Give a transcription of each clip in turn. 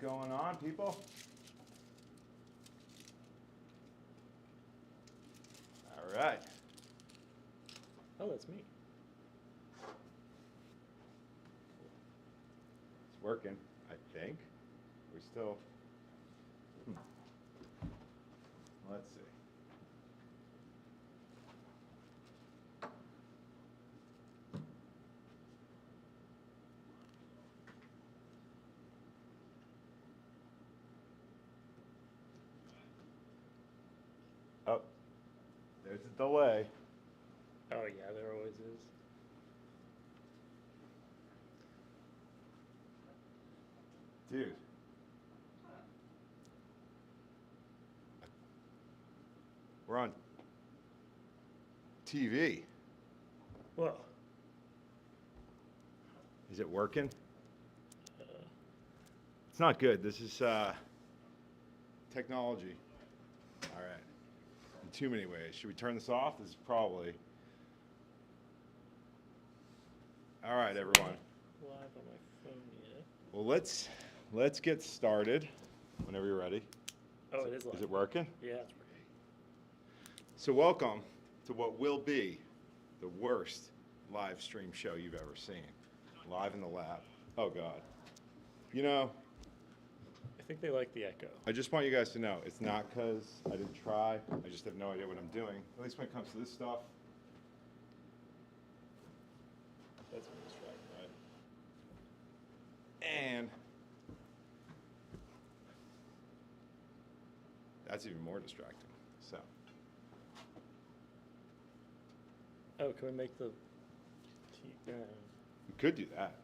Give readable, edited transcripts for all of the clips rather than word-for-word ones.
going on, people? All right. Oh, that's me. It's working, I think. We're still. Let's see. Oh, there's a delay. Oh yeah, there always is. Dude. We're on TV. Well, Is it working? uh, It's not good. This is technology. All right. In too many ways. Should we turn this off? This is probably. All right, everyone. live on my phone yet. Well, let's get started whenever you're ready. Oh, it is live. Is it working? Yeah, it's working. So welcome to what will be the worst live stream show you've ever seen. Live in the lab. Oh God. You know, I think they like the echo. I just want you guys to know, it's not because I didn't try. I just have no idea what I'm doing. At least when it comes to this stuff. That's what it's right. And that's even more distracting. So Oh, can we make the we could do that.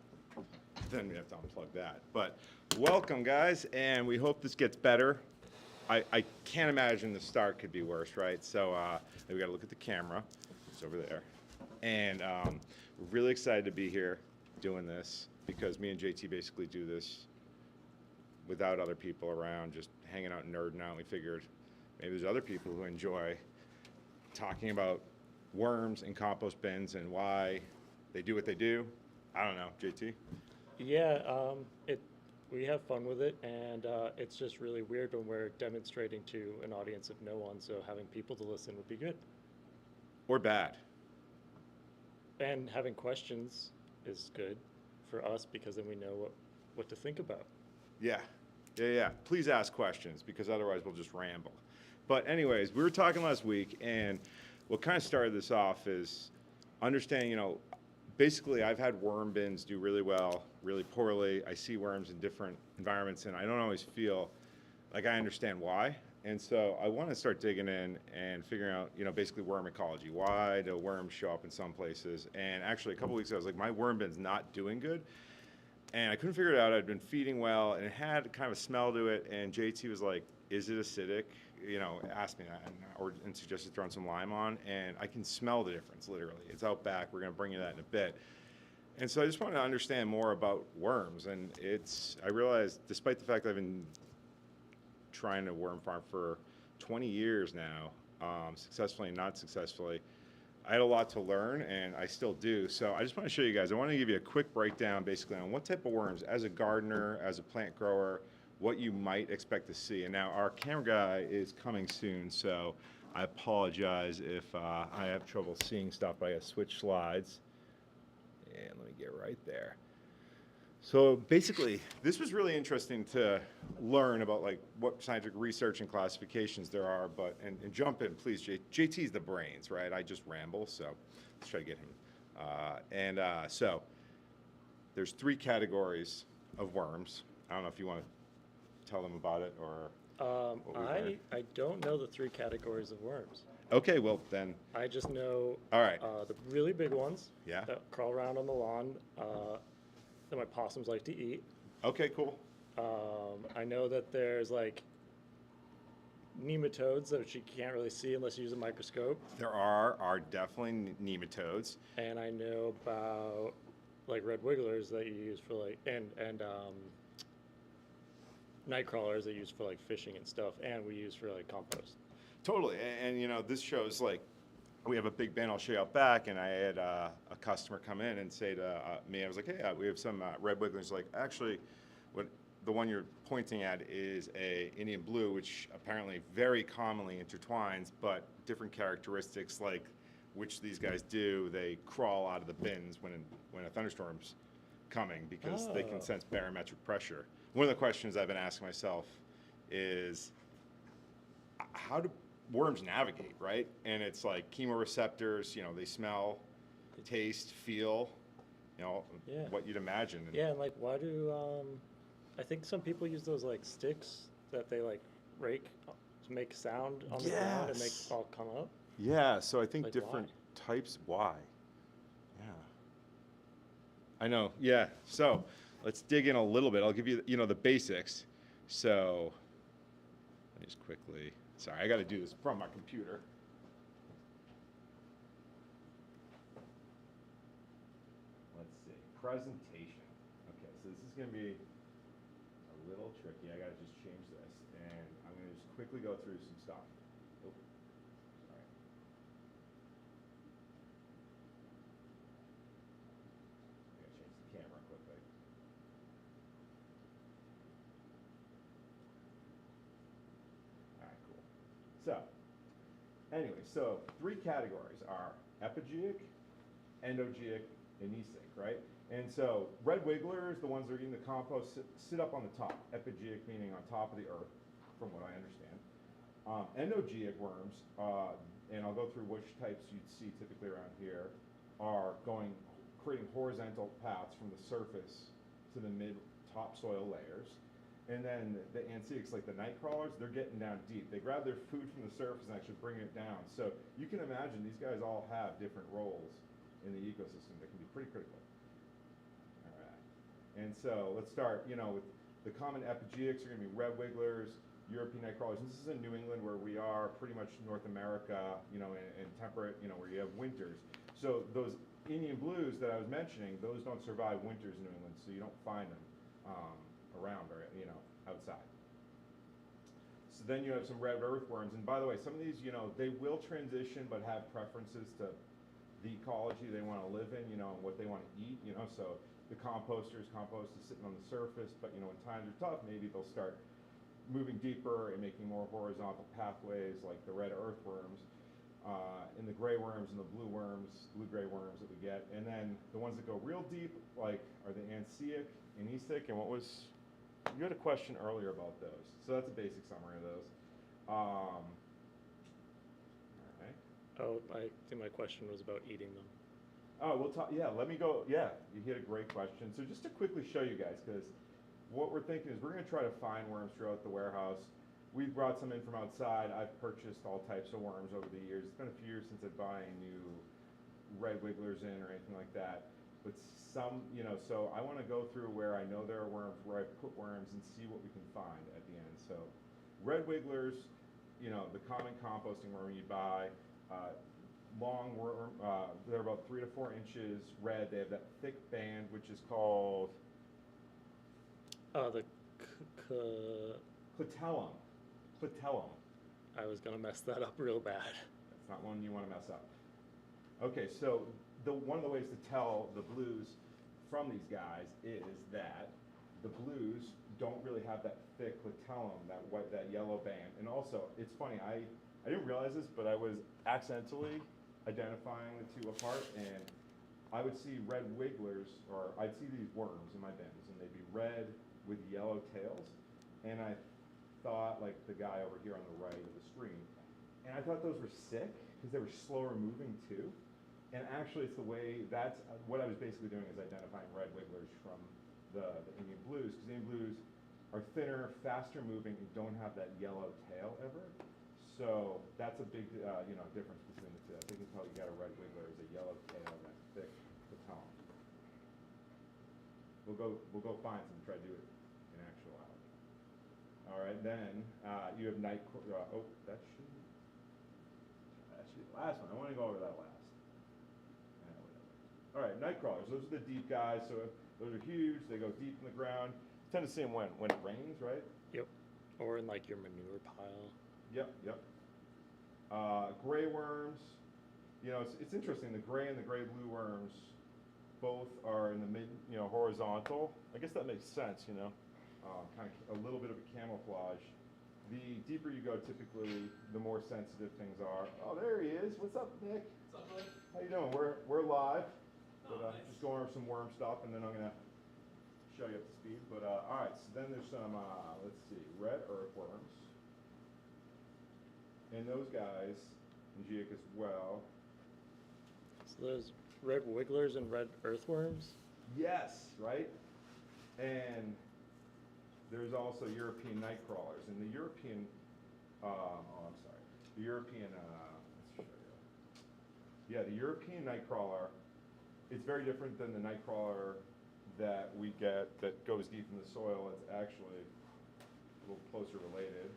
Then we have to unplug that. But welcome, guys, and we hope this gets better. I can't imagine the start could be worse, right? So we got to look at the camera. It's over there. And we're really excited to be here doing this because me and JT basically do this without other people around, just hanging out and nerding out. We figured maybe there's other people who enjoy talking about worms and compost bins and why they do what they do. I don't know, JT? Yeah, we have fun with it, and it's just really weird when we're demonstrating to an audience of no one, so having people to listen would be good. Or bad. And having questions is good for us because then we know what to think about. Yeah. Please ask questions because otherwise we'll just ramble. But anyways, we were talking last week, and what kind of started this off is understanding, basically I've had worm bins do really well, really poorly. I see worms in different environments, and I don't always feel like I understand why. And so I want to start digging in and figuring out, basically worm ecology. Why do worms show up in some places? And actually a couple weeks ago, I was like, my worm bin's not doing good. And I couldn't figure it out. I'd been feeding well, and it had kind of a smell to it. And JT was like, is it acidic? Asked me that, and suggested throwing some lime on. And I can smell the difference, literally. It's out back. We're going to bring you that in a bit. And so I just wanted to understand more about worms. And I realized, despite the fact that I've been trying to worm farm for 20 years now, successfully and not successfully, I had a lot to learn, and I still do. So I just want to show you guys. I want to give you a quick breakdown, basically, on what type of worms, as a gardener, as a plant grower, what you might expect to see. And now our camera guy is coming soon, so I apologize if I have trouble seeing stuff, but I got to switch slides. And let me get right there. So basically, this was really interesting to learn about what scientific research and classifications there are. And jump in, please. JT's the brains, right? I just ramble, so let's try to get him. So there's 3 categories of worms. I don't know if you want to tell them about it or. I don't know the 3 categories of worms. Okay, well then. I just know All right. The really big ones that crawl around on the lawn that my possums like to eat. Okay, cool. I know that there's nematodes that you can't really see unless you use a microscope. There are definitely nematodes. And I know about red wigglers that you use for and night crawlers that you use for fishing and stuff, and we use for compost. Totally, and this shows we have a big bin I'll show you out back, and I had a customer come in and say to me, I was like, hey, we have some red wigglers. Actually, what the one you're pointing at is a Indian blue, which apparently very commonly intertwines, but different characteristics like which these guys do. They crawl out of the bins when a thunderstorm's coming because they can Oh. sense barometric pressure. One of the questions I've been asking myself is how do worms navigate, right? And it's like chemoreceptors, you know, they smell, taste, feel, you know, Yeah. what you'd imagine. And Yeah, and like, why do I think some people use those like sticks that they like rake to make sound on the ground and make Yes. it all come up? yeah, so I think Like, different why? types, why? Yeah. I know, yeah. So let's dig in a little bit. I'll give you, you know, the basics. So let me just quickly, sorry, I got to do this from my computer. Let's see, presentation. Okay, so this is going to be a little tricky. I got to just change this, and I'm going to just quickly go through some stuff. Oh, sorry. I got to change the camera quickly. All right, cool. So, anyway, so 3 categories are epigeic, endogic, and ecic, right? And so red wigglers, the ones that are eating the compost, sit up on the top. Epigeic meaning on top of the earth, from what I understand. Endogic worms, and I'll go through which types you'd see typically around here, are creating horizontal paths from the surface to the mid topsoil layers. And then the anthics, like the night crawlers, they're getting down deep. They grab their food from the surface and actually bring it down. So you can imagine these guys all have different roles in the ecosystem that can be pretty critical. All right. And so let's start, you know, with the common epigeics are going to be red wigglers, European night crawlers. This is in New England where we are, pretty much North America, you know, and temperate, you know, where you have winters. So those Indian blues that I was mentioning, those don't survive winters in New England, so you don't find them around or, you know, outside. So then you have some red earthworms, and by the way, some of these, you know, they will transition but have preferences to the ecology they want to live in, you know, and what they want to eat, you know. So the compost is sitting on the surface, but you know, when times are tough, maybe they'll start moving deeper and making more horizontal pathways, like the red earthworms, and the gray worms and the blue-gray worms that we get. And then the ones that go real deep, like, are the anthic and ecic, and what was, you had a question earlier about those, so that's a basic summary of those. All right. Oh, I think my question was about eating them. Oh, we'll talk. Yeah, let me go. Yeah, you hit a great question. So just to quickly show you guys, because what we're thinking is we're going to try to find worms throughout the warehouse. We've brought some in from outside. I've purchased all types of worms over the years. It's been a few years since I buy new red wigglers in or anything like that. But some, you know, so I want to go through where I know there are worms, where I put worms, and see what we can find at the end. So red wigglers, you know, the common composting worm you buy, long worm, they're about 3 to 4 inches red. They have that thick band, which is called The clitellum. Clitellum. I was gonna mess that up real bad. That's not one you want to mess up. Okay, so one of the ways to tell the blues from these guys is that the blues don't really have that thick clitellum, that yellow band. And also, it's funny, I didn't realize this, but I was accidentally identifying the two apart, and I would see red wigglers, or I'd see these worms in my bins, and they'd be red with yellow tails, and I thought, like the guy over here on the right of the screen, and I thought those were sick because they were slower moving too. And actually, it's the way, that's what I was basically doing, is identifying red wigglers from the Indian blues, because Indian blues are thinner, faster moving, and don't have that yellow tail ever. So that's a big you know, difference between the two. I think you can tell you got a red wiggler is a yellow tail and that thick patella. We'll go find some and try to do it in actuality. All right, then you have oh, that should be the last one. I want to go over that last. All right, night crawlers. Those are the deep guys. So those are huge. They go deep in the ground. You tend to see them when it rains, right? Yep. Or in like your manure pile. Yep. Gray worms. You know, it's interesting. The gray and the gray-blue worms both are in the mid, you know, horizontal. I guess that makes sense, you know. kind of a little bit of a camouflage. The deeper you go, typically, the more sensitive things are. Oh, there he is. What's up, Nick? What's up, bud? How you doing? We're live. Oh, But nice. just going over some worm stuff, and then I'm gonna show you up to speed. But all right, so then there's some let's see, red earthworms, and those guys, and Giic as well. So there's red wigglers and red earthworms. Yes, right. And there's also European night crawlers, and the European. Oh, I'm sorry. The European. Let's show you. Yeah, the European night crawler. It's very different than the night crawler that we get that goes deep in the soil. It's actually a little closer related.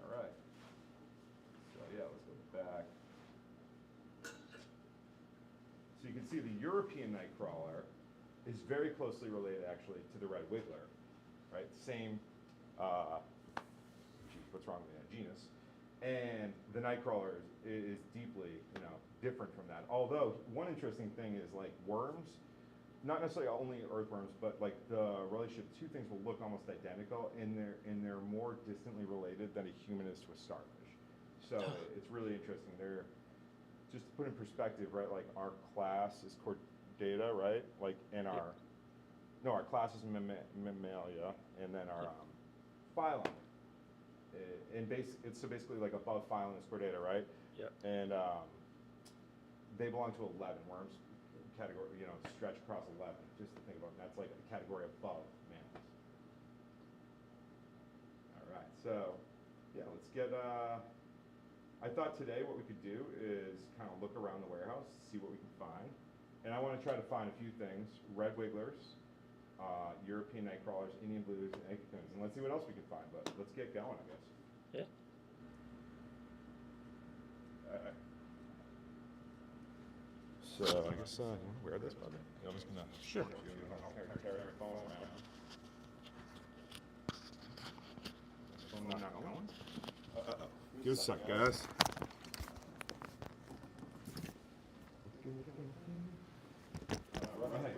All right. So yeah, let's go back. So you can see the European night crawler is very closely related actually to the red wiggler, right? Same, what's wrong with that, genus. And the night crawler is deeply, different from that. Although, one interesting thing is like worms, not necessarily only earthworms, but like the relationship, two things will look almost identical, and they're more distantly related than a human is to a starfish. So it's really interesting. They're, just to put in perspective, right, like our class is Chordata, right? Like in our, no, our class is Mammalia, and then our phylum. And it's so basically like above phylum is Chordata, right? Yep. And they belong to 11 worms category, stretch across 11, just to think about it. That's like a category above mammals. All right, so yeah, let's get, I thought today what we could do is kind of look around the warehouse, see what we can find. And I want to try to find a few things: red wigglers, European night crawlers, Indian blues, and cocoons. And let's see what else we can find, but let's get going, I guess. Yeah. So I guess you want to wear this, brother? I'm just gonna Sure. carry your phone around. Phone not going? Uh-oh. Give us a sec, guys. Hey,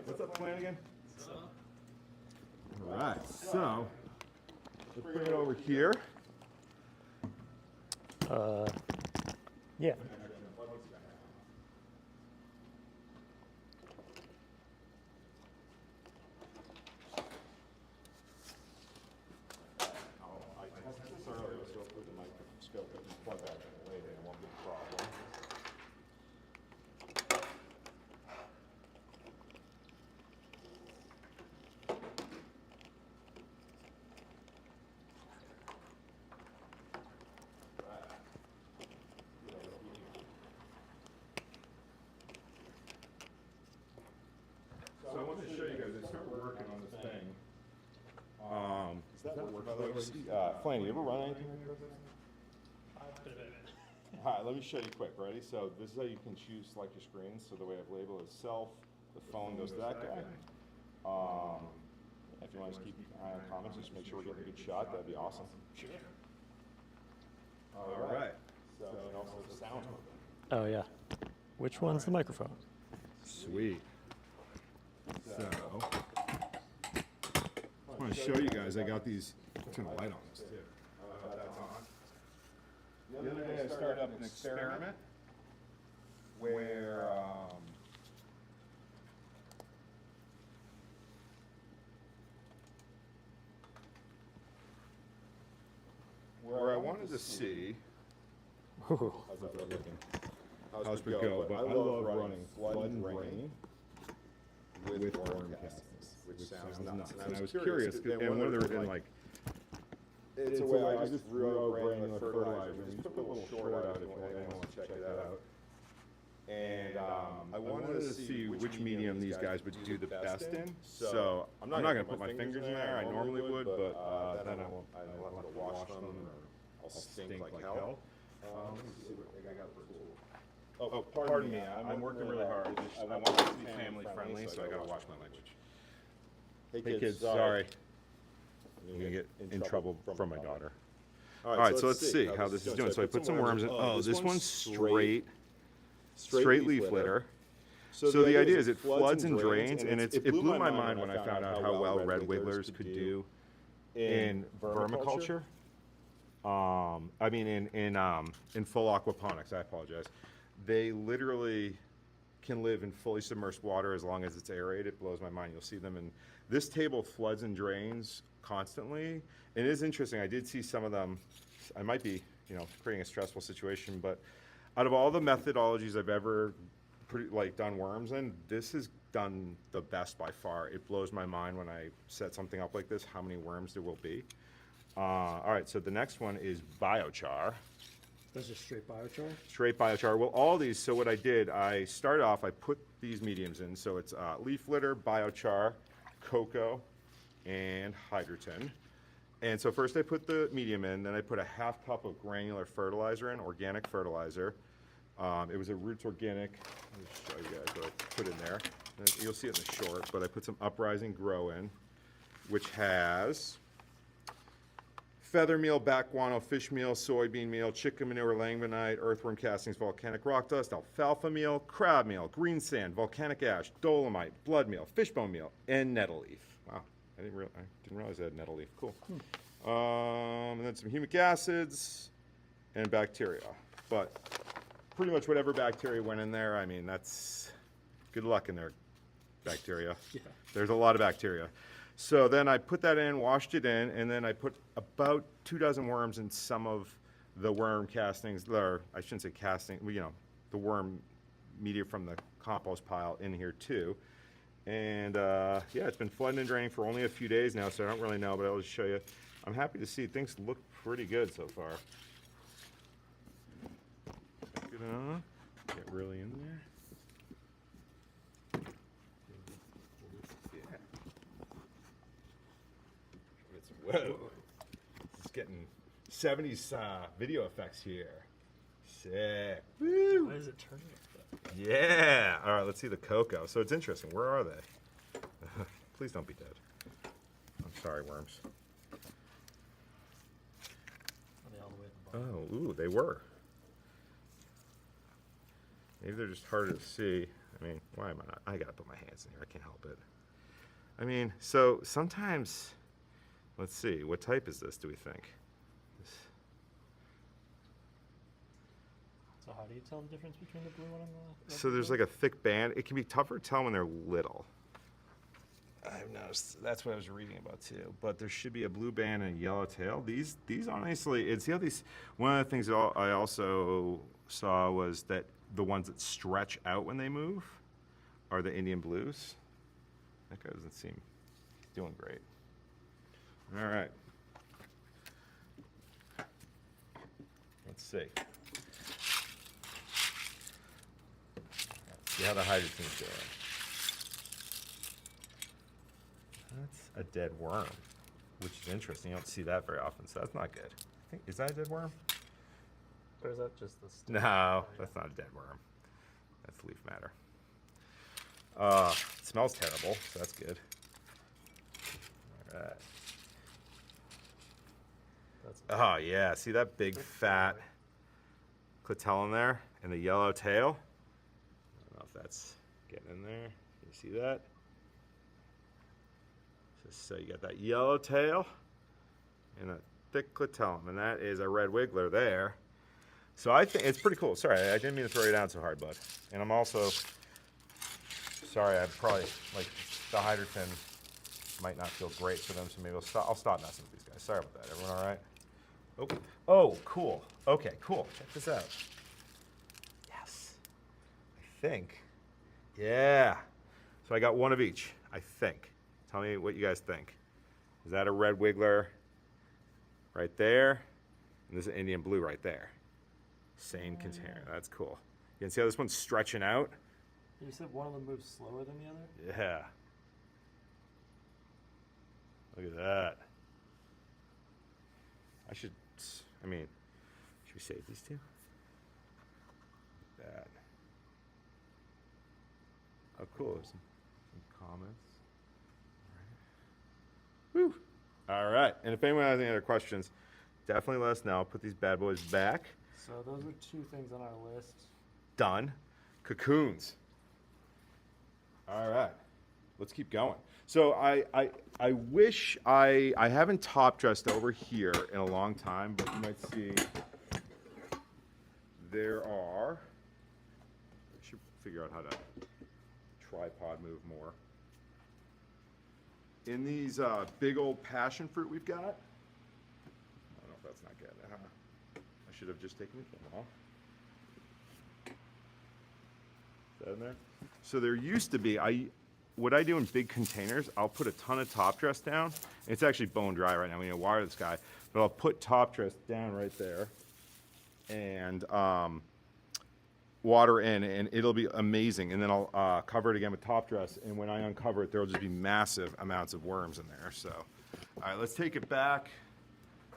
what's up, Flanagan? All right, so let's bring it over here. Yeah. I tested this earlier, so with the microscope, but just plug that in later, it won't be a problem. So I wanted to show you guys, I started working on this thing. Is that what works? Flanny, you ever run anything like this? All right, let me show you quick. Ready? So this is how you can choose select your screens. So the way I've labeled is self. The phone goes to that guy. If you want to just keep an eye on comments, just make sure we're getting a good shot. That'd be awesome. Sure. All right. So and also the sound. Oh yeah. Which one's the microphone? Sweet. So I want to show you guys. I got these. Turn the light on this too. That's on. The other day I started up an experiment where I wanted to see Ooh. how's it looking. How's it go? But I love running flood and rain with worm castings, which sounds nuts. And I was curious, and whether it in like. It's a way I just threw out granular fertilizer. We took a little short out if anyone wants to check it out. And I wanted to see which medium these guys would do the best in. So I'm not going to put my fingers in there. I normally would, but then I'll have to wash them or I'll stink like hell. Let me see what I got for tool. Oh, pardon me. I'm working really hard. I want this to be family friendly, so I got to watch my language. Hey kids, sorry. I'm going to get in trouble from my daughter. All right, so let's see how this is doing. So I put some worms in. Oh, this one's straight leaf litter. So the idea is it floods and drains, and it blew my mind when I found out how well red wigglers could do in vermiculture. I mean, in full aquaponics. I apologize. They literally can live in fully submerged water as long as it's aerated. It blows my mind. You'll see them, and this table floods and drains constantly. And it is interesting. I did see some of them. I might be, creating a stressful situation, but out of all the methodologies I've ever done worms in, this has done the best by far. It blows my mind when I set something up like this, how many worms there will be. All right, so the next one is biochar. That's just straight biochar? Straight biochar. Well, all these, so what I did, I started off, I put these mediums in. So it's leaf litter, biochar, cocoa, and hydrogen. And so first I put the medium in, then I put a half cup of granular fertilizer in, organic fertilizer. It was a Roots Organic. Let me show you guys what I put in there. And you'll see it in the short, but I put some Uprising Grow in, which has feather meal, back guano, fish meal, soybean meal, chicken manure, langbonite, earthworm castings, volcanic rock dust, alfalfa meal, crab meal, green sand, volcanic ash, dolomite, blood meal, fishbone meal, and nettle leaf. Wow, I didn't realize I had nettle leaf. Cool. And then some humic acids and bacteria. But pretty much whatever bacteria went in there, I mean, that's good luck in there, bacteria. Yeah. There's a lot of bacteria. So then I put that in, washed it in, and then I put about 24 worms in some of the worm castings, or I shouldn't say casting, the worm media from the compost pile in here too. And yeah, it's been flooding and draining for only a few days now, so I don't really know, but I'll just show you. I'm happy to see things look pretty good so far. Get really in there. Whoa, it's getting 70s video effects here. Sick. Woo. Why is it turning like that? Yeah. All right, let's see the cocoa. So it's interesting. Where are they? Please don't be dead. I'm sorry, worms. Are they all the way at the bottom? Oh, ooh, they were. Maybe they're just harder to see. I mean, why am I not? I gotta put my hands in here. I can't help it. I mean, so sometimes. Let's see, what type is this, do we think? So how do you tell the difference between the blue one and the... So there's like a thick band. It can be tougher to tell when they're little. I've noticed, that's what I was reading about too. But there should be a blue band and a yellow tail. These honestly, see how these, one of the things that I also saw was that the ones that stretch out when they move are the Indian blues. That guy doesn't seem doing great. All right. Let's see. Let's see how the hydrogen's doing. That's a dead worm, which is interesting. You don't see that very often, so that's not good. Is that a dead worm? Or is that just the stem? No, that's not a dead worm. That's leaf matter. It smells terrible, so that's good. All right. Oh yeah, see that big fat clitellum there and the yellow tail? I don't know if that's getting in there. Can you see that? So you got that yellow tail and a thick clitellum, and that is a red wiggler there. So I think it's pretty cool. Sorry, I didn't mean to throw you down so hard, bud. And I'm also sorry, I probably like the hydrogen might not feel great for them, so maybe I'll stop messing with these guys. Sorry about that. Everyone all right? Oh, cool. Okay, cool. Check this out. Yes. I think. Yeah. So I got one of each, I think. Tell me what you guys think. Is that a red wiggler right there? And this is an Indian blue right there. Same container. That's cool. You can see how this one's stretching out? You said one of them moves slower than the other? Yeah. Look at that. Should we save these two? That. Oh, cool. There's some comments. All right. Woo. All right. And if anyone has any other questions, definitely let us know. I'll put these bad boys back. So those are two things on our list. Done. Cocoons. All right, let's keep going. So I wish I haven't top dressed over here in a long time, but you might see there are. I should figure out how to tripod move more. In these big old passion fruit we've got. I don't know if that's not getting it, huh? I should have just taken it from off. Is that in there? So there used to be, what I do in big containers, I'll put a ton of top dress down. It's actually bone dry right now. We need to water this guy, but I'll put top dress down right there and water in, and it'll be amazing. And then I'll cover it again with top dress, and when I uncover it, there'll just be massive amounts of worms in there. So, all right, let's take it back.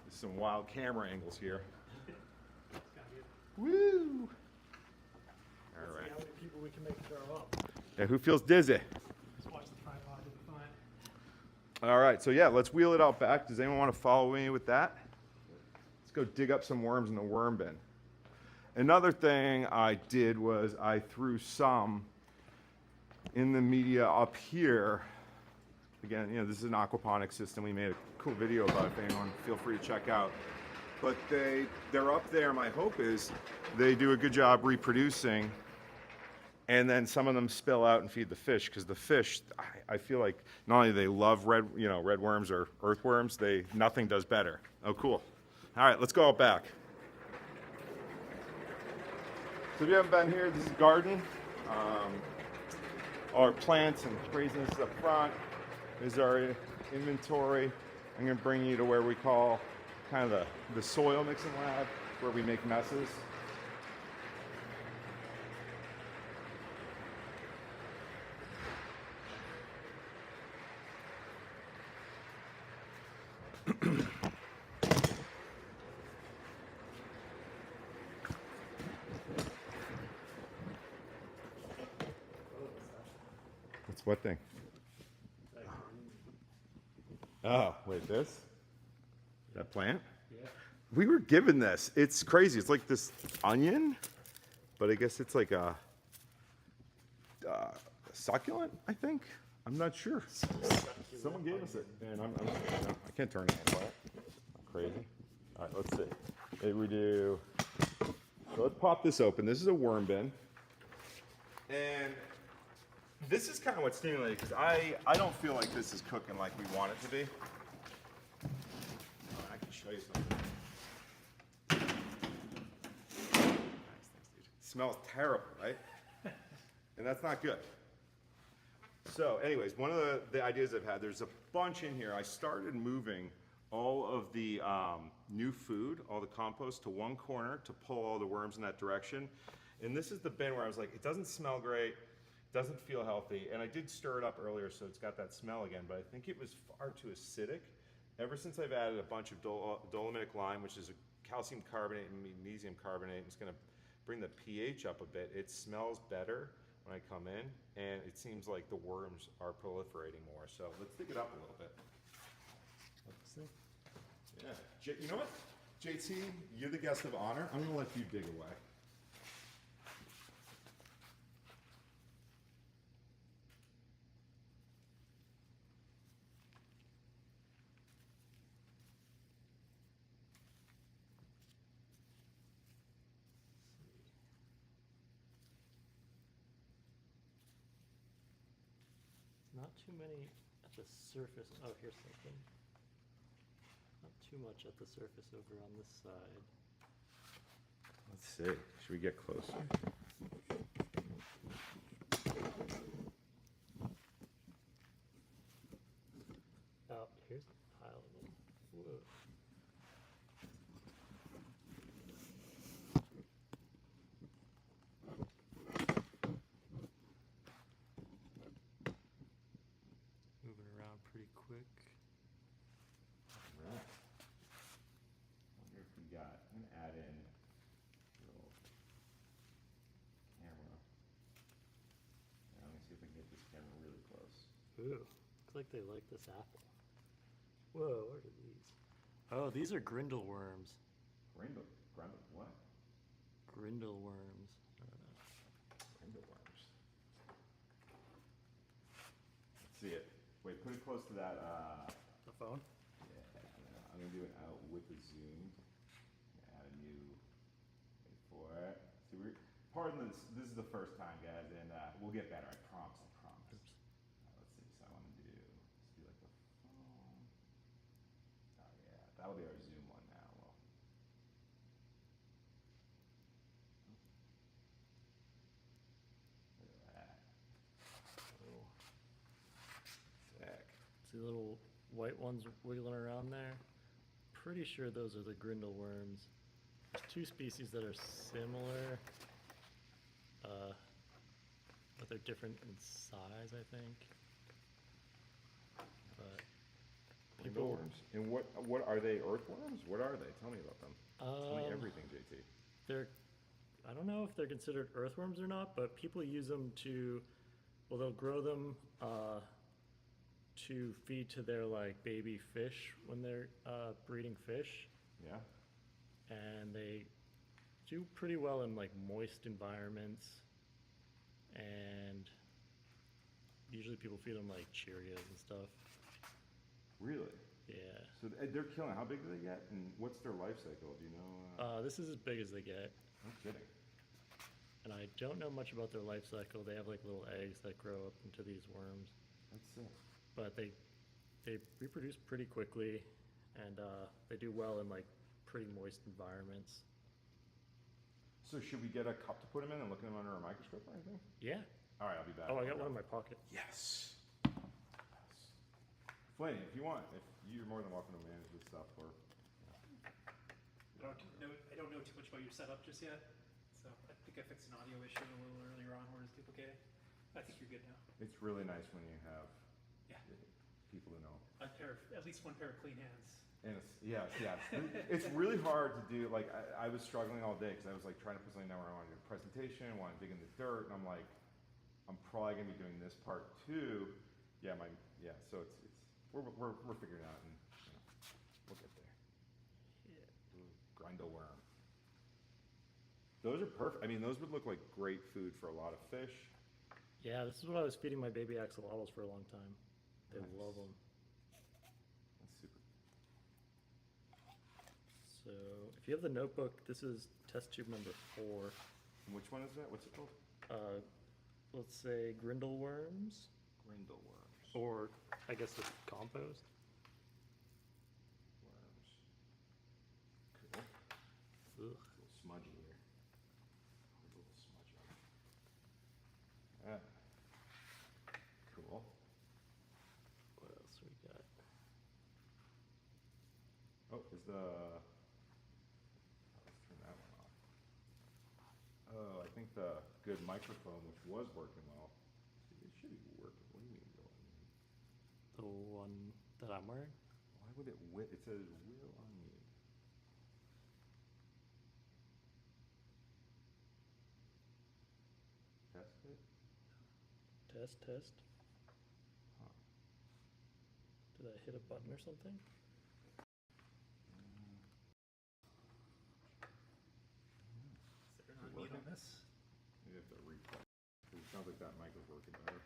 There's some wild camera angles here. Woo! All right. See how many people we can make throw up. Yeah, who feels dizzy? Just watch the tripod, it'll be fine. All right, so yeah, let's wheel it out back. Does anyone want to follow me with that? Let's go dig up some worms in the worm bin. Another thing I did was I threw some in the media up here. Again, this is an aquaponics system. We made a cool video about it. If anyone, feel free to check out. But they're up there. My hope is they do a good job reproducing, and then some of them spill out and feed the fish, because the fish, I feel like not only do they love red worms or earthworms, nothing does better. Oh, cool. All right, let's go out back. So if you haven't been here, this is Gardin. Our plants and craziness up front is our inventory. I'm going to bring you to where we call kind of the soil mixing lab, where we make messes. What's what thing? Oh, wait, this? That plant? Yeah. We were given this. It's crazy. It's like this onion, but I guess it's like a succulent, I think. I'm not sure. Someone gave us it, and I can't turn it on. I'm crazy. All right, let's see. Maybe we do. So let's pop this open. This is a worm bin, and this is kind of what's stimulating, because I don't feel like this is cooking like we want it to be. I can show you something. Nice, thanks, dude. Smells terrible, right? And that's not good. So anyways, one of the ideas I've had, there's a bunch in here. I started moving all of the new food, all the compost, to one corner to pull all the worms in that direction. And this is the bin where I was like, it doesn't smell great, doesn't feel healthy. And I did stir it up earlier, so it's got that smell again, but I think it was far too acidic. Ever since I've added a bunch of dolomitic lime, which is a calcium carbonate and magnesium carbonate, it's gonna bring the pH up a bit. It smells better when I come in, and it seems like the worms are proliferating more. So let's dig it up a little bit. Let's see. Yeah, you know what? JT, you're the guest of honor. I'm gonna let you dig away. Not too many at the surface. Oh, here's something. Not too much at the surface over on this side. Let's see. Should we get closer? Oh, here's a pile of them. Whoa. Moving around pretty quick. All right. Wonder if we got. I'm gonna add in a little camera. Now, let me see if we can get this camera really close. Ooh, looks like they like this apple. Whoa, what are these? Oh, these are grindle worms. Grindle what? Grindle worms. I don't know. Grindle worms. See it. Wait, put it close to that. The phone? Yeah, I'm gonna do it out with the zoom. Add a new. Wait for it. See, pardon this. This is the first time, guys, and we'll get better. I promise. I promise. Oops. Let's see. So I want to do. Let's do like the phone. Oh yeah, that'll be our zoom one now. Well. Look at that. Oh. Sick. See the little white ones wiggling around there? Pretty sure those are the grindle worms. There's two species that are similar, but they're different in size, I think. But people, Worms. And what are they? Earthworms? What are they? Tell me about them. Tell me everything, JT. I don't know if they're considered earthworms or not, but people use them to, well, they'll grow them to feed to their like baby fish when they're breeding fish, Yeah. and they do pretty well in like moist environments, and usually people feed them like Cheerios and stuff. Really? Yeah. So they're killing. How big do they get? And what's their life cycle? Do you know? This is as big as they get. No kidding. And I don't know much about their life cycle. They have like little eggs that grow up into these worms, That's sick. but they reproduce pretty quickly, and they do well in like pretty moist environments. So should we get a cup to put them in and look at them under a microscope or anything? Yeah. All right, I'll be back. Oh, I got one in my pocket. Yes. Flynn, if you want, if you're more than welcome to manage this stuff, or I don't know too much about your setup just yet, so I think I fixed an audio issue a little earlier on where it's duplicating. I think you're good now. it's really nice when you have Yeah, people who know. at least one pair of clean hands. And yes. It's really hard to do. Like I was struggling all day because I was like trying to put something down where I wanted to do a presentation, want to dig in the dirt, and I'm like, I'm probably gonna be doing this part too. So it's we're figuring it out, and you know, we'll get there. Yeah. Grindle worm. Those are perfect. I mean, those would look like great food for a lot of fish. Yeah, this is what I was feeding my baby axolotls for a long time. They Nice. love them. That's super. So if you have the notebook, this is test tube number 4. And which one is that? What's it called? Let's say grindle worms, Grindle worms. or I guess it's compost. Worms. Cool. Ugh. A little smudgy here. A little smudgy. Yeah. Cool. What else we got? Oh, is the. Oh, let's turn that one off. Oh, I think the good microphone, which was working well, it should be working. What do you mean, Bill? The one that I'm wearing? Why would it? It says will unmute. Test it. Test. Huh. Did I hit a button or something? Is there an unmute on this? You have to replay. It sounds like that mic is working better.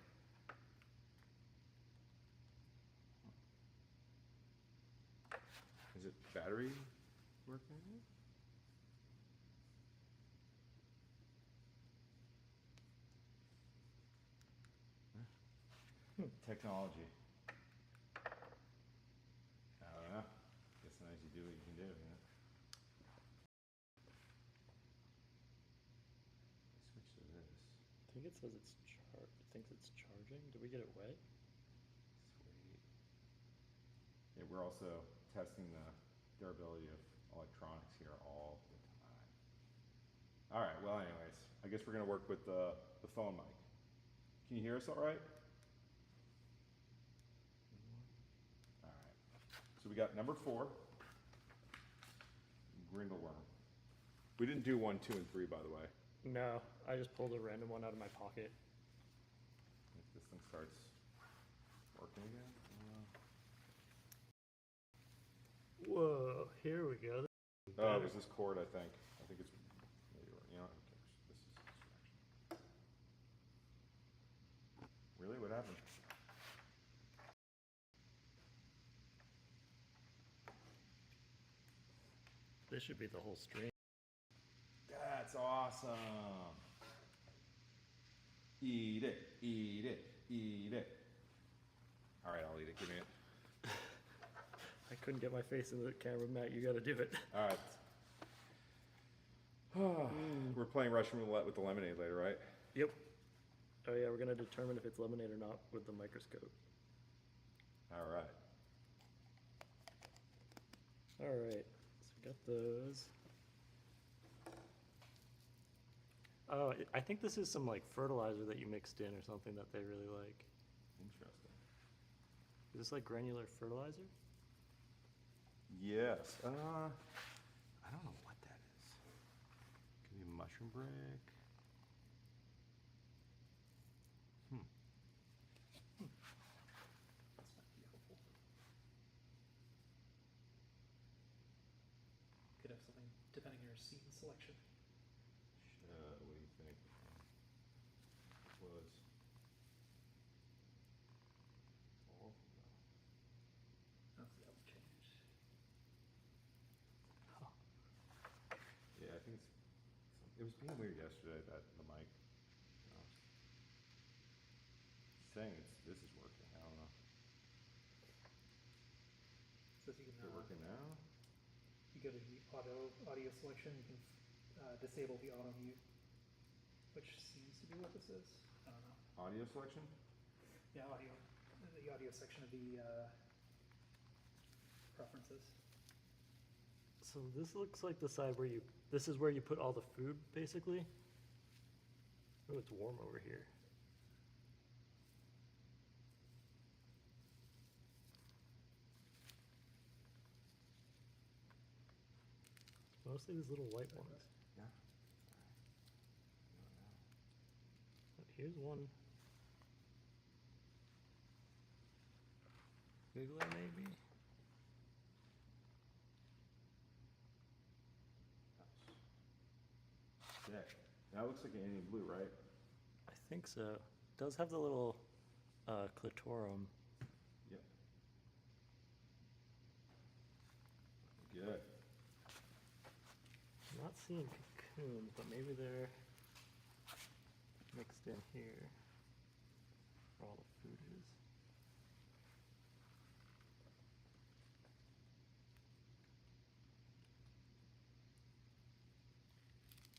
Is it battery working? Technology. I don't know. Guess sometimes you do what you can do, you know? Switch to this. I think it says it's it thinks it's charging. Did we get it wet? Sweet. Yeah, we're also testing the durability of electronics here all the time. All right, well anyways, I guess we're gonna work with the phone mic. Can you hear us all right? All right, so we got number 4, grindle worm. We didn't do 1, 2, and 3, by the way. No, I just pulled a random one out of my pocket. If this thing starts working again. Whoa, here we go. Oh, it was this cord, I think. I think it's, maybe, you know, who cares? This is distraction. Really? What happened? This should be the whole stream. That's awesome. Eat it, eat it, eat it. All right, I'll eat it. Give me it. I couldn't get my face in the camera, Matt. You got to do it. All right. We're playing Russian roulette with the lemonade later, right? Yep. Oh yeah, we're gonna determine if it's lemonade or not with the microscope. All right. All right. So we got those. Oh, I think this is some like fertilizer that you mixed in or something that they really like. Interesting. Is this like granular fertilizer? Yes. I don't know what that is. Could be mushroom brick. This might be helpful. Could have something depending on your seed selection. What do you think? Was. Oh, That's the other change. yeah, I think it was being weird yesterday that the mic. You know, saying this is working. I don't know. Says you Is can it working now? you go to the audio selection, you can disable the auto mute, which seems to be what this is. I don't know. Audio selection? Yeah, the audio section of the preferences. So this looks like the side where this is where you put all the food, basically. Oh, it's warm over here. Mostly these little white ones. Yeah. But here's one. Wiggler, maybe? Sick. That looks like an Indian blue, right? I think so. It does have the little clitorum. Yep. Good. I'm not seeing cocoons, but maybe they're mixed in here where all the food is.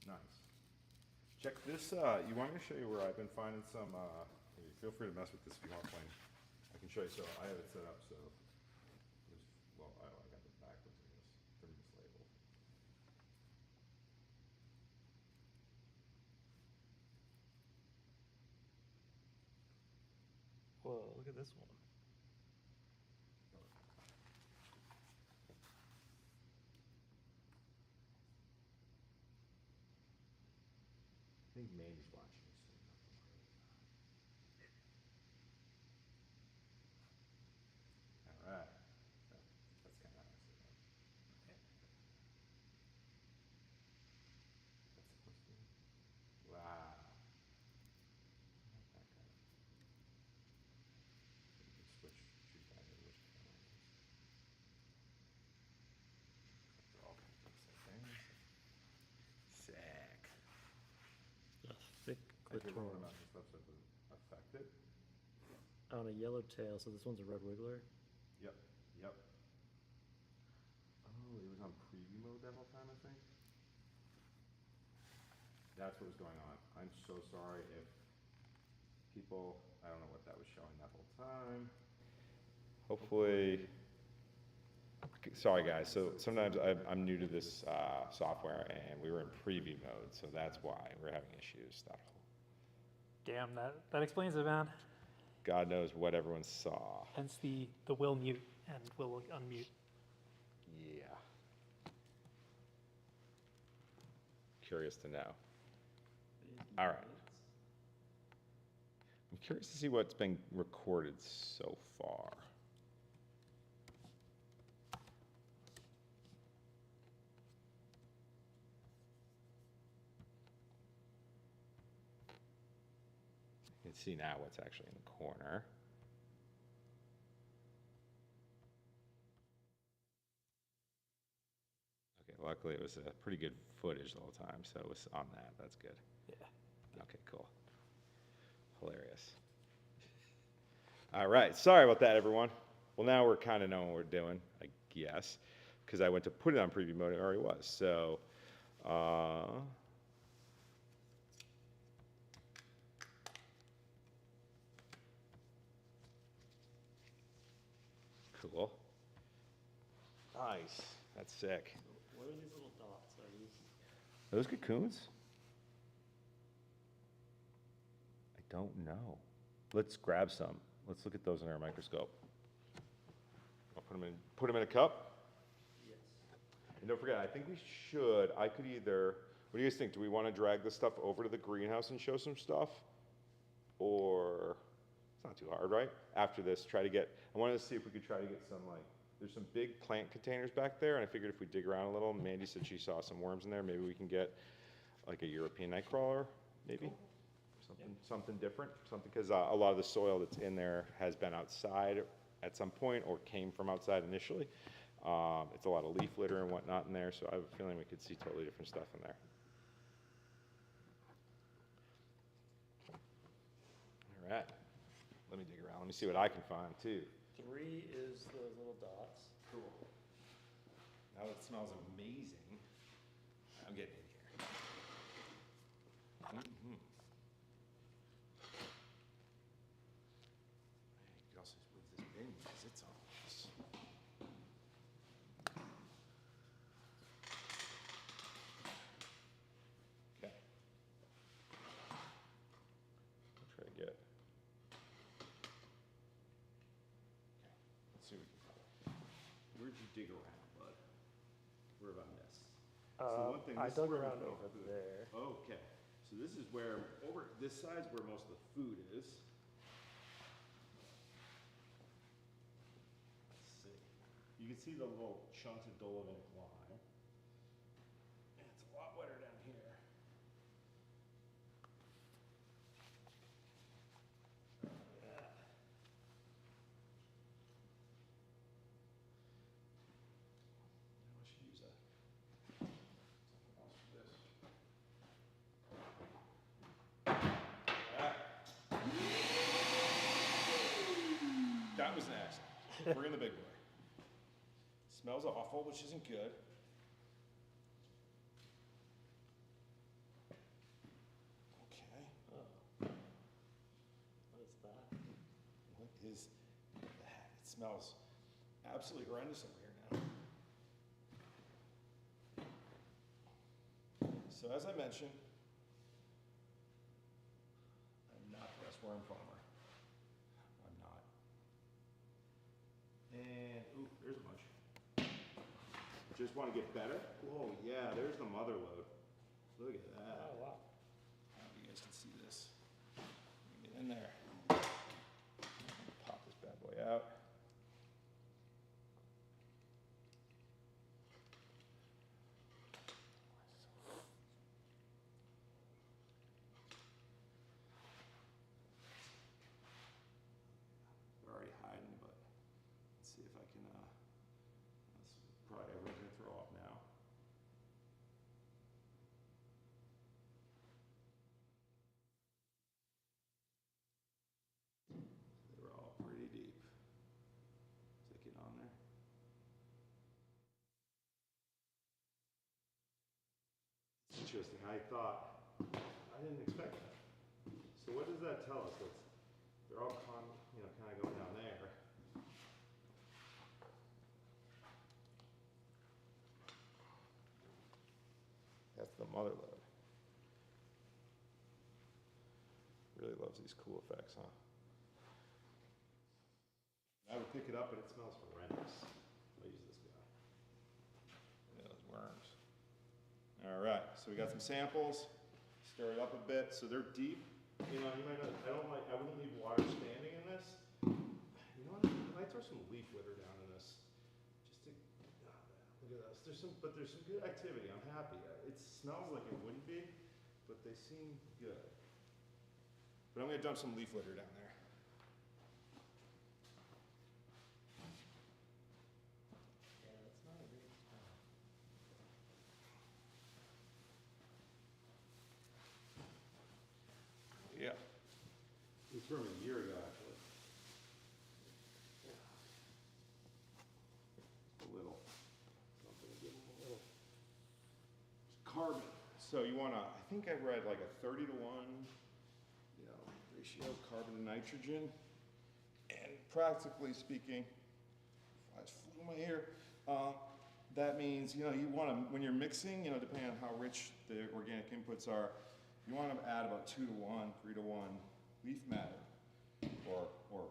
Nice. Check this, you want me to show you where I've been finding some, feel free to mess with this if you want, Plain. I can show you, so I have it set up, so, well, I got it backwards, I guess, pretty mislabeled. Whoa, look at this one. I think Mandy's watching this thing. All right. That's kind of nice. Okay. That's supposed to be. Wow. That kind of. You can switch, choose that to which camera it is. They're all kind of the same things. Sick. A thick I hear one clitorum. about the stuff that doesn't affect it. On a yellow tail, so this one's a red wiggler. Yep, yep. Oh, it was on preview mode that whole time, I think. That's what was going on. I'm so sorry if people, I don't know what that was showing that whole time. Hopefully, sorry guys, so sometimes I'm new to this software and we were in preview mode, so that's why we're having issues. That whole, Damn, that explains it, man. God knows what everyone saw. Hence the will mute and will unmute. Yeah. Curious to know. All right. I'm curious to see what's been recorded so far. You can see now what's actually in the corner. Okay, Luckily, it was a pretty good footage the whole time, so it was on that. That's good. Yeah. Okay, cool. Hilarious. All right, sorry about that, everyone. Well, now we're kind of knowing what we're doing, I guess, because I went to put it on preview mode, it already was. So, cool. Nice. That's sick. So what are these little dots? Are these? Are those cocoons? I don't know. Let's grab some. Let's look at those in our microscope. I'll put them in a cup. Yes. And don't forget, I think we should, I could either, what do you guys think? Do we want to drag this stuff over to the greenhouse and show some stuff? Or, it's not too hard, right? After this, I wanted to see if we could try to get some there's some big plant containers back there, and I figured if we dig around a little, Mandy said she saw some worms in there, maybe we can get like a European nightcrawler, maybe? Something different, because a lot of the soil that's in there has been outside at some point or came from outside initially. It's a lot of leaf litter and whatnot in there, so I have a feeling we could see totally different stuff in there. All right, let me dig around. Let me see what I can find too. 3 is those little dots. Cool. Now it smells amazing. I'm getting in here. Mm-hmm. You could also move this bin because it's on this. Okay. I'll try to get. Okay. Let's see what we can find. Where'd you dig around, bud? Where have I missed? So one thing, I this is dug where we around put over food. there. Okay, so this is where, over this side's where most of the food is. Let's see. You can see the little chunks of dolomitic lime. And it's a lot wetter down here. Yeah. I should use something else for this. That was an accident. Bring in the big boy. Smells awful, which isn't good. Okay. Oh. What is that? What is that? It smells absolutely horrendous over here now. So as I mentioned, I'm not the best worm farmer. I'm not. And, ooh, there's a bunch. Just want to get better? Whoa, yeah, there's the mother load. Look at that. Oh, wow. I don't know if you guys can see this. Get in there. Pop this bad boy out. They're already hiding, but let's see if I can, that's probably everyone's gonna throw up now. They were all pretty deep. Is that getting on there? It's interesting. I didn't expect that. So what does that tell us? They're all kind of going down there. That's the mother load. Really loves these cool effects, huh? I would pick it up, but it smells horrendous. I'll use this guy. Look at those worms. All right, so we got some samples. Stir it up a bit. So they're deep. You know, you might not, I wouldn't leave water standing in this. You know what? I might throw some leaf litter down in this. Just to, look at this. But there's some good activity. I'm happy. It smells like it wouldn't be, but they seem good. But I'm gonna dump some leaf litter down there. Yeah, that's not a great smell. So you want to, I think I read like a 30 to 1, ratio carbon to nitrogen. And practically speaking, flies flew in my ear. That means, you want to, when you're mixing, depending on how rich the organic inputs are, you want to add about 2 to 1, 3 to 1 leaf matter or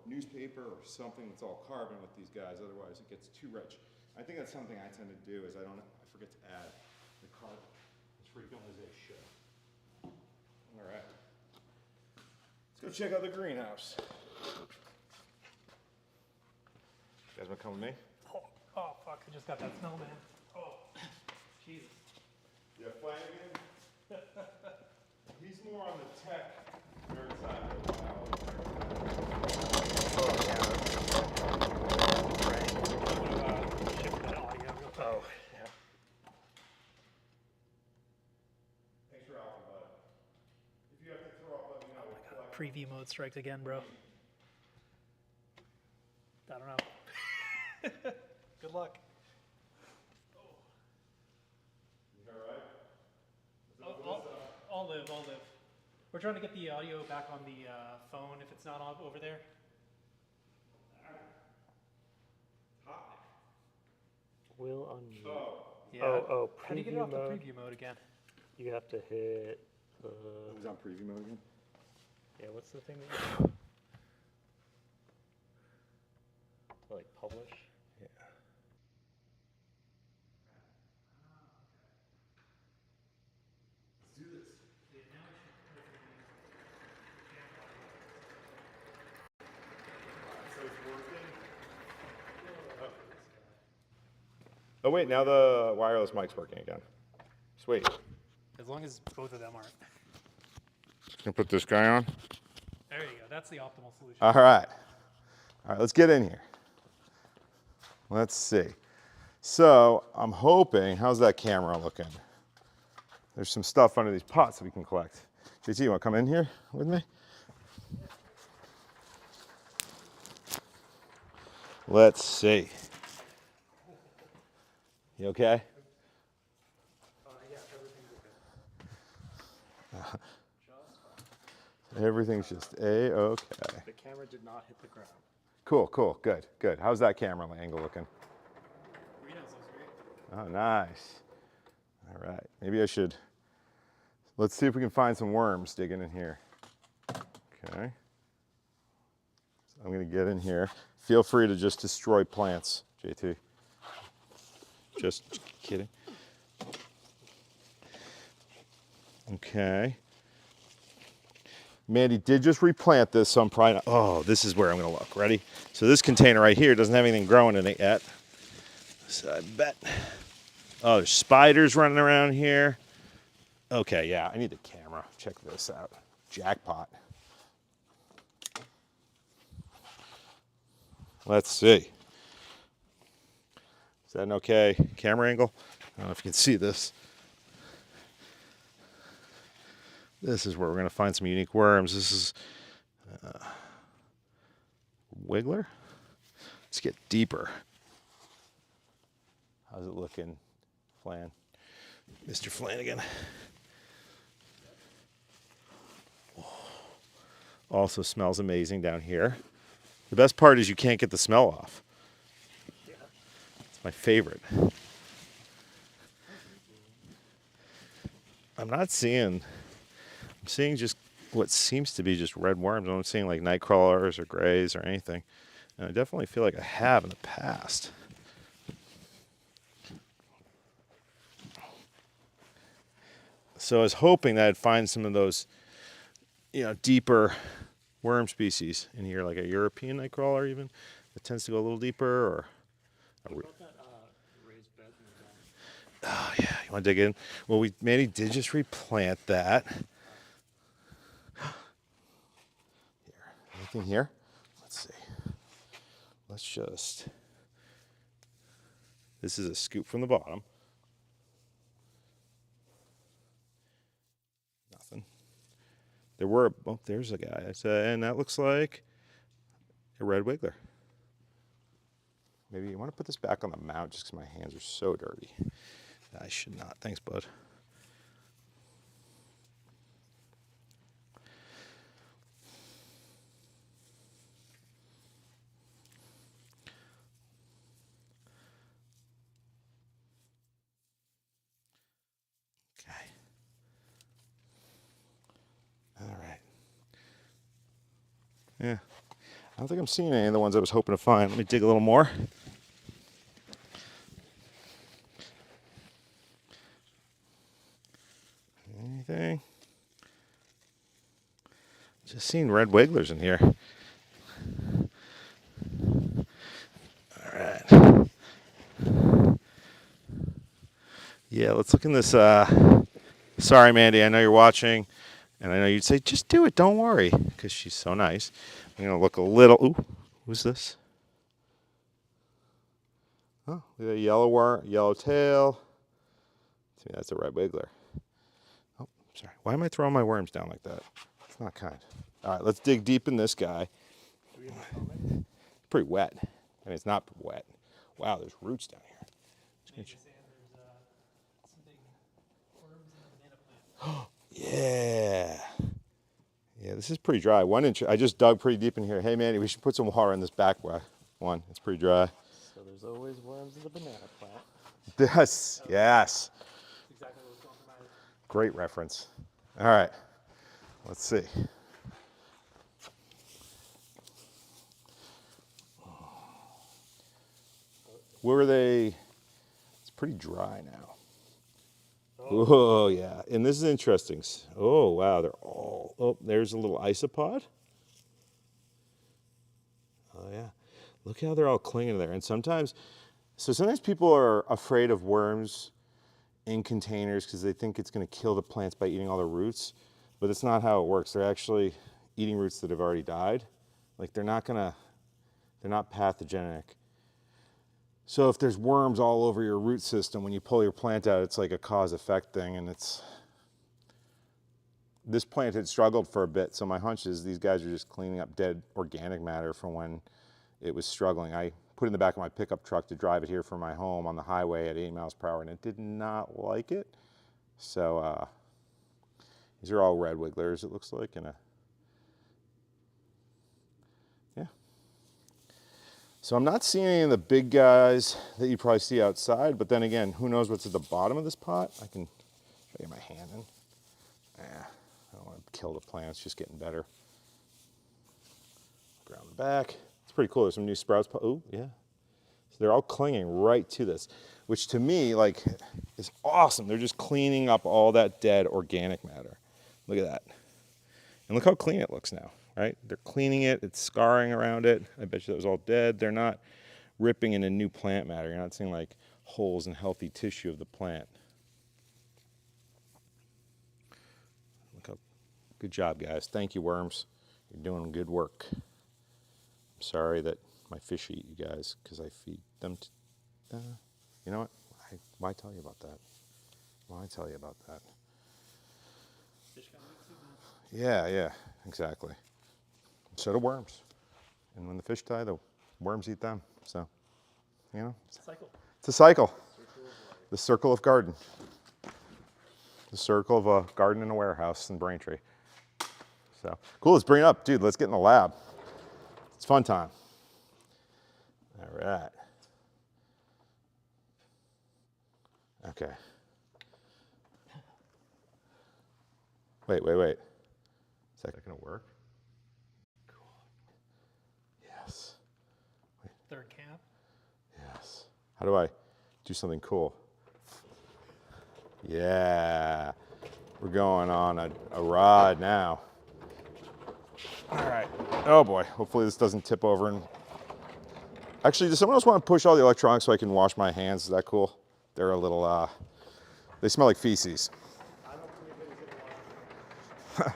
newspaper or something that's all carbon with these guys. Otherwise, it gets too rich. I think that's something I tend to do is I forget to add the carbon as frequently as I should. All right. Let's go check out the greenhouse. You guys want to come with me? Oh, fuck, I just got that snowman. Oh, Jesus. Yeah, Flanagan. He's more on the tech nerd side of the Shift that audio real quick. Oh, yeah. Thanks for alpha, bud. If you have to throw up, let me know. We'll collect. Preview mode strikes again, bro. I don't know. Good luck. You all right? I'll live. We're trying to get the audio back on the phone if it's not on over there. Will unmute. Oh, Yeah. Oh, How do you get it off preview the mode. preview mode again? You have to hit, it was on preview mode again? yeah, what's the thing that you to like publish? Yeah. Let's do this. So it's working? Oh, wait, now the wireless mic's working again. Sweet. As long as both of them aren't. Gonna put this guy on. There you go. That's the optimal solution. All right. All right, let's get in here. Let's see. So I'm hoping, how's that camera looking? There's some stuff under these pots that we can collect. JT, you wanna come in here with me? Let's see. You okay? Yeah, everything's okay. Everything's just A-okay. The camera did not hit the ground. Cool, cool, good, good. How's that camera angle looking? Greenhouse looks great. Oh, nice. All right, maybe I should, let's see if we can find some worms digging in here. Okay. So I'm gonna get in here. Feel free to just destroy plants, JT. Just kidding. Okay. Mandy did just replant this, so I'm probably not, oh, this is where I'm gonna look. Ready? So this container right here doesn't have anything growing in it yet. So I bet. Oh, there's spiders running around here. Okay, yeah, I need the camera. Check this out. Jackpot. Let's see. Is that an okay camera angle? I don't know if you can see this. This is where we're going to find some unique worms. This is Wiggler. Let's get deeper. How's it looking, Flan? Mr. Flanagan. Also smells amazing down here. The best part is you can't get the smell off. Yeah. It's my favorite. I'm seeing just what seems to be just red worms. I'm not seeing like night crawlers or grays or anything. And I definitely feel like I have in the past. So I was hoping that I'd find some of those, deeper worm species in here, like a European night crawler even, that tends to go a little deeper, or What about that raised bed in the back? oh yeah, you want to dig in? Well, Mandy did just replant that. Here, anything here? Let's see. Let's just. This is a scoop from the bottom. Nothing. There were. Oh, there's a guy. And that looks like a red wiggler. Maybe you want to put this back on the mount just because my hands are so dirty. I should not. Thanks, bud. Yeah. I don't think I'm seeing any of the ones I was hoping to find. Let me dig a little more. Anything? Just seeing red wigglers in here. All right. Yeah, let's look in this. Sorry, Mandy, I know you're watching, and I know you'd say, just do it, don't worry, because she's so nice. I'm going to look a little. Ooh, who's this? Oh, we got a yellow worm, yellow tail. To me, that's a red wiggler. Oh, sorry. Why am I throwing my worms down like that? It's not kind. All right, let's dig deep in this guy. Do we have a comment? Pretty wet. I mean, it's not wet. Wow, there's roots down here. Maybe saying there's some big worms in the banana plant. Yeah. Yeah, this is pretty dry. 1 inch. I just dug pretty deep in here. Hey, Mandy, we should put some water in this back one. It's pretty dry. So there's always worms in the banana plant. Yes. Yes. That's exactly what was going through my head. Great reference. All right. Let's see. Where were they? It's pretty dry now. Oh, yeah. And this is interesting. Oh, wow. They're all. Oh, there's a little isopod. Oh, yeah. Look how they're all clinging there. And sometimes people are afraid of worms in containers because they think it's going to kill the plants by eating all the roots. But it's not how it works. They're actually eating roots that have already died. Like they're not pathogenic. So if there's worms all over your root system, when you pull your plant out, it's like a cause-effect thing, and this plant had struggled for a bit, so my hunch is these guys are just cleaning up dead organic matter from when it was struggling. I put it in the back of my pickup truck to drive it here from my home on the highway at 8 miles per hour, and it did not like it. So these are all red wigglers, it looks like, in a So I'm not seeing any of the big guys that you probably see outside, but then again, who knows what's at the bottom of this pot? I can try to get my hand in. I don't want to kill the plant, it's just getting better. Around the back. It's pretty cool, there's some new sprouts. Oh, yeah. So they're all clinging right to this, which to me, like, is awesome. They're just cleaning up all that dead organic matter. Look at that. And look how clean it looks now. Right? They're cleaning it, it's scarring around it. I bet you that was all dead. They're not ripping into new plant matter. You're not seeing like holes in healthy tissue of the plant. Look how, good job, guys. Thank you, worms. You're doing good work. I'm sorry that my fish eat you guys because I feed them. You know what? Why tell you about that? Why tell you about that? Fish got meat too, man. Yeah, exactly. So do worms. And when the fish die, the worms eat them. So, you know, Cycle. it's a cycle. The circle of garden. The circle of a garden in a warehouse in Braintree. So, cool, let's bring it up. Dude, let's get in the lab. It's fun time. All right. Okay. Wait. Is that gonna work? Yes. Third cap. Yes. How do I do something cool? Yeah. We're going on a rod now. All right. Oh boy. Hopefully this doesn't tip over. And actually, does someone else want to push all the electronics so I can wash my hands? Is that cool? They're a little, they smell like feces. I don't believe it was in the water.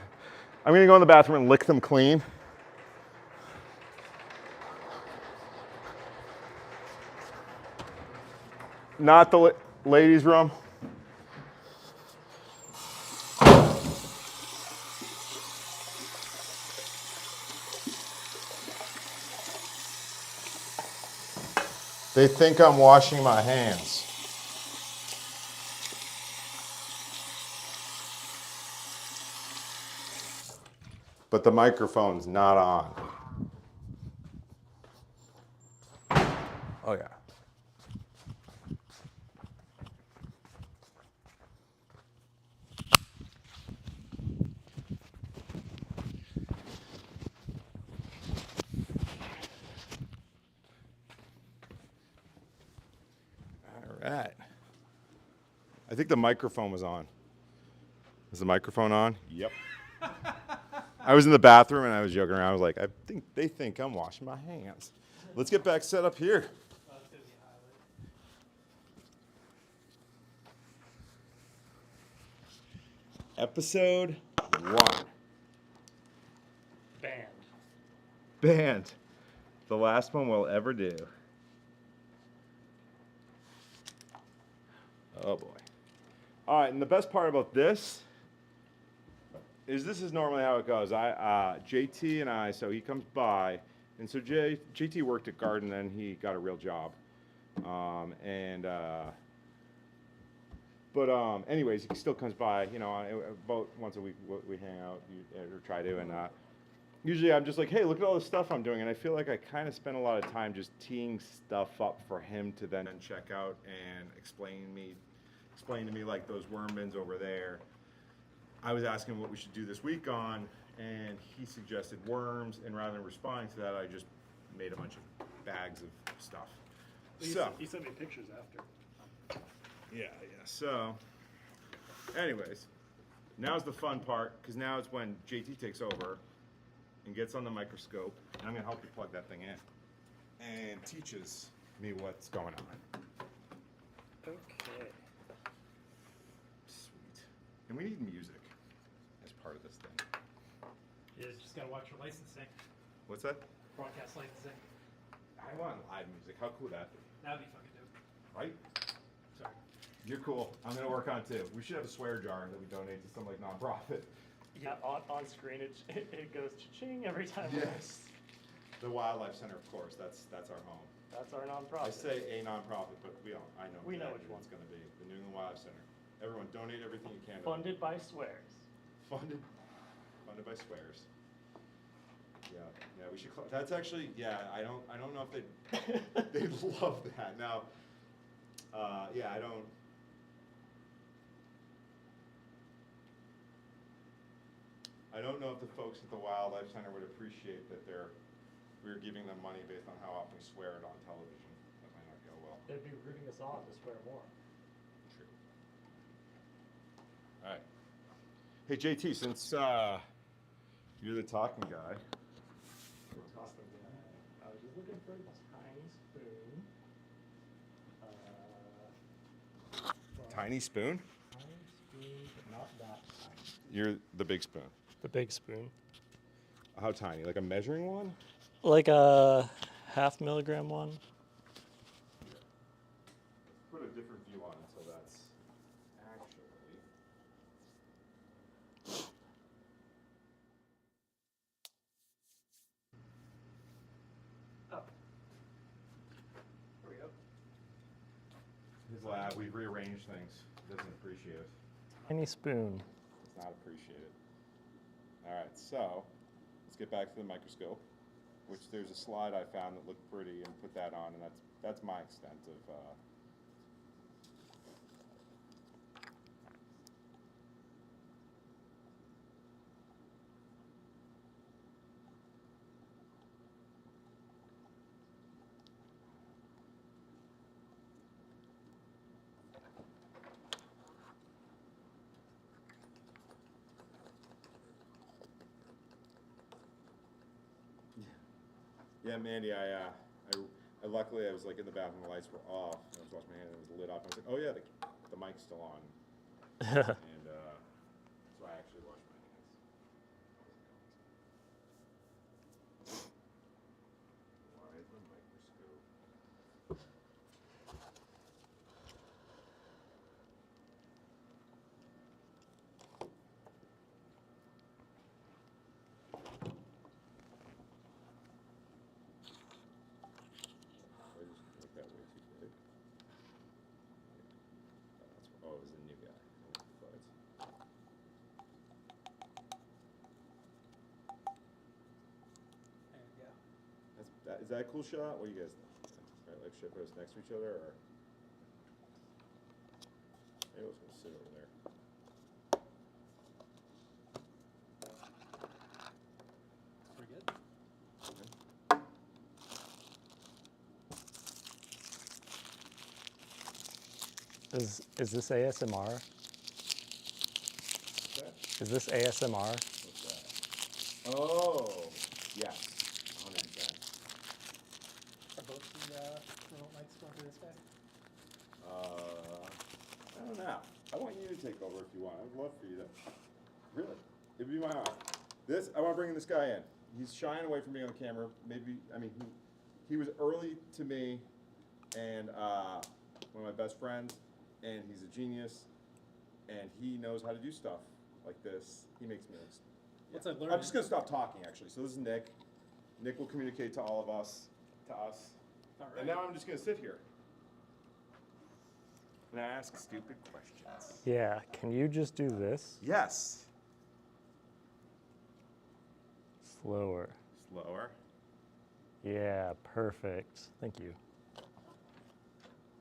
I'm gonna go in the bathroom and lick them clean. Not the ladies' room. They think I'm washing my hands. But the microphone's not on. Oh yeah. right. I think the microphone was on. Is the microphone on? Yep. I was in the bathroom and I was joking around. I was like, I think they think I'm washing my hands. Let's get back set up here. Episode 1. Banned. The last one we'll ever do. Oh boy. All right, and the best part about this is normally how it goes. JT and I, so he comes by, and so JT worked at Gardin, then he got a real job. Anyways, he still comes by, you know, about once a week we hang out, or try to, and usually I'm just like, hey, look at all the stuff I'm doing, and I feel like I kind of spend a lot of time just teeing stuff up for him to then check out and explain to me like those worm bins over there. I was asking him what we should do this week on, and he suggested worms, and rather than responding to that, I just made a bunch of bags of stuff. He sent me pictures after. Yeah. So, anyways, now's the fun part, because now it's when JT takes over and gets on the microscope, and I'm going to help you plug that thing in, and teaches me what's going on. Okay. Sweet. And we need music as part of this thing. You just gotta watch your licensing, What's that? broadcast licensing. I want live music. How cool would that be? That'd be fucking dope. Right? Sorry. You're cool. I'm going to work on it too. We should have a swear jar that we donate to some like nonprofit. Yeah, on screen it goes cha-ching every time. Yes. The Wildlife Center, of course. That's our home. That's our I nonprofit. say a nonprofit, but I know We know exactly which what one. it's going to be. The New England Wildlife Center. Everyone, donate everything you can. to them. Funded by swears. Funded by swears. Yeah. We should. That's actually. Yeah. I don't know if they'd love that. Now. Yeah. I don't. I don't know if the folks at the Wildlife Center would appreciate that we're giving them money based on how often we swear it on television. That might not go well. They'd be rooting us on to swear more. True. All right. Hey JT, since you're the talking guy. I was just looking for a tiny spoon. Tiny spoon? Tiny spoon, but not that tiny. You're the big spoon. The big spoon. How tiny? Like a measuring one? Like a 0.5 milligram one. Put a different view on it, so that's actually. Oh. There we go. His lab, we've rearranged things. Doesn't appreciate it. Tiny spoon. Does not appreciate it. All right, so let's get back to the microscope, which there's a slide I found that looked pretty, and put that on, and that's my extent of. Yeah, Mandy, I luckily I was like in the bathroom, the lights were off, and I was washing my hands, and it was lit up, and I was like, oh yeah, the mic's still on, and so I actually washed my hands. Why is the microscope? I just make that way too big. Oh, it was a new guy. And yeah. Is that a cool shot? What do you guys think? Right, like should I put us next to each other, or maybe I was gonna sit over there. Pretty good. Is this ASMR? What's that? Is this ASMR? What's that? Oh, yes, 100%. Are both the remote mics going for this guy? I don't know. I want you to take over if you want. I'd love for you to. Really, it'd be my honor. I want to bring this guy in. He's shying away from being on the camera. Maybe, I mean, he was early to me, and one of my best friends, and he's a genius, and he knows how to do stuff like this. He makes me. What's I learned? I'm just gonna stop talking, actually. So this is Nick. Nick will communicate to all of us, to us. All right. And now I'm just gonna sit here and ask stupid questions. Yeah, can you just do this? Yes. Slower. Slower. Yeah, perfect. Thank you.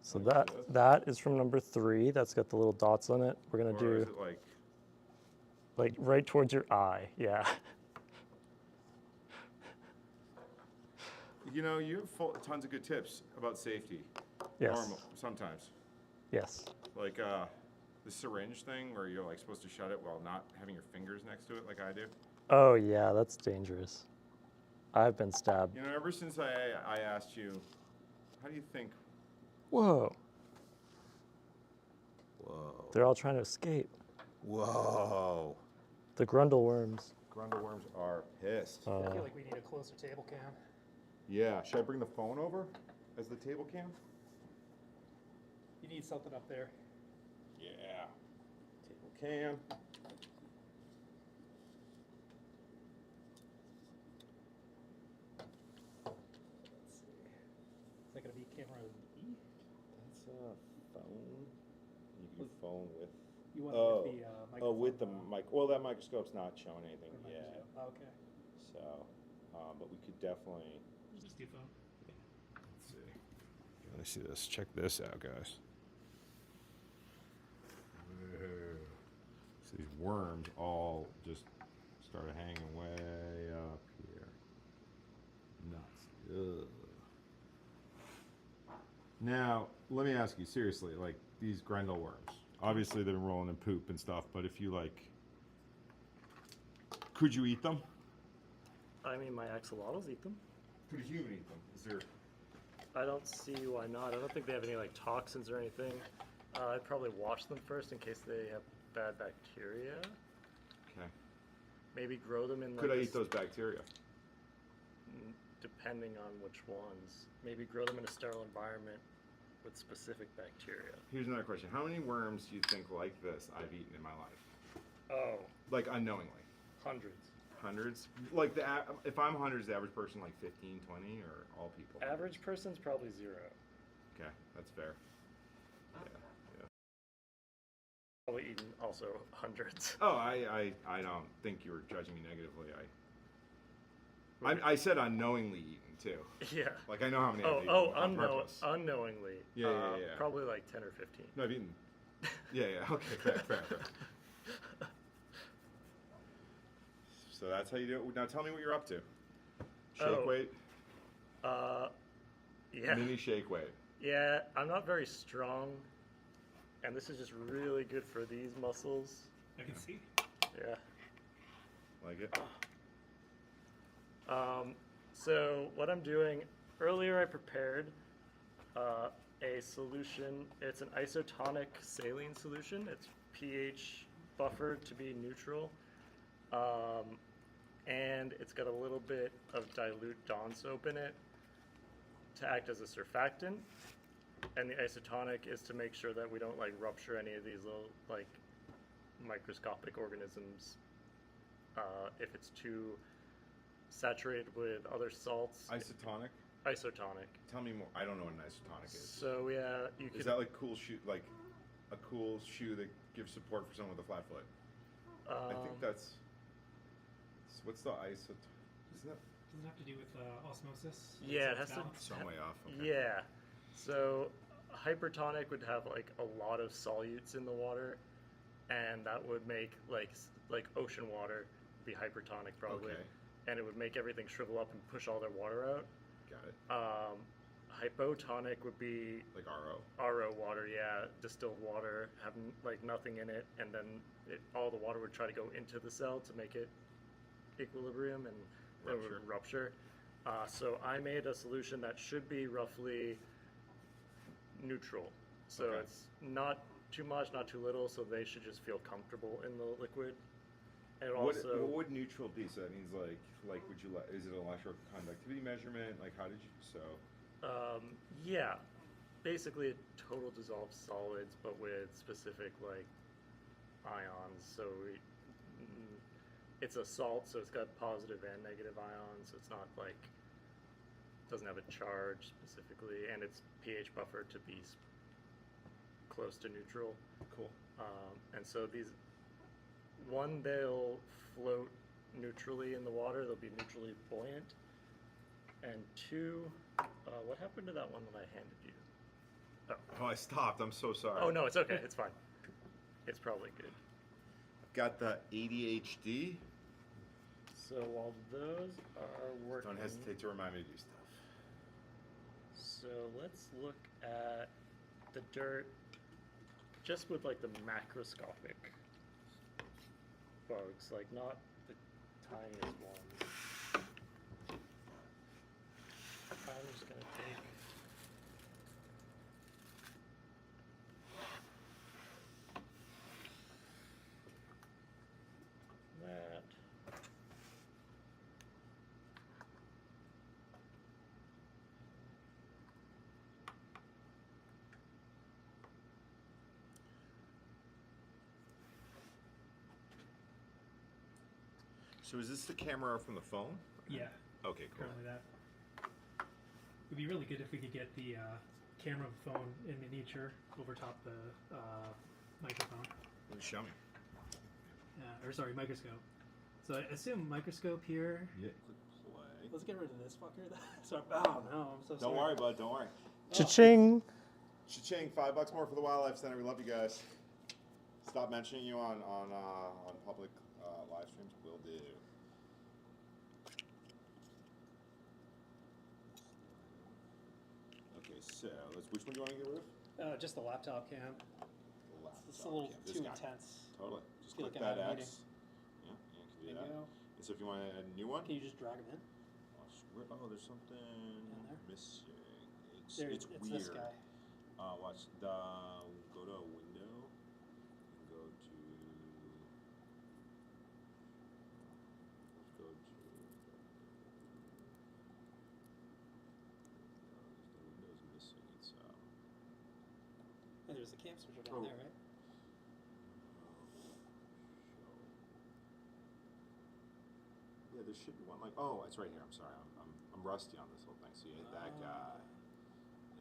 So Like that this? that is from number 3. That's got the little dots on it. We're gonna Or do is it like right towards your eye. Yeah. you know, you have tons of good tips about safety. Yes. Normal, sometimes. Yes. Like the syringe thing where you're like supposed to shut it while not having your fingers next to it like I do. Oh yeah, that's dangerous. I've been stabbed. You know, ever since I asked you, how do you think? Whoa. Whoa. They're all trying to escape. Whoa. The grundle worms. Grundleworms are pissed. I feel like we need a closer table cam. Yeah, should I bring the phone over as the table cam? You need something up there. Yeah. Table cam. Let's see. Is that gonna be camera E? That's a phone. You can phone with. You want Oh. it with the Oh, microphone? with the mic. Well, that microscope's not showing anything or yet. microscope? Oh, okay. So, but we could definitely. Just do phone. Let's see. Let me see this. Check this out, guys. Whoa. So these worms all just started hanging way up here. Nuts. Ugh. Now, let me ask you seriously, like these Grendel worms. Obviously, they've been rolling in poop and stuff, but if you like, could you eat them? I mean, my axolotls eat them. Could a human eat them? Is there? I don't see why not. I don't think they have any like toxins or anything. I'd probably wash them first in case they have bad bacteria. Okay. Maybe grow them in. Could like I a eat those bacteria? Depending on which ones. Maybe grow them in a sterile environment with specific bacteria. Here's another question. How many worms do you think like this I've eaten in my life? Oh, Like unknowingly? hundreds. Hundreds? Like if I'm hundreds, the average person like 15, 20, or all people? Average person's probably 0. Okay, that's fair. Yeah. Probably eaten also hundreds. Oh, I don't think you were judging me negatively. I said unknowingly eaten too. Yeah. Like I know how many I've eaten on purpose. Unknowingly. Yeah. Probably like 10 or 15. No, I've eaten. Yeah. Okay, fair. So that's how you do it. Now tell me what you're up to. Shake weight? Yeah. Mini shake weight. Yeah, I'm not very strong, and this is just really good for these muscles. I can see. Yeah. Like it? So what I'm doing, earlier I prepared a solution. It's an isotonic saline solution. It's pH buffered to be neutral. And it's got a little bit of dilute Dawn soap in it to act as a surfactant. And the isotonic is to make sure that we don't like rupture any of these little like microscopic organisms if it's too saturated with other salts. Isotonic? Isotonic. Tell me more. I don't know what an isotonic is. So yeah, you could. Is that like cool shoe, like a cool shoe that gives support for someone with a flat foot? I think that's. What's the isotonic? Isn't that Does it have to do with osmosis? Yeah, it has to. some way off? Okay. Yeah. So hypertonic would have like a lot of solutes in the water, and that would make like ocean water be hypertonic probably, Okay. and it would make everything shrivel up and push all their water out. Got it. Hypotonic would be Like RO. RO water, yeah, distilled water, having like nothing in it, and then all the water would try to go into the cell to make it equilibrium, and it would rupture. So I made a solution that should be roughly neutral. So Okay. it's not too much, not too little, so they should just feel comfortable in the liquid. And What also, would neutral be? So that means like would you is it an electroconductivity measurement? Like how did you yeah, basically a total dissolved solids, but with specific like ions. So it's a salt, so it's got positive and negative ions. So it's not like doesn't have a charge specifically, and it's pH buffered to be close to neutral. Cool. And so they'll float neutrally in the water. They'll be neutrally buoyant. And two, what happened to that one that I handed you? Oh, I stopped. I'm so sorry. Oh, no, it's okay. It's fine. It's probably good. Got the ADHD. So while those are working... Don't hesitate to remind me to do stuff. So let's look at the dirt just with like the macroscopic bugs, like not the tiniest ones. I'm just going to take... that. So is this the camera from the phone? Yeah, Okay, cool. currently that. It'd be really good if we could get the camera of the phone in miniature over top the microphone. Show me. Or sorry, microscope. So I assume microscope here. Yeah. Click play. Let's get rid of this fucker. So, oh no, I'm so sorry. Don't worry, bud. Don't worry. Cha-ching! Cha-ching! $5 more for the Wildlife Center. We love you guys. Stop mentioning you on public live streams. Will do. Okay, so which one do you want to get rid of? Just the laptop cam. The laptop It's a little cam. This too guy. intense. Totally. Just Feel click like I'm that at a X. Yeah, you can do There that. you go. And so if you want to add a new one, Can you just drag them in? oh, there's something there? missing. It's It's weird. this guy. Watch the go to a window and go to the window's missing. It's Oh, there's the cam switcher Oh. down there, right? yeah, there should be one like it's right here. I'm sorry, I'm rusty on this whole thing. So you hit that guy,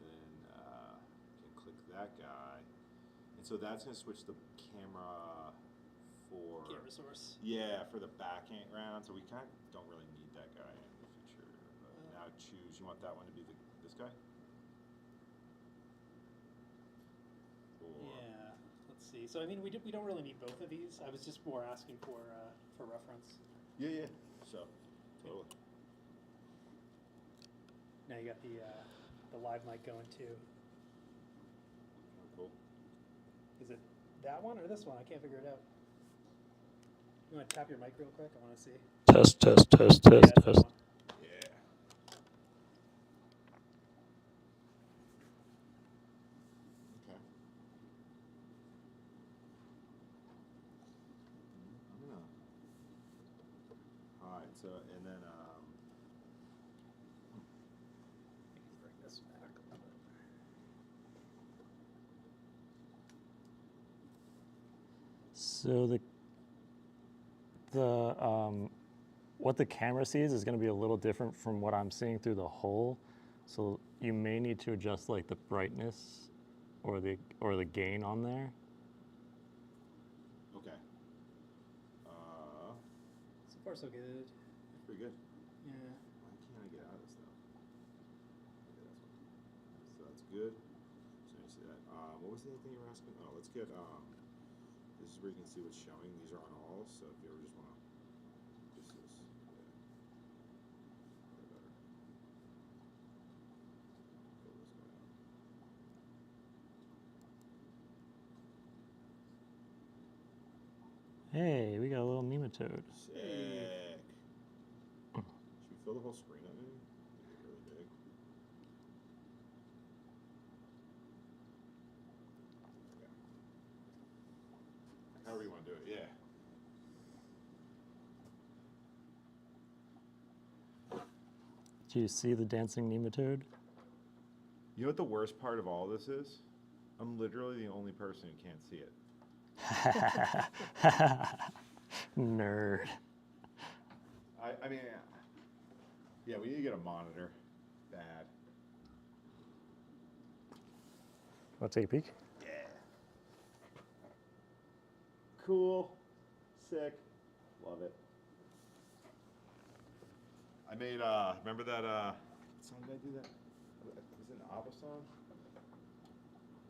and then you can click that guy, and so that's gonna switch the camera for Camera source. yeah for the background. So we kind of don't really need that guy in the future. But now choose. You want that one to be this guy? Or Yeah. Let's see. So I mean, we don't really need both of these. I was just more asking for reference. yeah. So totally. Now you got the live mic going too. Cool. Is it that one or this one? I can't figure it out. You want to tap your mic real quick? I want to see. Test. Yeah, it's that one. Yeah. Okay. I'm gonna. All right. So and then Bring this back a little bit. So what the camera sees is going to be a little different from what I'm seeing through the hole. So you may need to adjust like the brightness or the gain on there. okay. So far, so good. Pretty good. Yeah. Why can't I get out of this though? Okay, that's one. So that's good. So you see that. What was the other thing you were asking? Oh, let's get this is where you can see what's showing. These are on all, so if you ever just want to just this. Yeah. Way better. Cool. Hey, we got a little nematode. Sick. Should we fill the whole screen up, maybe? Make it really big. Okay. However you want to do it, yeah. Do you see the dancing nematode? You know what the worst part of all this is? I'm literally the only person who can't see it. Nerd. I mean, yeah, we need to get a monitor. Bad. Want to take a peek? Yeah. Cool. Sick. Love it. I made, remember that, what song did I do that? Was it an ABBA song?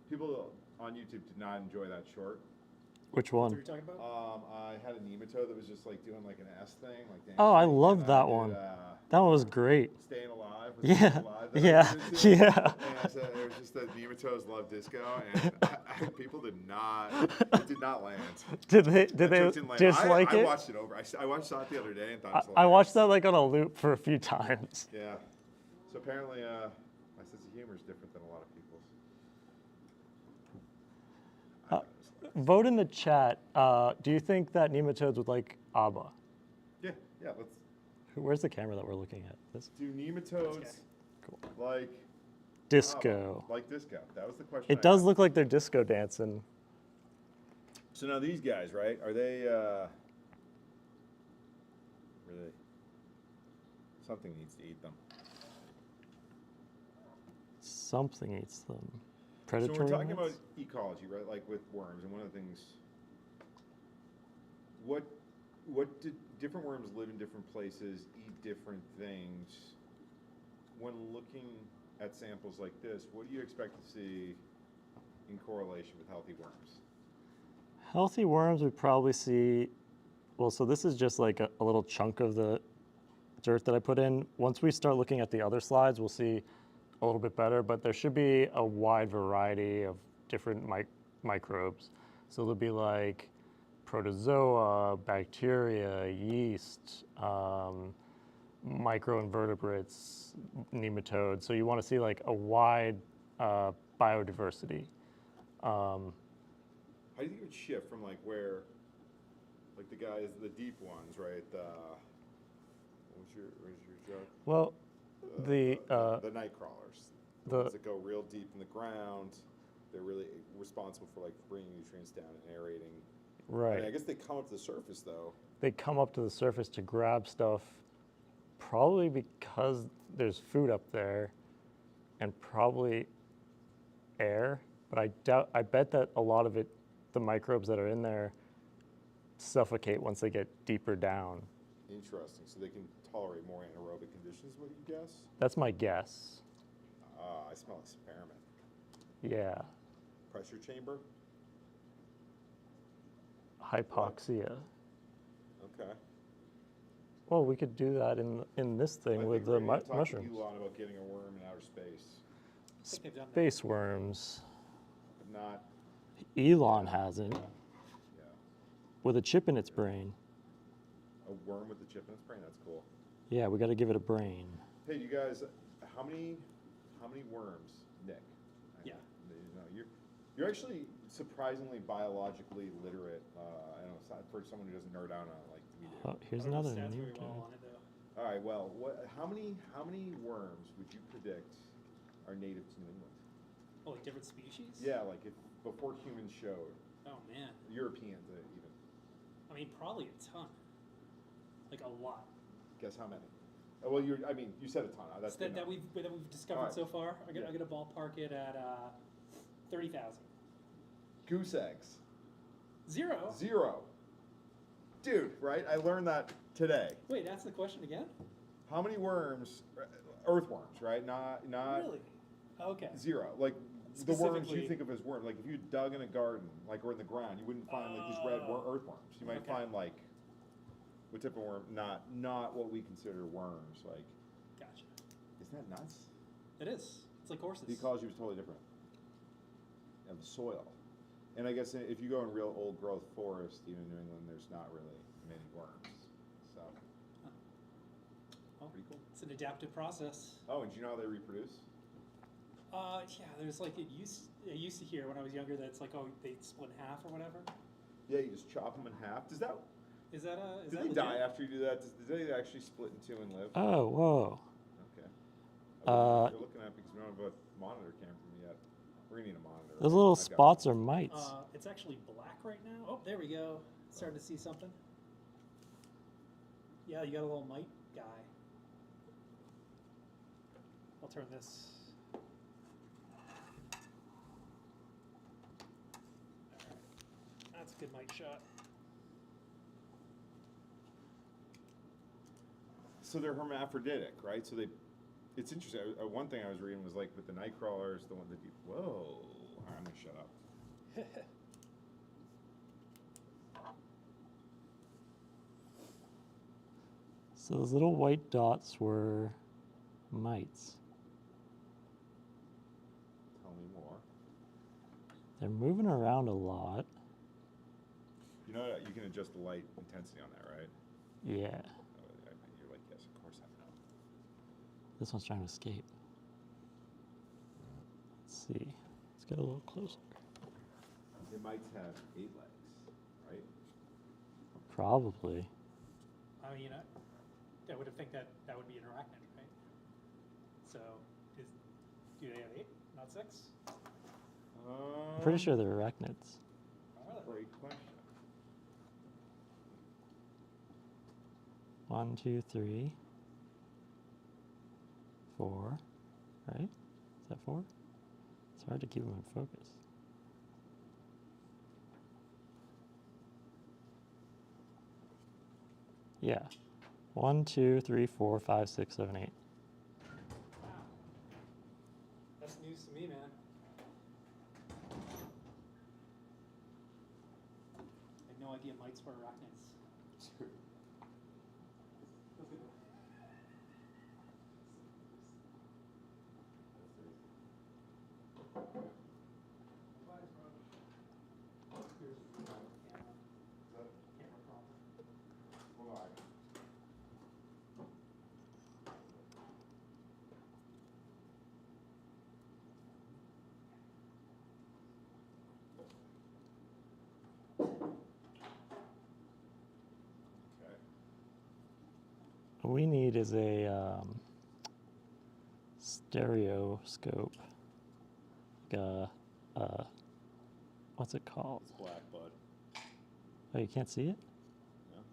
People on YouTube did not enjoy that short. Which What are one? you talking about? I had a nematode that was just like doing like an S thing, like dancing. Oh, I and love I that did, one. That one was great. Staying Alive. Was Yeah, Staying Alive that I yeah, did to? yeah. And I said there was just that nematodes love disco, and people did not, it did not land. Did they That joke didn't land. dislike I it? watched it over. I saw it the other day and thought it was I hilarious. watched that like on a loop for a few times. Yeah. So apparently, my sense of humor is different than a lot of people's. I thought it was hilarious. Vote in the chat. Do you think that nematodes would like ABBA? Yeah, let's Where's the camera that we're looking at? This do nematodes Cool. like disco. like disco. That was the question. It does look like they're disco dancing. So now these guys, right? Are they? Really? Something needs to eat them. Something eats them. So Predatory we're talking about ones? ecology, right? Like with worms, and one of the things. What did different worms live in different places, eat different things? When looking at samples like this, what do you expect to see in correlation with healthy worms? Healthy worms would probably see, well, so this is just like a little chunk of the dirt that I put in. Once we start looking at the other slides, we'll see a little bit better, but there should be a wide variety of different microbes. So there'll be like protozoa, bacteria, yeast, microinvertebrates, nematodes. So you want to see like a wide biodiversity. How do you think it would shift from like where, like the guys, the deep ones, right? What's your joke? Well, the night crawlers, the the- ones that go real deep in the ground. They're really responsible for like bringing nutrients down and aerating. right. I mean, I guess they come up to the surface though. They come up to the surface to grab stuff, probably because there's food up there, and probably air. But I bet that a lot of it, the microbes that are in there, suffocate once they get deeper down. Interesting. So they can tolerate more anaerobic conditions. What do you guess? That's my guess. I smell experiment. Yeah, Pressure chamber. hypoxia. Okay. Well, we could do that in this thing I with think the we're gonna talk mushrooms. to Elon about getting a worm in outer space, I think they've done that. Space worms. but not. Elon hasn't, Yeah. with a chip in its brain. A worm with a chip in its brain. That's cool. Yeah, we got to give it a brain. Hey, you guys, how many worms, Nick? Yeah. You're actually surprisingly biologically literate. I don't know, for someone who doesn't nerd out on it like we do. Oh, here's I don't know another the stats very nematode. well on it though. All right. Well, how many worms would you predict are native to New England? Oh, like different species? Yeah, like before humans showed, Oh man. Europeans even. I mean, probably a ton. Like a lot. Guess how many? Well, you said a ton. That's good that enough. we've discovered Alright. so far. I'm Yeah. gonna ballpark it at 30,000. Goose eggs. 0. 0. Dude, right? I learned that today. Wait, ask the question again. How many worms? Earthworms, right? Not Really? Okay. 0. Like the worms you Specifically- think of as worms. Like if you dug in a garden, like or in the ground, you wouldn't find like these red earthworms. You might Okay. find like what type of worm? Not what we consider worms. Like, Gotcha. isn't that nuts? It is. It's like horses. The ecology was totally different. And the soil. And I guess if you go in real old growth forest, even in New England, there's not really many worms. So, Well, pretty cool. it's an adaptive process. Oh, and do you know how they reproduce? Yeah, there's like I used to hear when I was younger that it's like, oh, they split in half or whatever. Yeah, you just chop them in half. Does that? Is that Do they legit? die after you do that? Do they actually split in two and live? Oh, whoa. Okay. I wouldn't know what you're looking at because we don't have a monitor cam from yet. We're gonna need a monitor. Those right? little I've got spots one. are mites. It's actually black right now. Oh, there we go. Starting to see something. Yeah, you got a little mite guy. I'll turn this. Alright. That's a good mite shot. So they're hermaphroditic, right? So they, it's interesting. One thing I was reading was like with the night crawlers, the one that do. Whoa! All right, I'm gonna shut up. So those little white dots were mites. Tell me more. They're moving around a lot. You know you can adjust the light intensity on that, right? Yeah. Oh, you're like, yes, of course I know. This one's trying to escape. Let's see. Let's get a little closer. They might have 8 legs, right? Probably. I mean, I would think that would be an arachnid, right? So, do they have 8, not 6? I'm pretty sure they're arachnids. Great question. 1, 2, 3, 4. Right? Is that 4? It's hard to keep them in focus. Yeah. 1, 2, 3, 4, 5, 6, 7, 8. Wow. That's news to me, man. I had no idea mites were arachnids. What we need is a stereoscope. Like what's it called? It's black, bud. Oh, you can't see it? Yeah.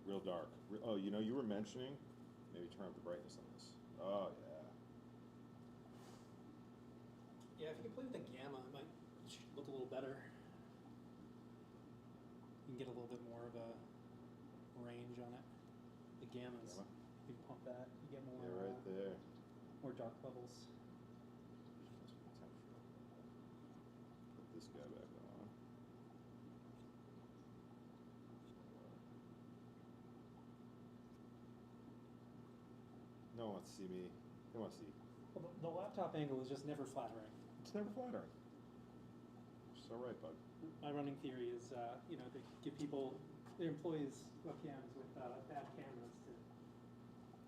Real dark. Oh, you know, you were mentioning, maybe turn up the brightness on this. Oh, yeah. Yeah, if you can play with the gamma, it might look a little better. You can get a little bit more of a range on it. The gammas, Gamma? you can pump that, you get more, Yeah, right there. more dark levels. Put this guy back on. No one wants to see me. They want to see. Well, the laptop angle is just never flattering. It's never flattering. You're so right, bud. My running theory is, you know, they give people, their employees webcams with bad cameras to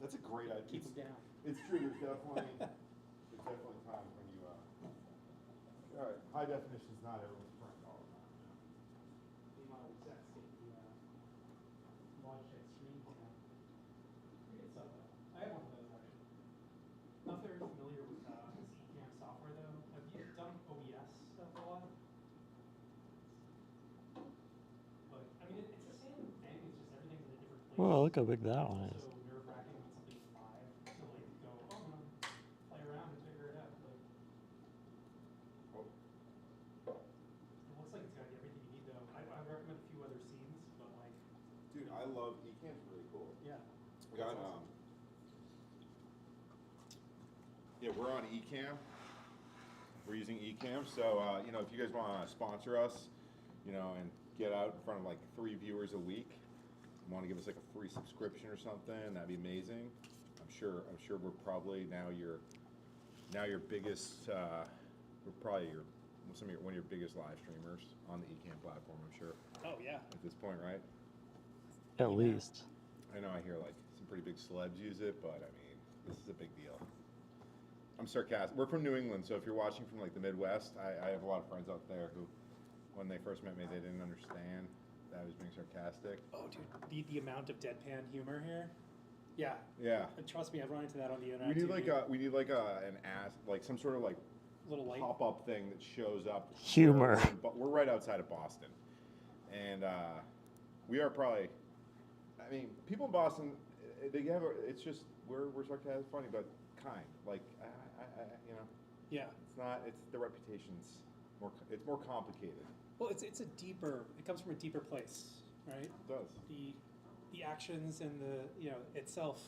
That's a great idea. keep them down. It's true. There's definitely times when you. All right, high definition is not everyone's friend all the time. The amount of execs get the Logitech screen cam. It's I have one of those actually. Not very familiar with this eCam software though. Have you done OBS stuff a lot? But I mean, it's the same thing. It's just everything's in a different place. Whoa, look how big that one is. So nerve-wracking when something's live to like go, oh, I'm gonna play around and figure it out. Like, Oh. it looks like it's got everything you need though. I recommend a few other scenes, but like, Dude, I love eCam's really cool. yeah. We got That's awesome. Yeah, we're on eCam. We're using eCam, so you know, if you guys want to sponsor us, you know, and get out in front of like 3 viewers a week, want to give us like a free subscription or something, that'd be amazing. I'm sure we're probably now your biggest, we're probably your one of your biggest live streamers on the Ecamm platform, I'm sure, Oh yeah. at this point, right? At least. I know I hear like some pretty big celebs use it, but I mean, this is a big deal. I'm sarcastic. We're from New England, so if you're watching from like the Midwest, I have a lot of friends out there who, when they first met me, they didn't understand that I was being sarcastic. Oh dude, the amount of deadpan humor here. Yeah. Yeah. And trust me, I've run into that on the internet. We need too, like dude. an ass, like some sort of like little light. pop-up thing that shows up. Humor. We're right outside of Boston, and we are probably. I mean, people in Boston, they have. It's just we're sarcastic, funny, but kind. Like I you know, Yeah. it's not. It's the reputation's more. It's more complicated. Well, it's a deeper. It comes from a deeper place, right? It does. The actions and the itself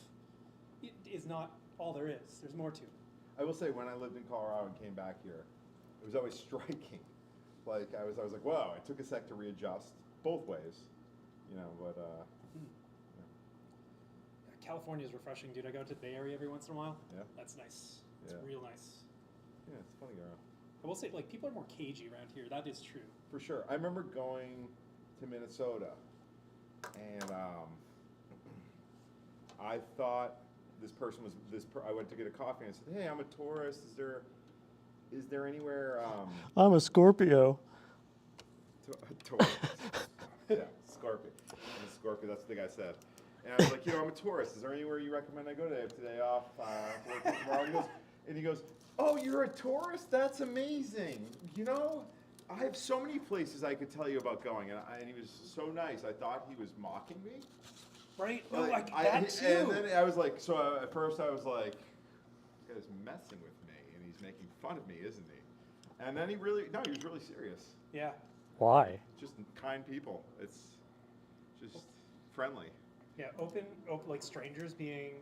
is not all there is. There's more to it. I will say, when I lived in Colorado and came back here, it was always striking. Like I was like, wow, it took a sec to readjust both ways, you know. But California is refreshing, dude. I go to the Bay Area every once in a while. Yeah. That's nice. It's Yeah. real nice. yeah, it's funny around. I will say, like, people are more cagey around here. That is true. For sure. I remember going to Minnesota, and I thought this person was I went to get a coffee, and I said, "Hey, I'm a tourist. Is there anywhere?" I'm a Scorpio. Tourist. Yeah, Scorpio. I'm a Scorpio. That's what the guy said. And I was like, I'm a tourist. Is there anywhere you recommend I go to? I have today off. Working tomorrow. And he goes, "Oh, you're a tourist? That's amazing. I have so many places I could tell you about going." And he was so nice. I thought he was mocking me. Right? No, Like, that too. And then I was like, at first I was like, this guy's messing with me, and he's making fun of me, isn't he? And then he was really serious. Yeah. Why? Just kind people. It's just friendly. Yeah, open, like strangers being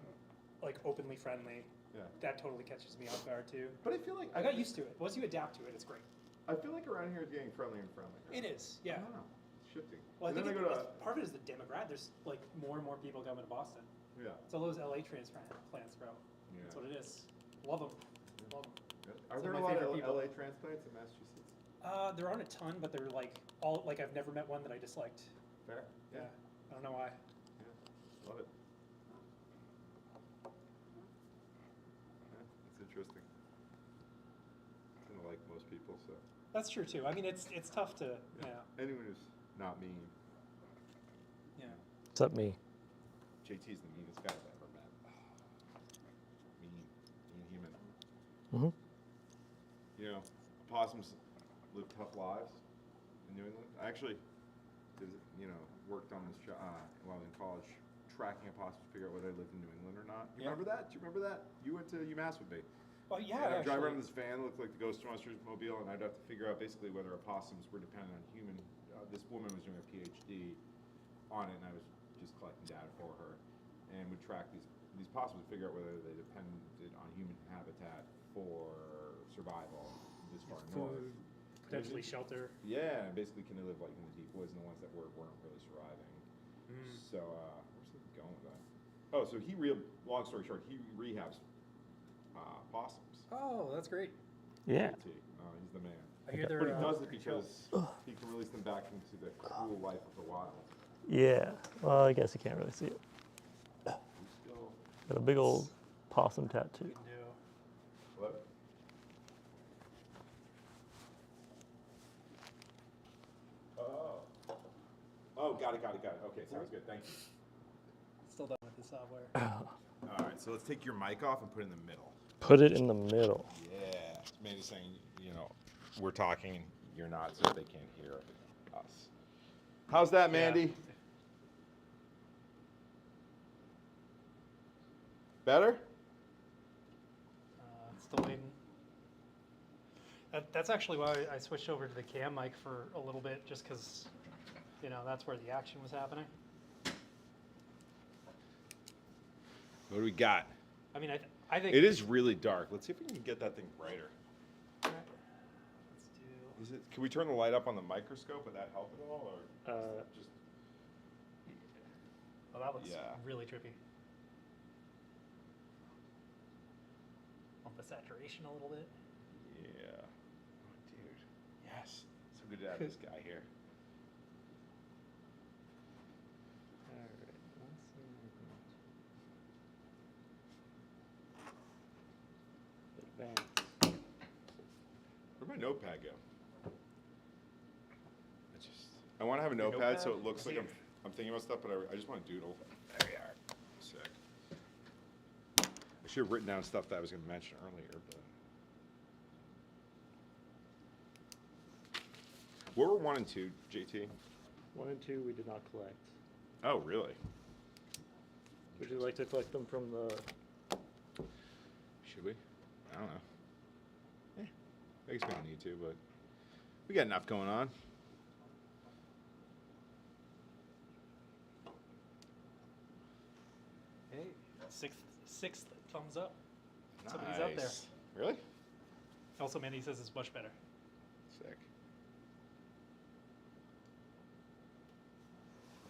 like openly friendly. Yeah. That totally catches me off guard too. But I feel like I got used to it. Once you adapt to it, it's great. I feel like around here it's getting friendlier and friendlier. It is, yeah. I don't know. It's shifting. Well, I And think then I go to part of it is the demographic. There's like more and more people coming to Boston. yeah. It's all those LA transplants, bro. Yeah. That's what it is. Love them. Love them. Are Some there of a my lot favorite of people. LA transplants in Massachusetts? There aren't a ton, but they're like all like I've never met one that I disliked. Fair. Yeah. I don't know why. Yeah. Love it. Yeah, it's interesting. I tend to like most people, so. That's true too. I mean, it's tough to Anyone who's not mean. yeah. Except me. JT's the meanest guy I've ever met. Mean human. Mm-hmm. Opossums live tough lives in New England. I actually worked on this job while I was in college, tracking opossums to figure out whether they lived in New England or not. You Yeah. remember that? Do you remember that? You went to UMass with me. Well, yeah. And I'd drive actually. around in this van, looked like the Ghostbusters mobile, and I'd have to figure out basically whether opossums were dependent on human. This woman was doing a PhD on it, and I was just collecting data for her, and would track these possums to figure out whether they depended on human habitat for survival this far north. Food, potentially shelter. Yeah, and basically can they live like in the deep woods, and the ones that weren't really surviving. So where's he going with that? Oh, so long story short, he rehabs possums. Oh, that's great. Yeah. JT. He's the man. I hear they're. But he does it pretty chill. because he can release them back into the cool life of the wild. Yeah. Well, I guess you can't really see it. He's still Got a big old possum tattoo. You can do. what? Oh, got it. Okay, sounds good. Thank you. Still done with the software. All right, so let's take your mic off and put it in the middle. Put it in the middle. Yeah. Mandy's saying, we're talking and you're not, so they can't hear us. How's that, Mandy? Yeah. Better? Still waiting. That's actually why I switched over to the cam mic for a little bit, just because, that's where the action was happening. What do we got? I mean, I think It is really dark. Let's see if we can get that thing brighter. Let's do. Is it? Can we turn the light up on the microscope? Would that help at all, or just? Oh, that looks Yeah. really trippy. Bump the saturation a little bit. Yeah. Oh, dude. Yes. So good to have this guy here. All right. Let's see. Advanced. Where'd my notepad go? I want to have a notepad so it looks like I'm thinking about stuff, but I just want to doodle. There you are. Sick. I should have written down stuff that I was going to mention earlier, but. What were 1 and 2, JT? 1 and 2 we did not collect. Oh, really? Would you like to collect them from the? Should we? I don't know. I guess we don't need to, but we got enough going on. Hey, sixth thumbs up. Somebody's out there. Nice. Really? Also, Mandy says it's much better. Sick.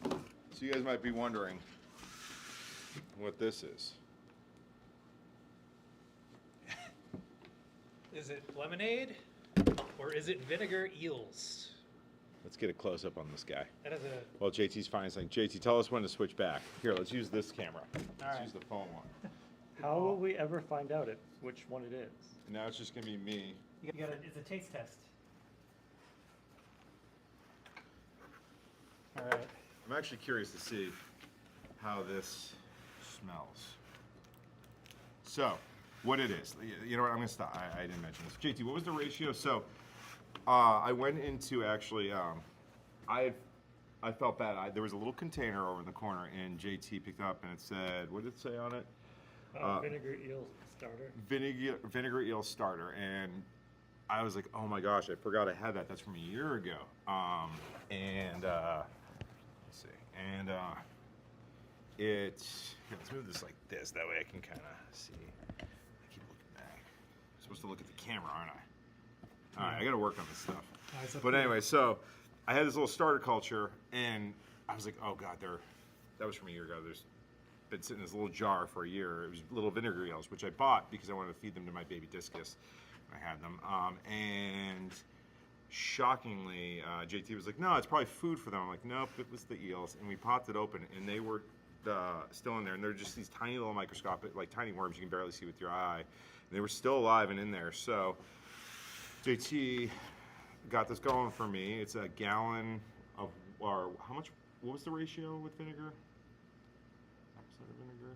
So you guys might be wondering what this is. Is it lemonade or is it vinegar eels? Let's get a close up on this guy. That is a. Well, JT's finding something. JT, tell us when to switch back. Here, let's use this camera. Let's right. use the phone one. How will we ever find out which one it is? And now it's just gonna be me. You got it's a taste test. All right. I'm actually curious to see how this smells. So, what it is. You know what, I'm gonna stop. I didn't mention this. JT, what was the ratio? So, I went into actually, I felt bad. There was a little container over in the corner, and JT picked up, and it said, what did it say on it? Vinegar eel starter. Vinegar eel starter, and I was like, oh my gosh, I forgot I had that. That's from a year ago. Let's see, and it's here, let's move this like this. That way I can kind of see. I keep looking back. I'm supposed to look at the camera, aren't I? All right, I got to work on this stuff. But anyway, so I had this little starter culture, and I was like, oh god, that was from a year ago. There's been sitting in this little jar for a year. It was little vinegar eels, which I bought because I wanted to feed them to my baby discus. I had them, and shockingly, JT was like, no, it's probably food for them. I'm like, nope, it was the eels. And we popped it open, and they were still in there. And they're just these tiny little microscopic, like tiny worms you can barely see with your eye. And they were still alive and in there. So JT got this going for me. It's a gallon of, or how much, what was the ratio with vinegar? Percent of vinegar?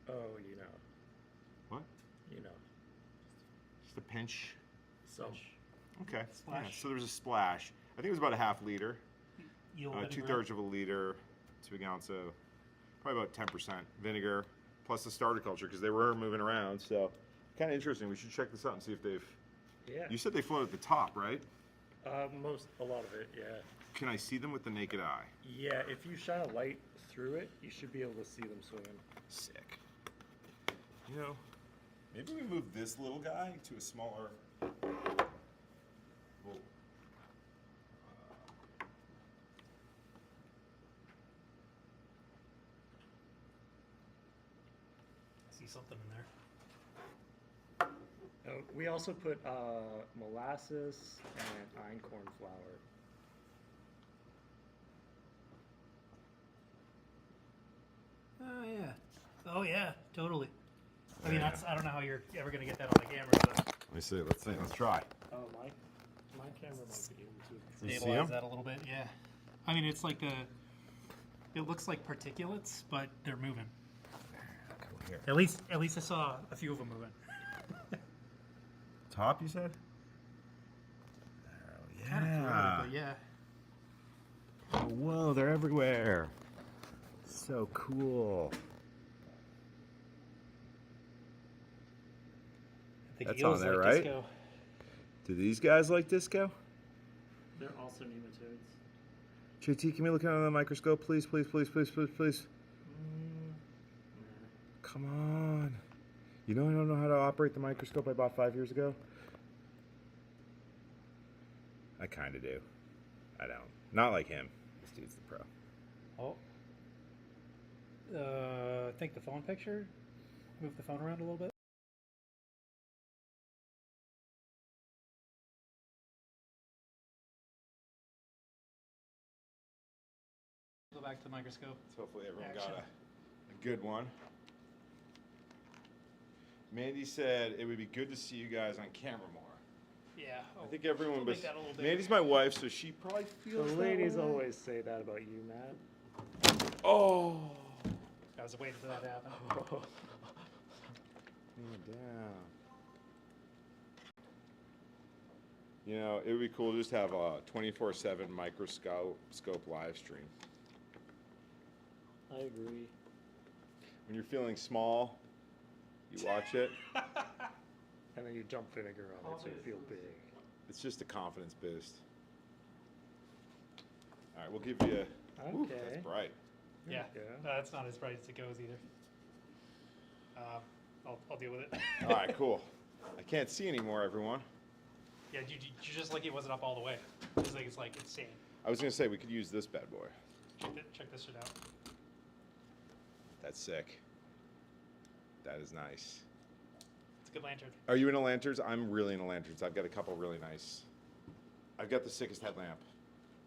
Oh, you know. What? You know. Just a pinch? So. Okay. Splash. Yeah, so there was a splash. I think it was about a half liter. Eel 2/3 of a liter to a gallon, so probably about 10% vinegar plus the starter culture because they were moving around. So kind of interesting. We should check this out and see if they've. Yeah. You said they float at the top, right? A lot of it, yeah. Can I see them with the naked eye? Yeah, if you shine a light through it, you should be able to see them swimming. Sick. You know, maybe we move this little guy to a smaller. Well, I see something in there. We also put molasses and einkorn flour. Oh yeah. Oh yeah. Totally. I mean, Yeah. I don't know how you're ever gonna get that on the camera, but let me see. Let's see. Let's try. Oh, my camera might be able to. You see stabilize 'em? that a little bit. Yeah. I mean, it's like it looks like particulates, but they're moving. Come here. At least I saw a few of them moving. Top, you said? Oh, Kind of corroded, but yeah. Oh, whoa, they're everywhere. So cool. I think That's eels on there, like right? disco. Do these guys like disco? They're also nematodes. JT, can we look under the microscope, please, please, please, please, please, please? Come on. You know I don't know how to operate the microscope I bought 5 years ago? I kind of do. I don't. Not like him. This dude's the pro. Oh. Take the phone picture. Move the phone around a little bit. back to the microscope. So hopefully everyone Action. got a good one. Mandy said it would be good to see you guys on camera more. Yeah. I think everyone, we'll but make that a little bigger. Mandy's my wife, so she probably The feels that ladies way. always say that about you, Matt. Oh. I was waiting for that to happen. Damn. You know, it would be cool to just have a 24/7 microscope live stream. I agree. When you're feeling small, you watch it. And then you dump vinegar on it so you feel big. It's just a confidence boost. All right, we'll give you a. Ooh, Okay. that's bright. Yeah. Yeah. That's not as bright as it goes either. I'll deal with it. All right, cool. I can't see anymore, everyone. Yeah, you just like it wasn't up all the way. It's like insane. I was gonna say we could use this bad boy. Check this shit out. That's sick. That is nice. It's a good lantern. Are you into lanterns? I'm really into lanterns. I've got a couple really nice. I've got the sickest headlamp.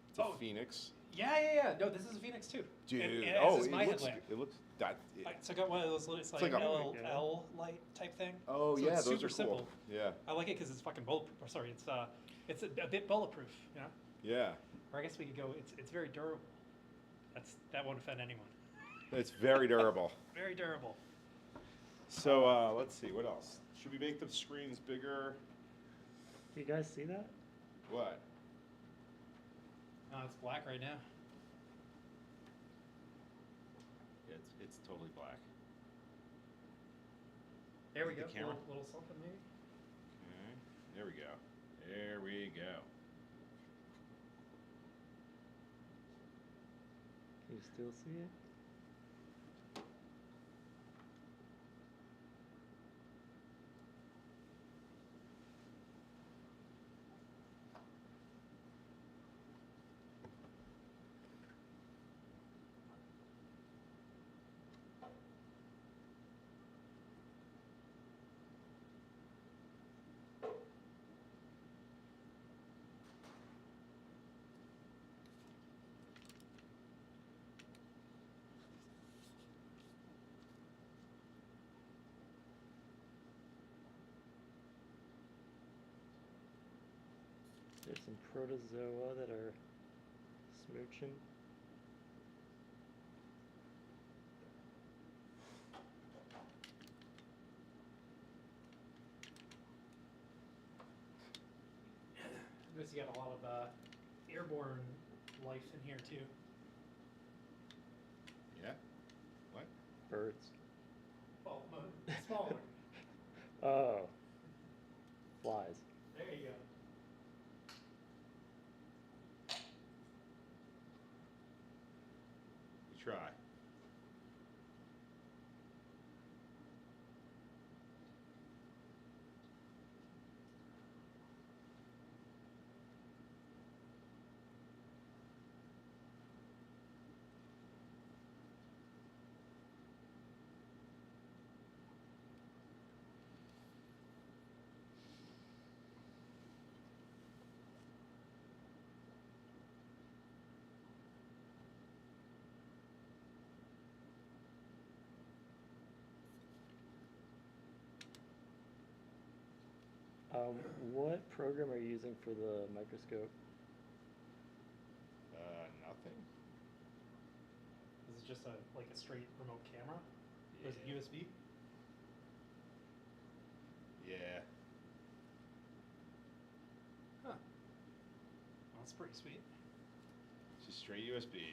It's a Oh. Phoenix. Yeah. No, this is a Phoenix too. Dude, And oh, this is my it looks. headlamp. It looks that. So I got one of those. It's like like an a- L light type thing. Oh So yeah, it's those super are cool. simple. Yeah, I like it because it's fucking bulletproof. Or sorry, it's a bit bulletproof. You know. yeah. Or I guess we could go. It's very durable. That won't offend anyone. It's very durable. Very durable. So let's see, what else? Should we make the screens bigger? You guys see that? What? No, it's black right now. Yeah, it's totally black. There we The go. camera? Little something maybe. Okay, there we go. There we go. Can you still see it? There's some protozoa that are smooching. Notice you got a lot of airborne life in here too. Yeah? What? Birds. Well, smaller. Oh. Flies. There you go. We try. What program are you using for the microscope? Nothing. This is just like a straight remote camera. Or is it USB? Yeah. Huh. Well, that's pretty sweet. It's just straight USB.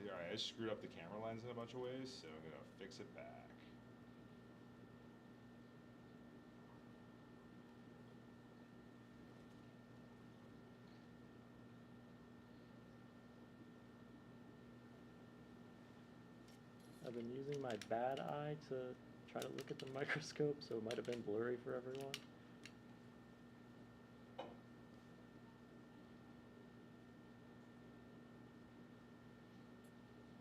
Alright, I just screwed up the camera lens in a bunch of ways, so I'm gonna fix it back. I've been using my bad eye to try to look at the microscope, so it might have been blurry for everyone.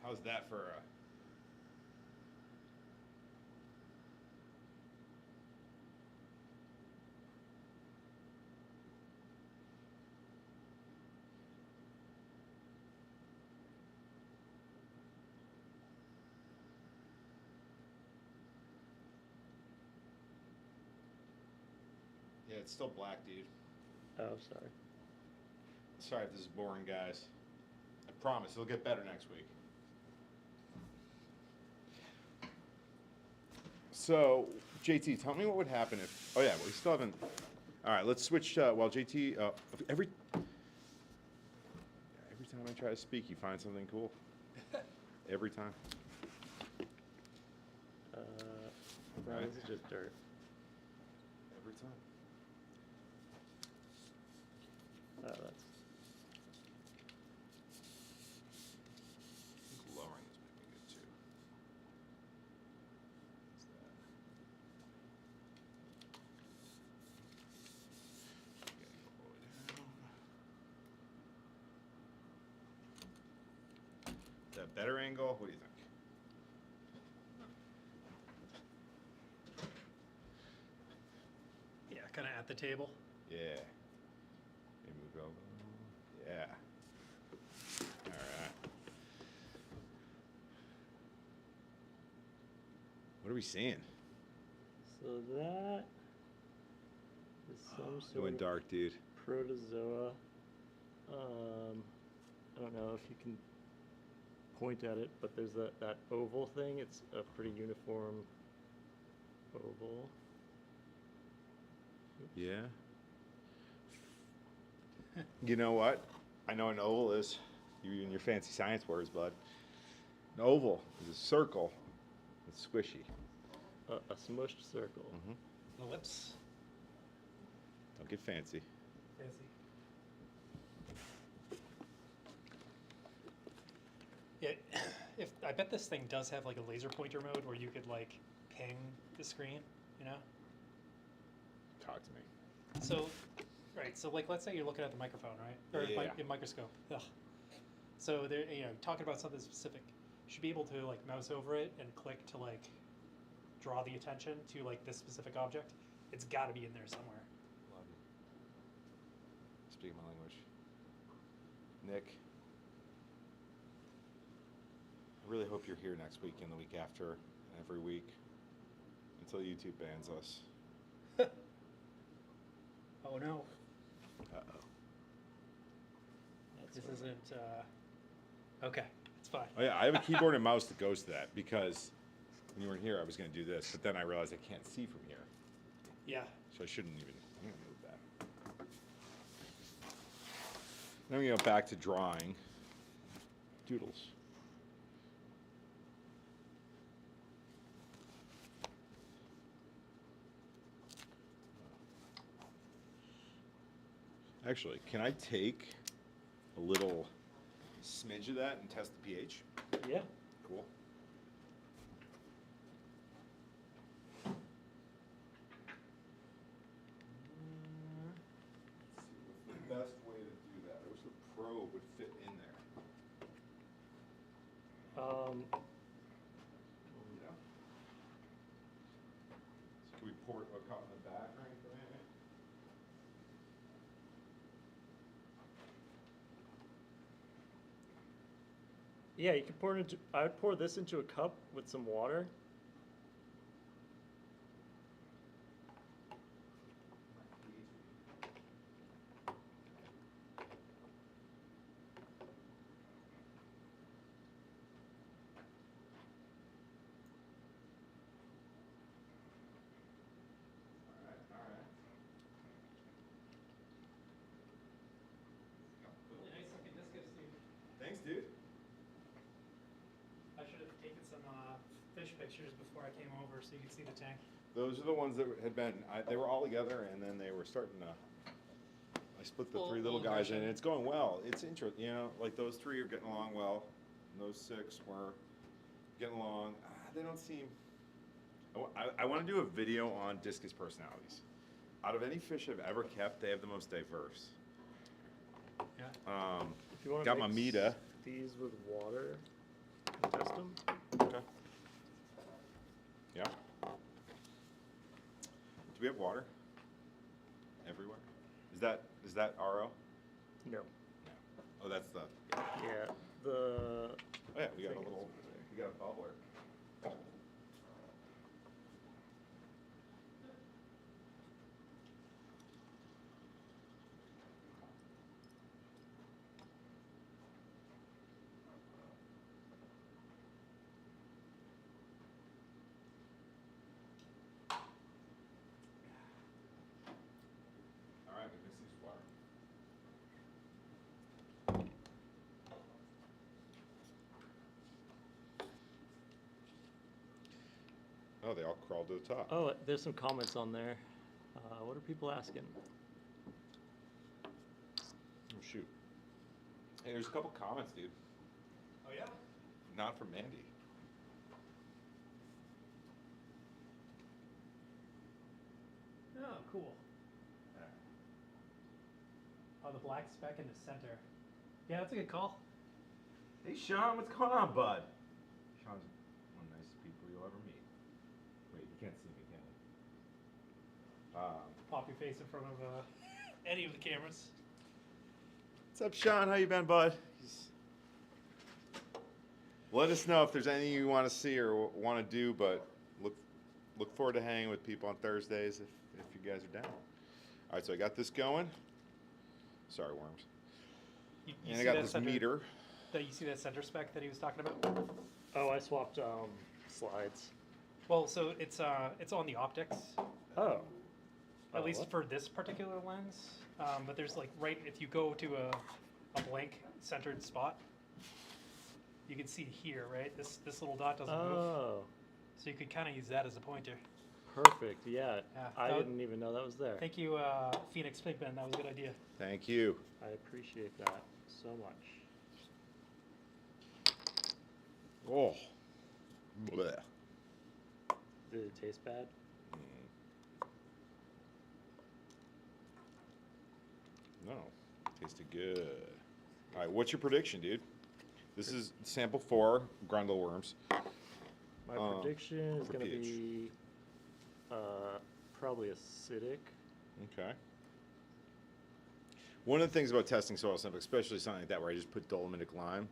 How's that for a... it's still black, dude. Oh, sorry. Sorry if this is boring, guys. I promise it'll get better next week. So, JT, tell me what would happen if. Oh yeah, well, we still haven't. All right, let's switch. Well, JT, every time I try to speak, you find something cool. Every time. No, Right. this is just dirt. Every time. Oh, that's. I think lowering this might be good too. What's that? Getting all the way down. Is that a better angle? What do you think? Yeah, kind of at the table. Yeah. Okay, move over. Yeah. All right. What are we seeing? So that is some It sort went of dark, dude. protozoa. I don't know if you can point at it, but there's that oval thing. It's a pretty uniform oval. Yeah. You know what? I know an oval is. You and your fancy science words, bud. An oval is a circle. It's squishy. A smushed circle. Mm-hmm. An ellipse. Don't get fancy. Fancy. Yeah, if I bet this thing does have like a laser pointer mode where you could like ping the screen, you know? Talk to me. So, right. So, like, let's say you're looking at the microphone, right? Or Yeah. in Microscope. Ugh. So, there, you know, talking about something specific, you should be able to like mouse over it and click to like draw the attention to like this specific object. It's got to be in there somewhere. Love you. Speak my language. Nick, I really hope you're here next week and the week after, and every week, until YouTube bans us. Oh no, Uh-oh. this isn't. Okay, it's fine. Oh yeah, I have a keyboard and mouse that goes to that because when you weren't here, I was going to do this, but then I realized I can't see from here, Yeah. so I shouldn't even. I'm going to move that. Then we go back to drawing doodles. Actually, can I take a little smidge of that and test the pH? Yeah. Cool. What's the best way to do that? I wish the probe would fit in there. Yeah. So can we pour a cup in the back or anything? Yeah, you could pour it into. I would pour this into a cup with some water. Really nice looking discus, dude. Thanks, dude. I should have taken some fish pictures before I came over so you could see the tank. Those are the ones that had been, they were all together and then they were starting to, I split the Full- three little full guys and immersion. it's going well. It's interesting, you know, like those three are getting along well. And those six were getting along. They don't seem, I want to do a video on discus personalities. Out of any fish I've ever kept, they have the most diverse. Yeah. If you want to Got my Mita. these with water and test them. Okay. Yeah. Do we have water? Everywhere? Is that RO? No. No. Oh, that's the. Yeah. The. Oh yeah, we got a Think little. it's- We got a bubbler. Oh, they all crawled to the top. Oh, there's some comments on there. What are people asking? Oh, shoot. Hey, there's a couple comments, dude. Oh yeah. Not from Mandy. Oh, cool. Oh, the black speck in the center. Yeah, that's a good call. Hey, Sean, what's going on, bud? Sean's one of the nicest people you'll ever meet. Wait, you can't see me, can you? Pop your face in front of any of the cameras. What's up, Sean? How you been, bud? Let us know if there's anything you want to see or want to do, but look forward to hanging with people on Thursdays if you guys are down. All right, so I got this going. Sorry, worms. You And see I got that this center, meter. You see that center spec that he was talking about? Oh, I swapped slides. Well, so it's on the optics, Oh. at least what? for this particular lens. But there's like if you go to a blank centered spot, you can see here, right? This little dot doesn't move, Oh, so you could kind of use that as a pointer. perfect. Yeah, Yeah, I that- didn't even know that was there. Thank you, Phoenix Pigman. That was a good idea. Thank you. I appreciate that so much. Oh. Blech. Did it taste bad? No. Tasted good. All right, what's your prediction, dude? This is sample 4, grundle worms. My prediction is for going to pH. be probably acidic. Okay. One of the things about testing soil samples, especially something like that where I just put dolomitic lime,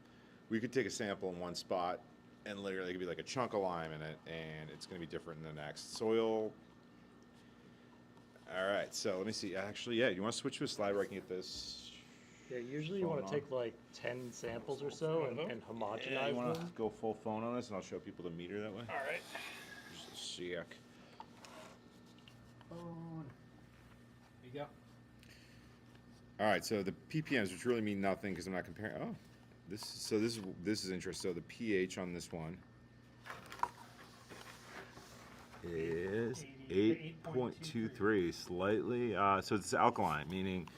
we could take a sample in one spot and literally it could be like a chunk of lime in it and it's going to be different in the next. Soil. All right, so let me see. Actually, yeah, you want to switch to a slide where I can get this? Yeah, usually you Phone want to on. take like 10 samples or so and homogenize Yeah, you want to them. go full phone on this and I'll show people the meter that way? All right. Just a sec. Phone. There you go. All right, so the ppms, which really mean nothing because I'm not comparing. Oh, this is interesting. So the pH on this one is 8.23, slightly. So it's alkaline, meaning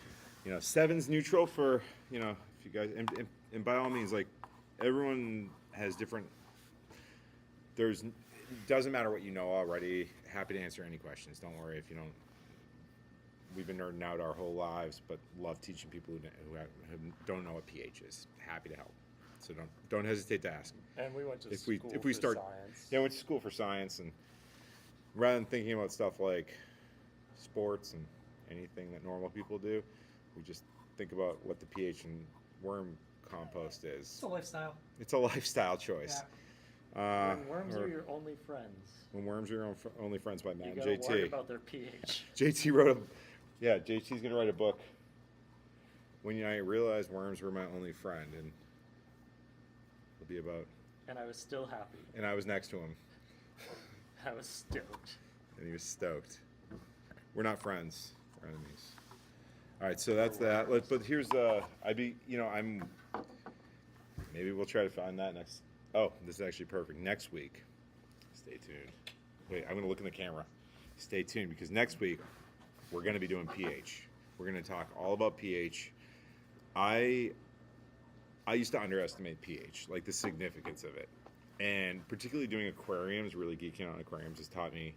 7's neutral for if you guys and by all means, like everyone has different. It doesn't matter what you know already. Happy to answer any questions. Don't worry if you don't. We've been nerding out our whole lives, but love teaching people who don't know what pH is. Happy to help. So don't hesitate to ask. And we went to If school we for start, science. yeah, I went to school for science, and rather than thinking about stuff like sports and anything that normal people do, we just think about what the pH in worm compost is. It's a lifestyle. It's a lifestyle choice. When worms or are your only friends, When Worms Are Your Only Friends by Matt you and gotta worry JT. about their pH. JT wrote JT's gonna write a book. When I realized worms were my only friend, and it'll be about. And I was still happy. And I was next to him, I was stoked. and he was stoked. We're not friends, we're enemies. All right, so that's that. But here's I'm. Maybe we'll try to find that next. Oh, this is actually perfect. Next week, stay tuned. Wait, I'm gonna look in the camera. Stay tuned because next week we're gonna be doing pH. We're gonna talk all about pH. I used to underestimate pH, like the significance of it, and particularly doing aquariums, really geeking on aquariums has taught me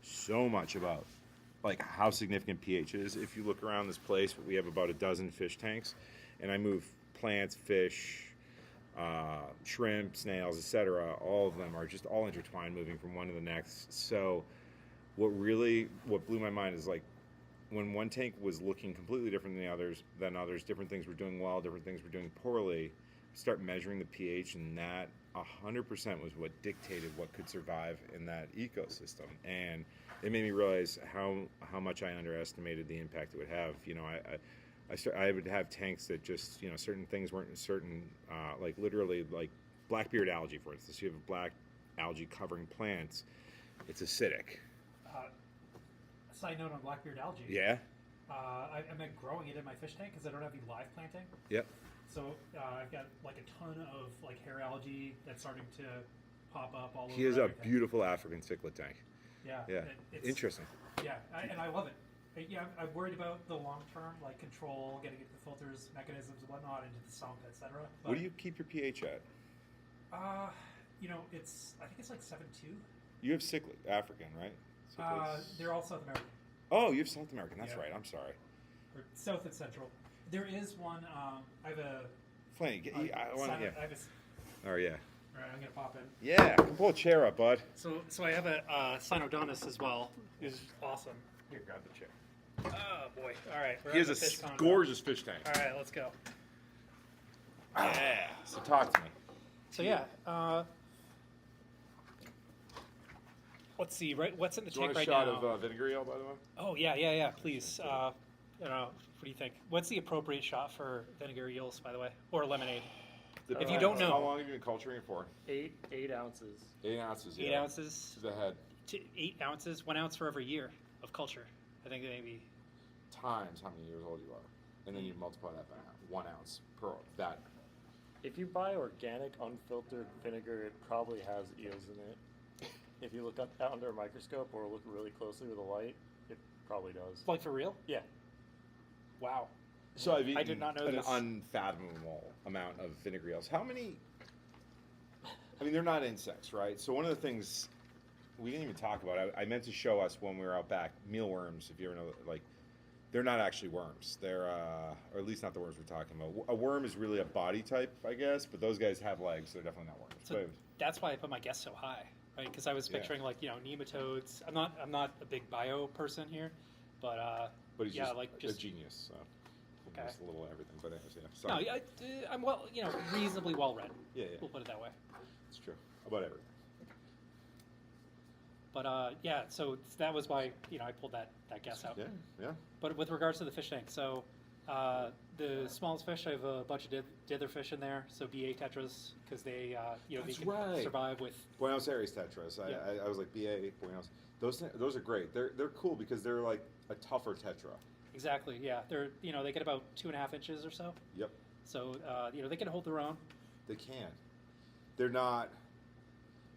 so much about like how significant pH is. If you look around this place, we have about a dozen fish tanks, and I move plants, fish, shrimp, snails, etc. All of them are just all intertwined, moving from one to the next. So what blew my mind is like when one tank was looking completely different than others, different things were doing well, different things were doing poorly. Start measuring the pH, and that 100% was what dictated what could survive in that ecosystem. And it made me realize how much I underestimated the impact it would have. I would have tanks that just certain things weren't certain, like literally like blackbeard algae, for instance. You have black algae covering plants, it's acidic. Side note on blackbeard algae. Yeah. I'm growing it in my fish tank because I don't have any live planting. Yep. So I've got like a ton of like hair algae that's starting to pop up all over. He has a everything. beautiful African cichlid tank. Yeah. Yeah, It's, interesting. Yeah, and I love it. Yeah, I'm worried about the long term, like control, getting the filters, mechanisms, and whatnot into the sump, etc. What do you keep your pH at? I think it's like 7.2. You have cichlid, African, right? Cichlids. They're all South American, Oh, you have South American. That's Yeah. right. I'm sorry. or South and Central. There is one. I have a. Flanny, I want to. Yeah. I have a. Oh yeah. All right, I'm gonna pop in. Yeah. Come pull a chair up, bud. So I have a Cynodontis as well, who's awesome. Here, grab the chair. Oh boy! All right, we're He has on a the fish convo. gorgeous fish tank. All right, let's go. Yeah. So talk to me. So yeah, let's see. Right, what's in the Do you tank want a right shot now? of vinegar ale, by the way? Oh yeah, please. What do you think? What's the appropriate shot for vinegar eels, by the way, or lemonade? If you don't know- How long have you been culturing it for? 8 ounces. 8 ounces. 8 yeah. ounces To the head. to 8 ounces, 1 ounce for every year of culture. I think maybe. Times how many years old you are. And then you multiply that by 1 ounce per that. If you buy organic, unfiltered vinegar, it probably has eels in it. If you look under a microscope or look really closely with a light, it probably does. Like for real? Yeah. Wow. So I've eaten did not know an this. unfathomable amount of vinegar eels. How many? I mean, they're not insects, right? So one of the things we didn't even talk about, I meant to show us when we were out back, mealworms, if you ever know, like, they're not actually worms. They're, or at least not the worms we're talking about. A worm is really a body type, I guess, but those guys have legs. They're definitely not worms. So But- that's why I put my guess so high, right? Because I was Yeah. picturing like nematodes. I'm not a big bio person here, but he's yeah, just like a just genius. So. Okay. Just a little of everything, but anyways, yeah. no, Sorry. I'm well, reasonably well read. Yeah, We'll put it that way. it's true. About everything. But yeah, so that was why I pulled that guess out. Yeah, yeah. But with regards to the fish tank, so the smallest fish, I have a bunch of dither fish in there, so BA tetras, because they they That's can right. survive with. Buenos Aires tetras. Yeah. I was like BA Buenos. Those are great. They're cool because they're like a tougher tetra. Exactly, yeah. They're they get about 2.5 inches or so. Yep, So they can hold their own. they can. They're not.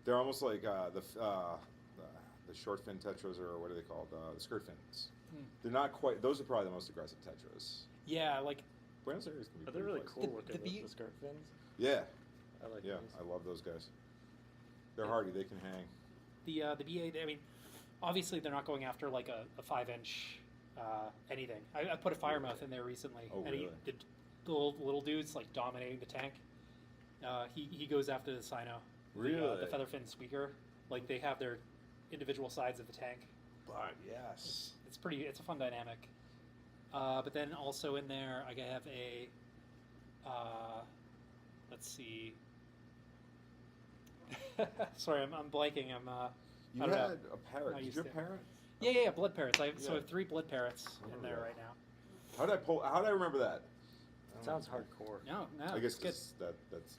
They're almost like the short fin tetras, or what are they called? The skirt fins. Hmm. They're not quite. Those are probably the most aggressive tetras. Yeah, like Buenos Aires can be. Are they pretty really feisty. cool The looking, bee- the skirt fins? Yeah, I like yeah. those. I love those guys. They're Yeah. hardy. They can hang. the BA. I mean, obviously they're not going after like a 5-inch anything. I put a firemouth in there recently, Oh, and really? the little dude's like dominating the tank. He goes after the cyno. Really? The featherfin squeaker. Like they have their individual sides of the tank. But yes. It's a fun dynamic. But then also in there, I have a, let's see. Sorry, I'm blanking. You I had don't know. a parrot. Not Did used you have to. a parrot? Yeah, blood parrots. So I Yeah. have 3 blood parrots in remember there that. right now. How did I remember that? It sounds hardcore. No, I guess it's good. 'cause that's.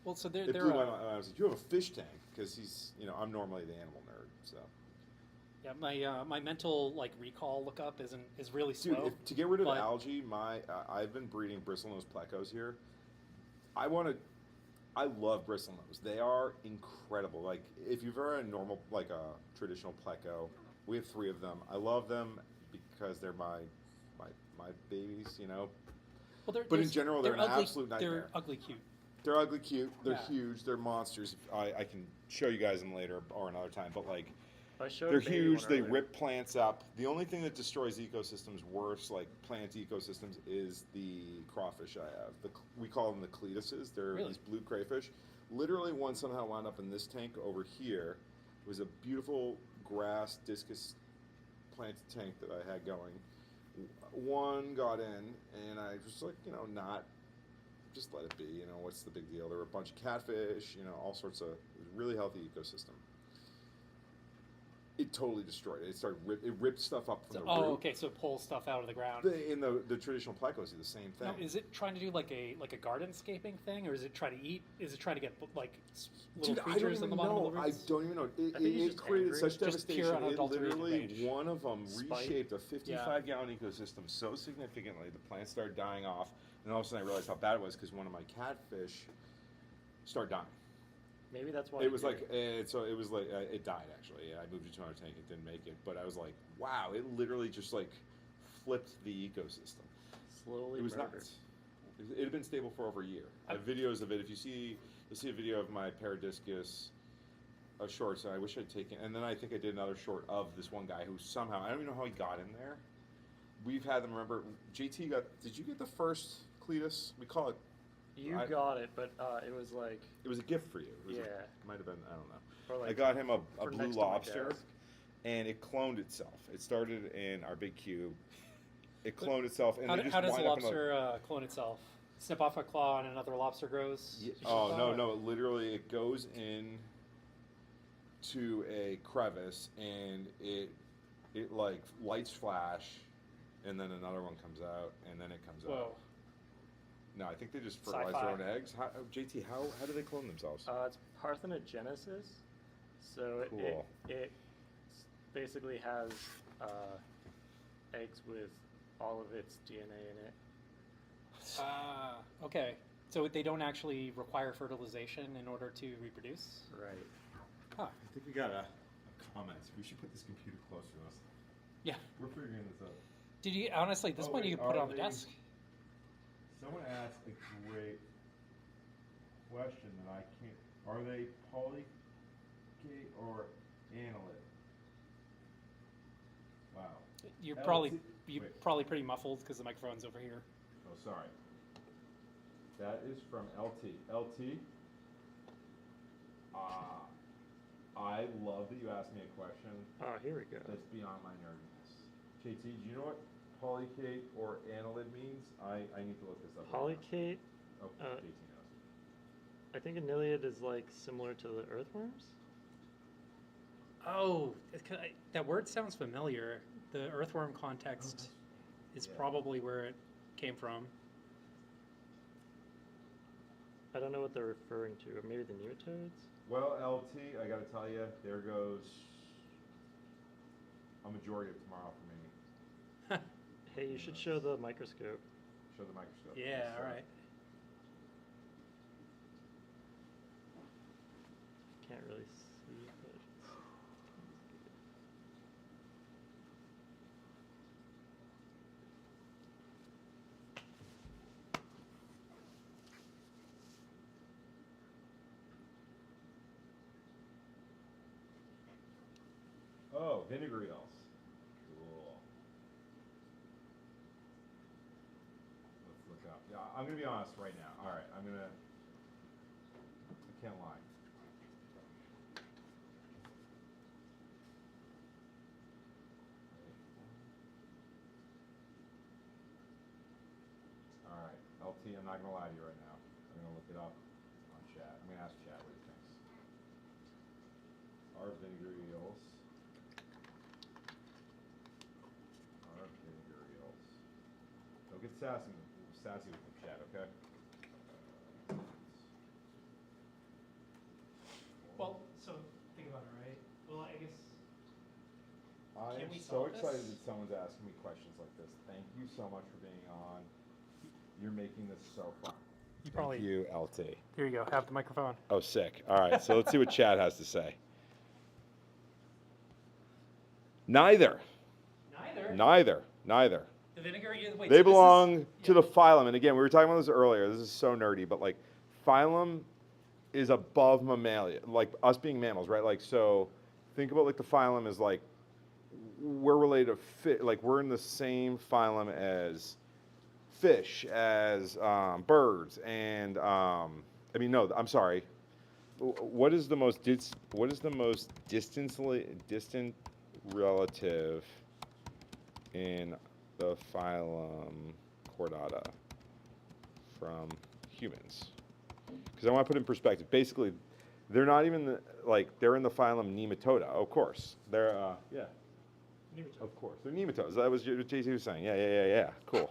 Well, so It they're blew my mind. I was like, you have a fish tank, because he's, I'm normally the animal nerd, so. yeah, my mental like recall lookup is really Dude, slow. to get rid of but- algae, I've been breeding bristlenose plecos here. I love bristlenose. They are incredible. Like, if you've ever had a normal, like a traditional pleco, we have 3 of them. I love them because they're my babies, Well, But in general, they're an ugly, absolute They're nightmare. ugly cute. They're ugly cute. They're Yeah. huge. They're monsters. I can show you guys them later or another time. But like, I showed they're a baby huge. one They earlier. rip plants up. The only thing that destroys ecosystems worse, like plant ecosystems, is the crawfish I have. We call them the cletuses. They're Really? these blue crayfish. Literally, one somehow wound up in this tank over here. It was a beautiful grass discus planted tank that I had going. One got in, and I was like, not. Just let it be, what's the big deal? There were a bunch of catfish, all sorts of, it was a really healthy ecosystem. It totally destroyed it. It ripped stuff up from the root. Okay, so it pulls stuff out of the ground. In the traditional plecos do the same thing. Now, is it trying to do like a gardenscaping thing, or is it trying to eat? Is it trying to get like little Dude, I don't creatures even on the bottom know. of the I roots? don't even know. I think he's It just created angry. such Just pure devastation. It unadulterated literally, rage. one of them Spite. reshaped a 55-gallon ecosystem so significantly, the plants started dying off. And all of a sudden I realized how bad it was because one of my catfish started dying. Maybe that's why It was you- like, so it was like, it died actually. Yeah, I moved it to another tank, it didn't make it. But I was like, wow, it literally just like flipped the ecosystem. slowly It was murdered. nuts. It had been stable for over a year. I have videos of it. If you see, you'll see a video of my paradiscus shorts. And I wish I'd taken, and then I think I did another short of this one guy who somehow, I don't even know how he got in there. We've had them, remember, JT got, did you get the first Cletus? We call it, You I- got it, but it was like, it was a gift for you. It was Yeah. might have been, I don't know. or like I got him a for blue next to my lobster, desk. and it cloned itself. It started in our big cube. It cloned itself, and How, they do- just how does a wind up in a- lobster clone itself? Snip off a claw and another lobster grows? Yeah, Just oh like no, that? no! It literally, it goes in to a crevice, and it like lights flash, and then another one comes out, and then it comes Whoa. out. No, I think they just fertilize Sci-fi. their own eggs. How, JT, how do they clone themselves? It's parthenogenesis. So Cool. it basically has eggs with all of its DNA in it. Ah, okay. So they don't actually require fertilization in order to reproduce? Right. Huh. I think we got a comment. We should put this computer closer to us. Yeah. We're figuring this out. Did you, honestly, at this Oh, point wait, you could put it are on the they- desk. Someone asked a great question that I can't. Are they polycate or annelid? Wow. You're LT wait. probably pretty muffled because the microphone's over here. Oh, sorry. That is from LT. LT. I love that you asked me a question Oh, here we go. that's beyond my nerdiness. JT, do you know what polycate or annelid means? I need to look this up. right now. Polycate, Oh, JT knows. I think anneliid is like similar to the earthworms. Oh, that word sounds familiar. The earthworm context is Yeah. probably where it came from. I don't know what they're referring to, or maybe the nematodes? Well, LT, I gotta tell you, there goes a majority of tomorrow for me. Hey, you should show the microscope. Show the microscope. Yeah, So, all right. Can't really see, but Oh, vinegar eels. Cool. Let's look up. Yeah, I'm gonna be honest right now. All right, I can't lie. All right, LT, I'm not gonna lie to you right now. I'm gonna look it up on chat. I'm gonna ask chat what he thinks. Are vinegar eels? Are vinegar eels? Don't get sassy with the chat, okay? Well, so think about it, right? Well, I guess I Can am we so solve excited this? that someone's asking me questions like this. Thank you so much for being on. You're making this so fun. you Thank probably. you, LT. Here you go. Have the microphone. Oh, sick. All right, so let's see what Chad has to say. Neither. Neither. The vinegar. Wait, They so this is- belong to yeah. the phylum. And again, we were talking about this earlier. This is so nerdy, but like phylum is above mammalia, like us being mammals, right? Like, so think about like the phylum is like we're related to fish, like we're in the same phylum as fish, as birds, and I mean, no, I'm sorry. What is the most distant relative in the phylum Chordata from humans? Because I want to put it in perspective. Basically, they're not even they're in the phylum Nematoda. Of course, they're yeah. Nematode. Of course, they're nematodes. That was what JC was saying. Yeah. Cool.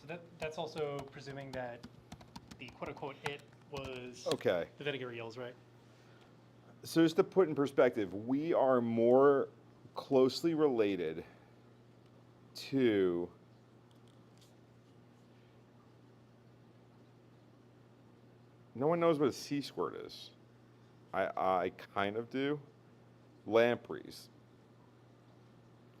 So that's also presuming that the quote unquote it was Okay. the vinegar eels, right? So just to put in perspective, we are more closely related to no one knows what a sea squirt is. I kind of do. Lampreys.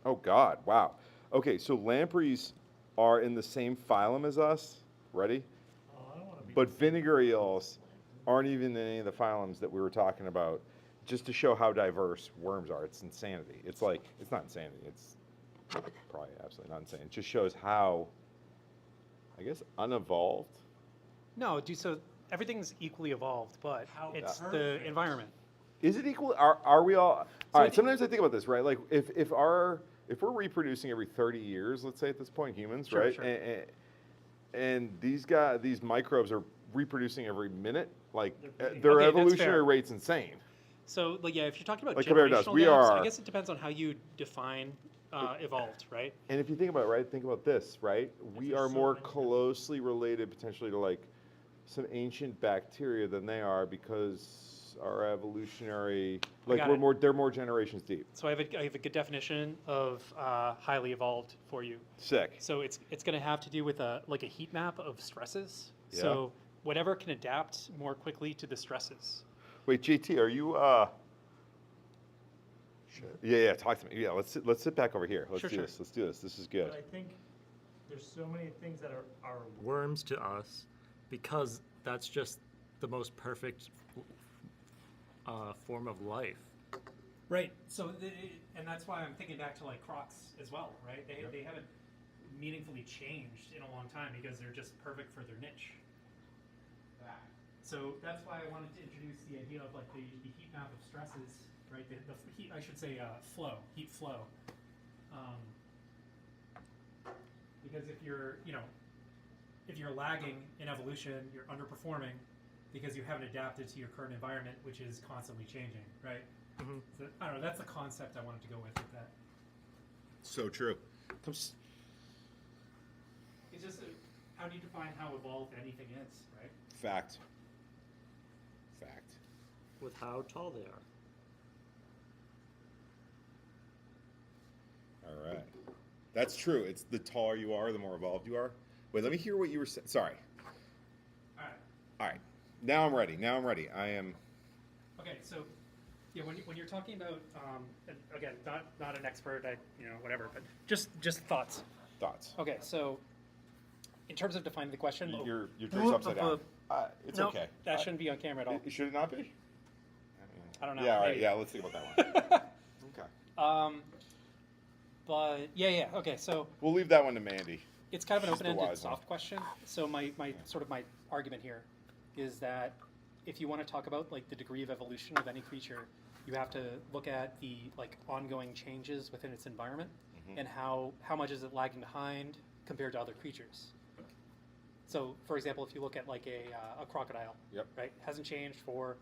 Oh God, wow. Okay, so lampreys are in the same phylum as us. Ready? But vinegar eels aren't even in any of the phylums that we were talking about, just to show how diverse worms are. It's insanity. It's like, it's not insanity. It's probably absolutely not insane. It just shows how, I guess, unevolved. No, so everything's equally evolved, but How it's the perfect. environment. Is it equal? Are we all? So All I right. think- Sometimes I think about this, right? Like if we're reproducing every 30 years, let's say at this point, humans, Sure, right? sure. And these microbes are reproducing every minute. Like breeding. their Okay, that's evolutionary fair. rate's insane. So, like, yeah, if you're talking about Like compared to us, generational we gaps, are- I guess it depends on how you define evolved, right? And if you think about it, right, think about this, right? We there's are so more many closely related potentially to like some ancient bacteria than they are because our evolutionary, like got we're it. more, they're more generations deep. So I have a good definition of highly evolved for you. Sick. So it's going to have to do with a heat map of stresses. Yeah. So whatever can adapt more quickly to the stresses. Wait, JT, are you? Yeah, talk to me. Yeah, let's sit back over here. Let's Sure, do sure. this. Let's do this. This is good. But I think there's so many things that are worms to us because that's just the most perfect form of life. Right. So and that's why I'm thinking back to like crocs as well, right? They haven't meaningfully changed in a long time because they're just perfect for their niche. So that's why I wanted to introduce the idea of like the heat map of stresses, right? The heat, I should say, heat flow. Because if you're lagging in evolution, you're underperforming because you haven't adapted to your current environment, which is constantly changing, right? Mm-hmm. So, I don't know. That's the concept I wanted to go with that. So true. It's just how do you define how evolved anything is, right? Fact. With how tall they are. All right. That's true. It's the taller you are, the more evolved you are. Wait, let me hear what you were saying. Sorry. All right. All right. Now I'm ready. I am. Okay, so yeah, when you're talking about and again, not an expert, whatever, but just thoughts. Thoughts. Okay, so in terms of defining the question, Your drink's upside down. It's nope, okay. that shouldn't be on camera at all. Should it not be? I don't know. Yeah. All right. maybe. Yeah. Let's think about that one. Okay. But yeah. Okay, so We'll leave that one to Mandy. it's kind of an She's the open-ended wise one. soft question. So my argument here is that if you want to talk about like the degree of evolution of any creature, you have to look at the like ongoing changes within its environment and how much is it lagging behind compared to other creatures. So, for example, if you look at like a crocodile, Yep. right, hasn't changed for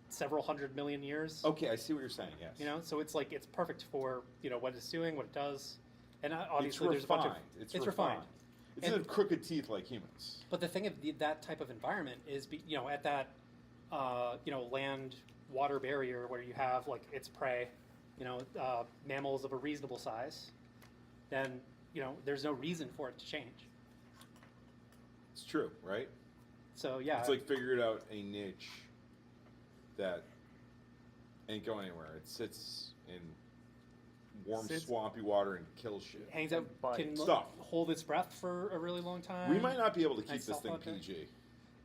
several 100 million years. Okay, I see what you're saying. Yes. You know, so it's like it's perfect for what it's doing, what it does, and obviously there's a bunch of It's refined. It's And- in crooked teeth like humans. But the thing of that type of environment is, at that land water barrier where you have like its prey, mammals of a reasonable size, then there's no reason for it to change. It's true, right? So yeah, It's like figured out a niche that ain't going anywhere. It sits in warm, Sits- swampy water and kills shit. hangs out, can Stuff. hold its breath for a really long time. We might not be able to keep Nice this thing soft water. PG.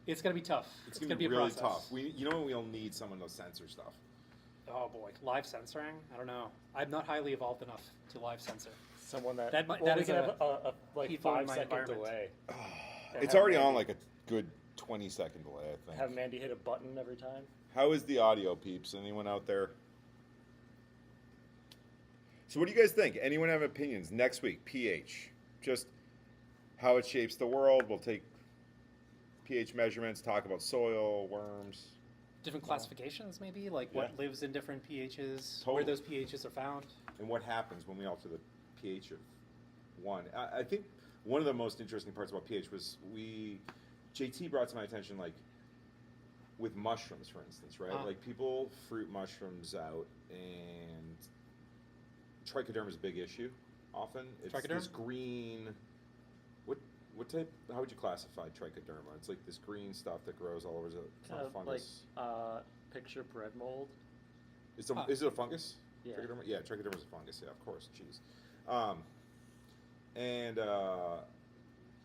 It's gonna be tough. It's gonna be a really process. tough. We'll need someone to censor stuff. Oh boy, live censoring? I don't know. I'm not highly evolved enough to live censor. Someone that That might- well, that we is can a have a like heat flow in my 5-second environment. delay. And It's have already on Mandy- like a good 20-second delay, I think. Have Mandy hit a button every time. How is the audio, peeps? Anyone out there? So what do you guys think? Anyone have opinions? Next week, pH. Just how it shapes the world. We'll take pH measurements, talk about soil, worms. Different classifications, maybe, like what Yeah. lives in different pHs, Totally. where those pHs are found. And what happens when we alter the pH of one. I think one of the most interesting parts about pH was JT brought to my attention, like, with mushrooms, for instance, right? Like people fruit mushrooms out, and trichoderma is a big issue. Often, it's Trichoderm? this green. What type? How would you classify trichoderma? It's like this green stuff that grows all over. It's not a fungus. Picture bread mold. Is it a fungus? Yeah. Trichoderma? Yeah, trichoderma is a fungus. Yeah, of course. Jeez.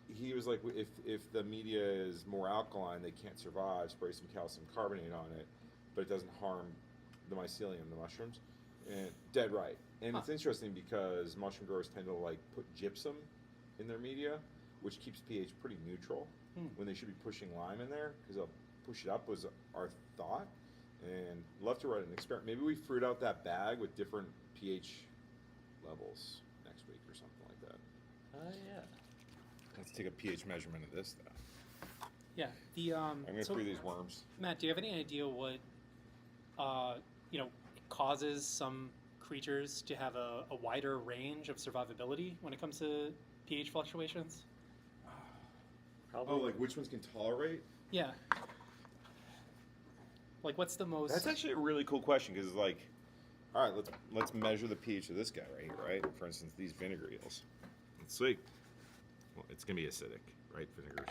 He was like, if the media is more alkaline, they can't survive. Spray some calcium carbonate on it, but it doesn't harm the mycelium, the mushrooms. And dead right. And it's interesting because mushroom growers tend to like put gypsum in their media, which keeps pH pretty neutral when they should be pushing lime in there because they'll push it up was our thought. And love to write an experiment. Maybe we fruit out that bag with different pH levels next week or something like that. Yeah. Let's take a pH measurement of this though. Yeah. The I'm gonna so, free these worms. Matt, do you have any idea what causes some creatures to have a wider range of survivability when it comes to pH fluctuations? Oh, like which ones can tolerate? Yeah. Like, what's the most? That's actually a really cool question because, like, all right, let's measure the pH of this guy right here, right? For instance, these vinegar eels. Let's see. Well, it's gonna be acidic, right? Vinegars.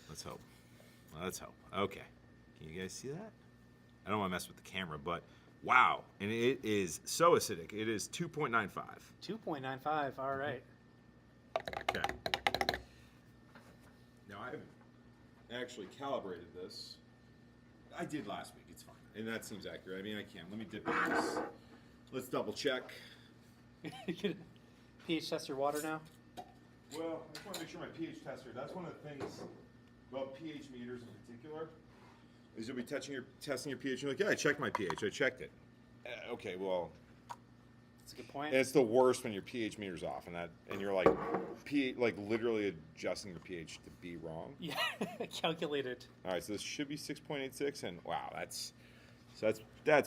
Let's hope. Let's hope. Okay. Can you guys see that? I don't want to mess with the camera, but wow! And it is so acidic. It is 2.95. 2.95. All right. Okay. Now I haven't actually calibrated this. I did last week. It's fine, and that seems accurate. I mean, I can. Let me dip in this. Let's double check. You can pH test your water now. Well, I just want to make sure my pH tester. That's one of the things about pH meters in particular. Is you'll be testing your pH. You're like, yeah, I checked my pH. I checked it. Okay, well. That's a good point. And it's the worst when your pH meter's off, and you're like, like literally adjusting your pH to be wrong. Yeah, calculated. All right, so this should be 6.86, and wow, that's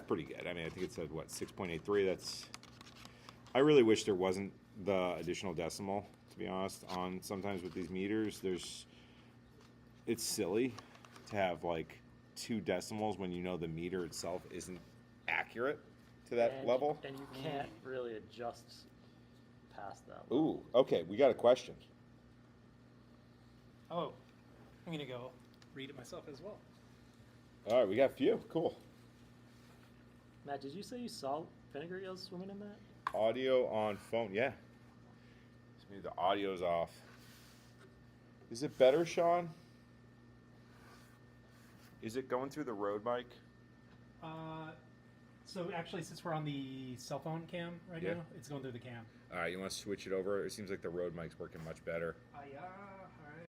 pretty good. I mean, I think it said what 6.83. That's. I really wish there wasn't the additional decimal. To be honest, on sometimes with these meters, it's silly to have like 2 decimals when you know the meter itself isn't accurate to that level. And you can't really adjust past that level. Ooh, okay, we got a question. Oh, I'm gonna go read it myself as well. All right, we got a few. Cool. Matt, did you say you saw vinegar eels swimming in that? Audio on phone, yeah. Just maybe the audio's off. Is it better, Sean? Is it going through the Rode mic? So actually, since we're on the cell phone cam right Yeah. now, it's going through the cam. All right, you want to switch it over? It seems like the Rode mic's working much better. Yeah. All right.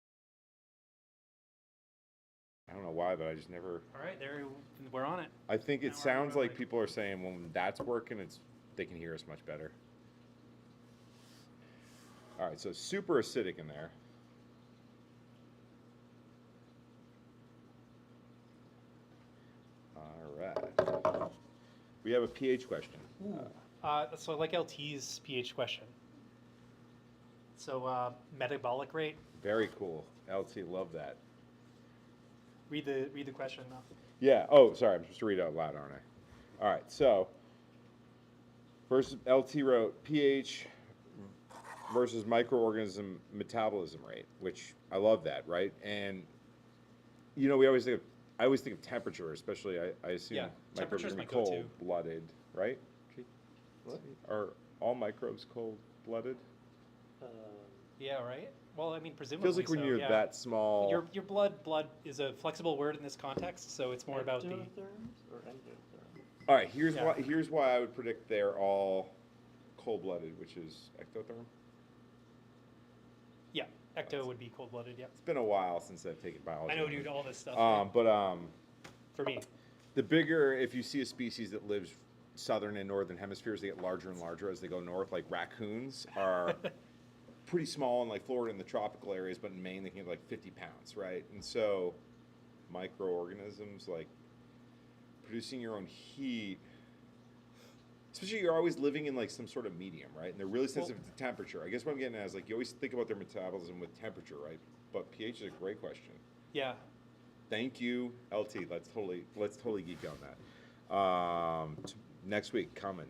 I don't know why, but I just never. All right, there. We're on it. I think Now it we're on sounds Rode like mic. people are saying when that's working, they can hear us much better. All right, so super acidic in there. All right. We have a pH question. So I like LT's pH question. So metabolic rate. Very cool. LT, love that. Read the question now. Yeah. Oh, sorry. I'm supposed to read it out loud, aren't I? All right. So, first, LT wrote pH versus microorganism metabolism rate, which I love that, right? And we always think of temperature, especially. I assume Yeah, microbes are temperature's gonna be my go-to. cold-blooded, right? What? Are all microbes cold-blooded? Yeah, right. Well, I mean, presumably. Feels like when so, you're yeah. that small. Your blood is a flexible word in this context, so it's more about the. Ectotherms or endotherms? All right. Here's Yeah. why I would predict they're all cold-blooded, which is ectotherm. Yeah, ecto would be cold-blooded. Yeah. It's been a while since I've taken biology. I know, dude. All this stuff. For me. The bigger, if you see a species that lives southern and northern hemispheres, they get larger and larger as they go north. Like raccoons are pretty small in like Florida and the tropical areas, but in Maine they can get like 50 pounds, right? And so microorganisms like producing your own heat, especially you're always living in like some sort of medium, right? And they're really sensitive to temperature. I guess what I'm getting at is like you always think about their metabolism with temperature, right? But pH is a great question. Yeah. Thank you, LT. Let's totally geek on that. Next week coming.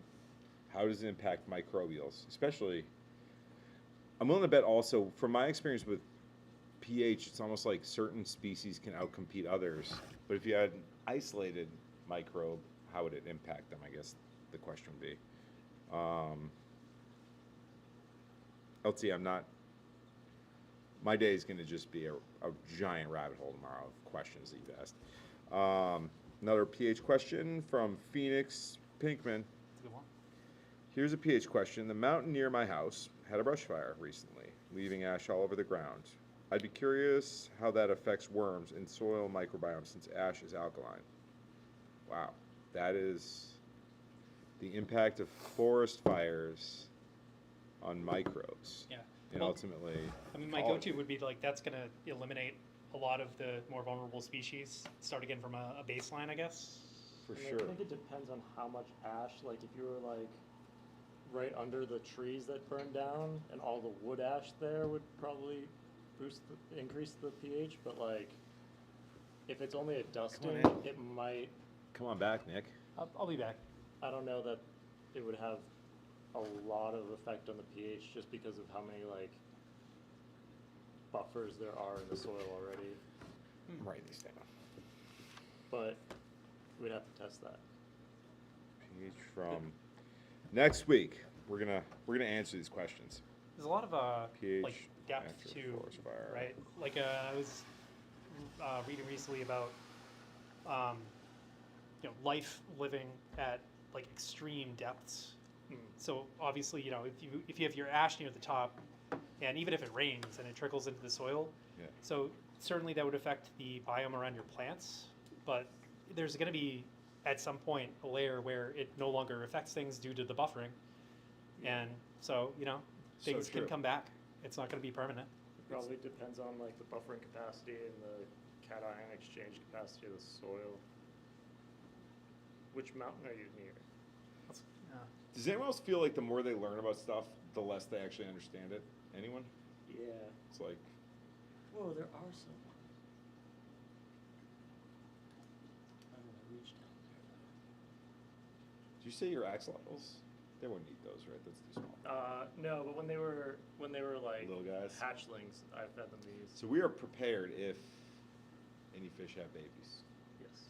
How does it impact microbials? Especially, I'm willing to bet also, from my experience with pH, it's almost like certain species can outcompete others. But if you had an isolated microbe, how would it impact them? I guess the question would be. LT, my day is going to just be a giant rabbit hole tomorrow of questions that you've asked. Another pH question from Phoenix Pinkman. That's a good one. Here's a pH question. The mountain near my house had a brush fire recently, leaving ash all over the ground. I'd be curious how that affects worms and soil microbiome since ash is alkaline. Wow, that is the impact of forest fires on microbes. Yeah. And Well, ultimately, I mean, my ecology. go-to would be like that's going to eliminate a lot of the more vulnerable species. Start again from a baseline, I guess. For And sure. I think it depends on how much ash, like if you were like right under the trees that burned down and all the wood ash there would probably increase the pH, but like if it's only a dusting, in. it might, Come on back, Nick. I'll be back. I don't know that it would have a lot of effect on the pH just because of how many like buffers there are in the soil already, I'm writing these down. but we'd have to test that. pH from next week. We're gonna answer these questions. There's a lot of pH like depth after to forest fire. right. Like I was reading recently about life living at like extreme depths. So obviously, if you have your ash near the top, and even if it rains and it trickles into the soil, Yeah. so certainly that would affect the biome around your plants. But there's going to be at some point a layer where it no longer affects things due to the buffering, and so things true. can come back. It's not going to be permanent. It probably depends on like the buffering capacity and the cation exchange capacity of the soil. Which mountain are you near? That's, Does anyone else feel like the more they learn about stuff, the less they actually understand it? Anyone? Yeah. It's like, Whoa, there are some. I'm gonna reach down did you say your axolotls? They wouldn't eat those, right? That's too small. there. No, but when they were like Little guys. hatchlings, I fed them these. So we are prepared if any fish have babies. Yes.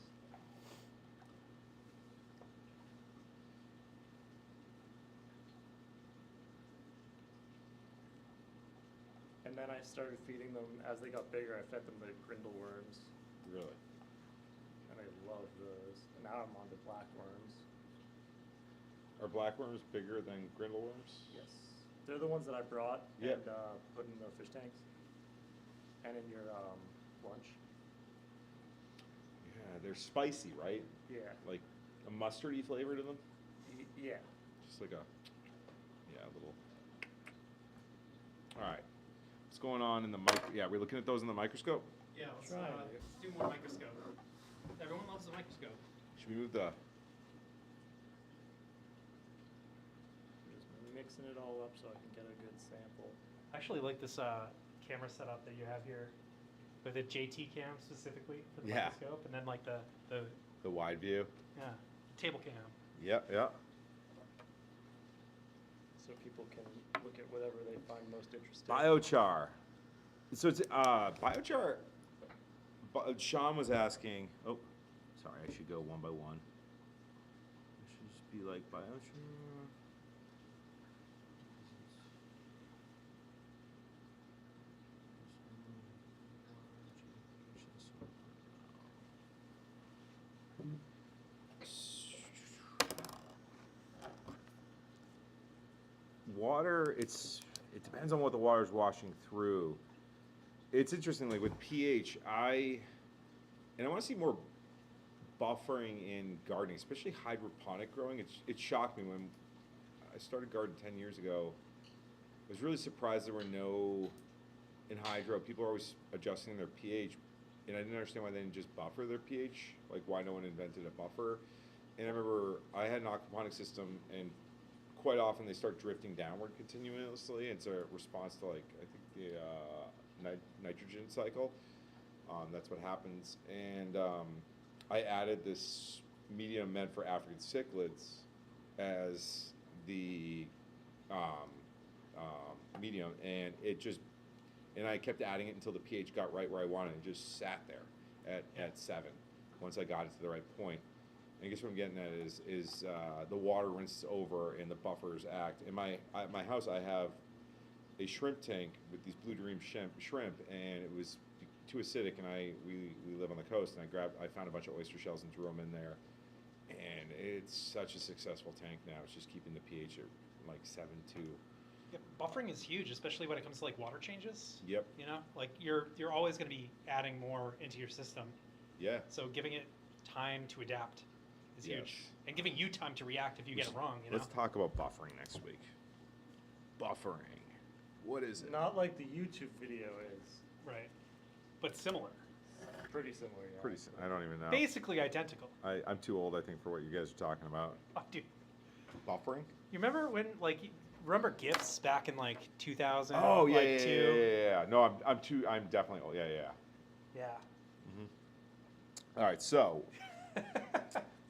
And then I started feeding them as they got bigger. I fed them the grindle worms, Really? and I love those. And now I'm on to black worms. Are blackworms bigger than grindle worms? Yes, they're the ones that I brought Yeah. and put in the fish tanks, and in your lunch. Yeah, they're spicy, right? Yeah. Like a mustardy flavor to them? Yeah. Just like a little. All right. What's going on in the Yeah, we're looking at those in the microscope. yeah, Try it. let's do more microscope. Everyone loves the microscope. Should we move the? Just mixing it all up so I can get a good sample. I actually like this camera setup that you have here with a JT cam specifically for the Yeah. microscope, and then like the wide view. table cam. Yeah. So people can look at whatever they find most interesting. Biochar. So it's biochar. Sean was asking. Oh, sorry. I should go one by one. I should just be like biochar. Water, it depends on what the water's washing through. It's interesting, like with pH, I want to see more buffering in gardening, especially hydroponic growing. It shocked me when I started gardening 10 years ago. I was really surprised there were no, in hydro, people are always adjusting their pH, and I didn't understand why they didn't just buffer their pH, like why no one invented a buffer. And I remember I had an aquaponic system, and quite often they start drifting downward continuously. It's a response to like I think the nitrogen cycle. That's what happens. And I added this medium meant for African cichlids as the medium, and and I kept adding it until the pH got right where I wanted. It just sat there at 7 once I got it to the right point. And I guess what I'm getting at is the water rinses over and the buffers act. In my house, I have a shrimp tank with these blue dream shrimp, and it was too acidic, and we live on the coast, and I found a bunch of oyster shells and threw them in there, and it's such a successful tank now. It's just keeping the pH at like 7.2. Yeah, buffering is huge, especially when it comes to like water changes. Yep. You know, like you're always going to be adding more into your system. Yeah. So giving it time to adapt is Yes. huge, and giving you time to react if you get it wrong. You know. Let's talk about buffering next week. Buffering. What is it? Not like the YouTube video is. Right. But similar. Pretty similar, yeah. Pretty. I don't even know. Basically identical. I'm too old, I think, for what you guys are talking about. Oh, dude, Buffering? you remember when remember GIFs back in like 2000? Oh yeah, like, yeah, yeah. No, I'm definitely old. Yeah. Yeah. All right, so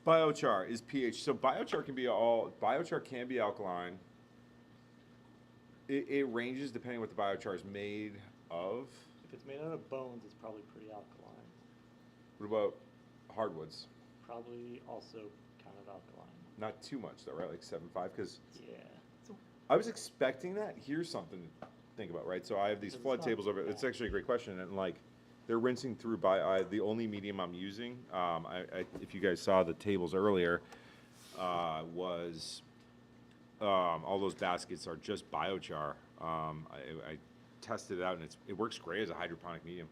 biochar is pH. So biochar can be alkaline. It ranges depending what the biochar is made of. If it's made out of bones, it's probably pretty alkaline. What about hardwoods? Probably also kind of alkaline. Not too much though, right? Like 7.5, because Yeah. I was expecting that. Here's something to think about, right? So I have these It's flood not tables over. It's actually a great question, and like they're rinsing through the only medium I'm using. If you guys saw the tables earlier, was all those baskets are just biochar. I tested it out, and it works great as a hydroponic medium.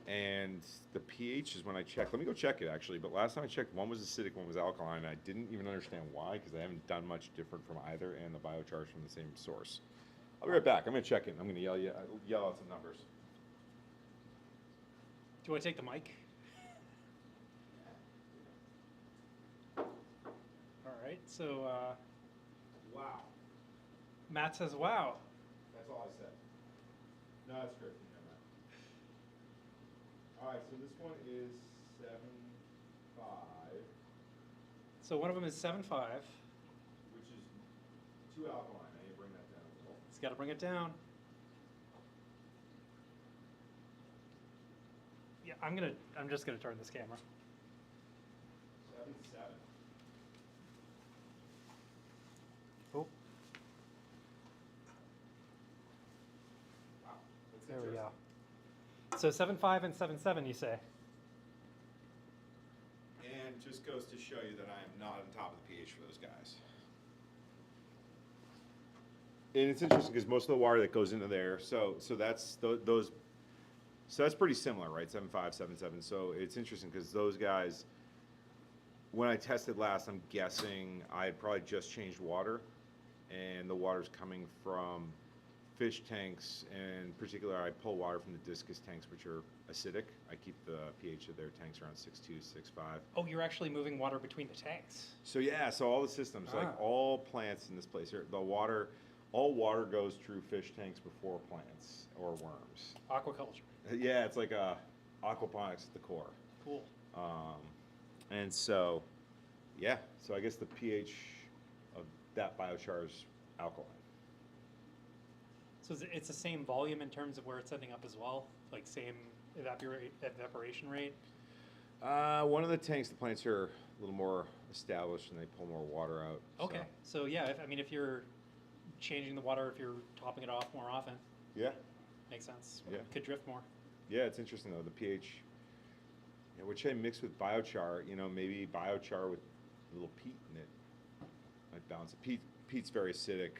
And the pH is when I checked. Let me go check it actually. But last time I checked, one was acidic, one was alkaline. And I didn't even understand why, because I haven't done much different from either, and the biochar is from the same source. I'll be right back. I'm gonna check it. I'm gonna yell out some numbers. Do you want to take the mic? All right. So Wow, Matt says, "Wow." that's all I said. No, that's great. All right, so this one is 7.5, So one of them is 7.5. which is too alkaline. I need to bring that down a little. He's got to bring it down. Yeah, I'm just gonna turn this camera. 7.7. Oh, Wow, that's there we interesting. go. So 7.5 and 7.7, you say? And just goes to show you that I am not on top of the pH for those guys. And it's interesting because most of the water that goes into there, so that's those. So that's pretty similar, right? 7.5, 7.7. So it's interesting because those guys, when I tested last, I'm guessing I had probably just changed water, and the water's coming from fish tanks, and in particular, I pull water from the discus tanks, which are acidic. I keep the pH of their tanks around 6.2, 6.5. Oh, you're actually moving water between the tanks. So yeah, so all the systems, like all plants in this place, all water goes through fish tanks before plants or worms. Aquaculture. Yeah, it's like aquaponics at the core. Cool. And so, yeah, so I guess the pH of that biochar is alkaline. So it's the same volume in terms of where it's ending up as well? Like same evaporation rate? One of the tanks, the plants are a little more established and they pull more water out. Okay. So yeah, if you're changing the water, if you're topping it off more often, Yeah, makes sense. Yeah. Could drift more. yeah, it's interesting though, the pH, which I mix with biochar, maybe biochar with a little peat in it might balance it. Peat's very acidic.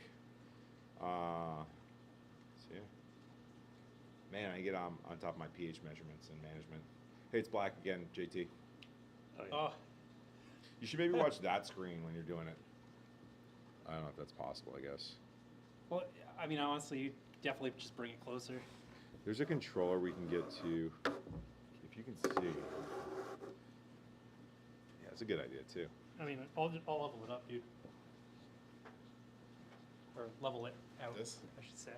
So yeah. Man, I get on top of my pH measurements and management. Hey, it's black again, JT. Oh, yeah. Oh, You should maybe watch that screen when you're doing it. I don't know if that's possible, I guess. well, honestly, you definitely just bring it closer. There's a controller we can get to, if you can see. Yeah, it's a good idea too. I'll level it up, dude. Or level it out, This? I should say.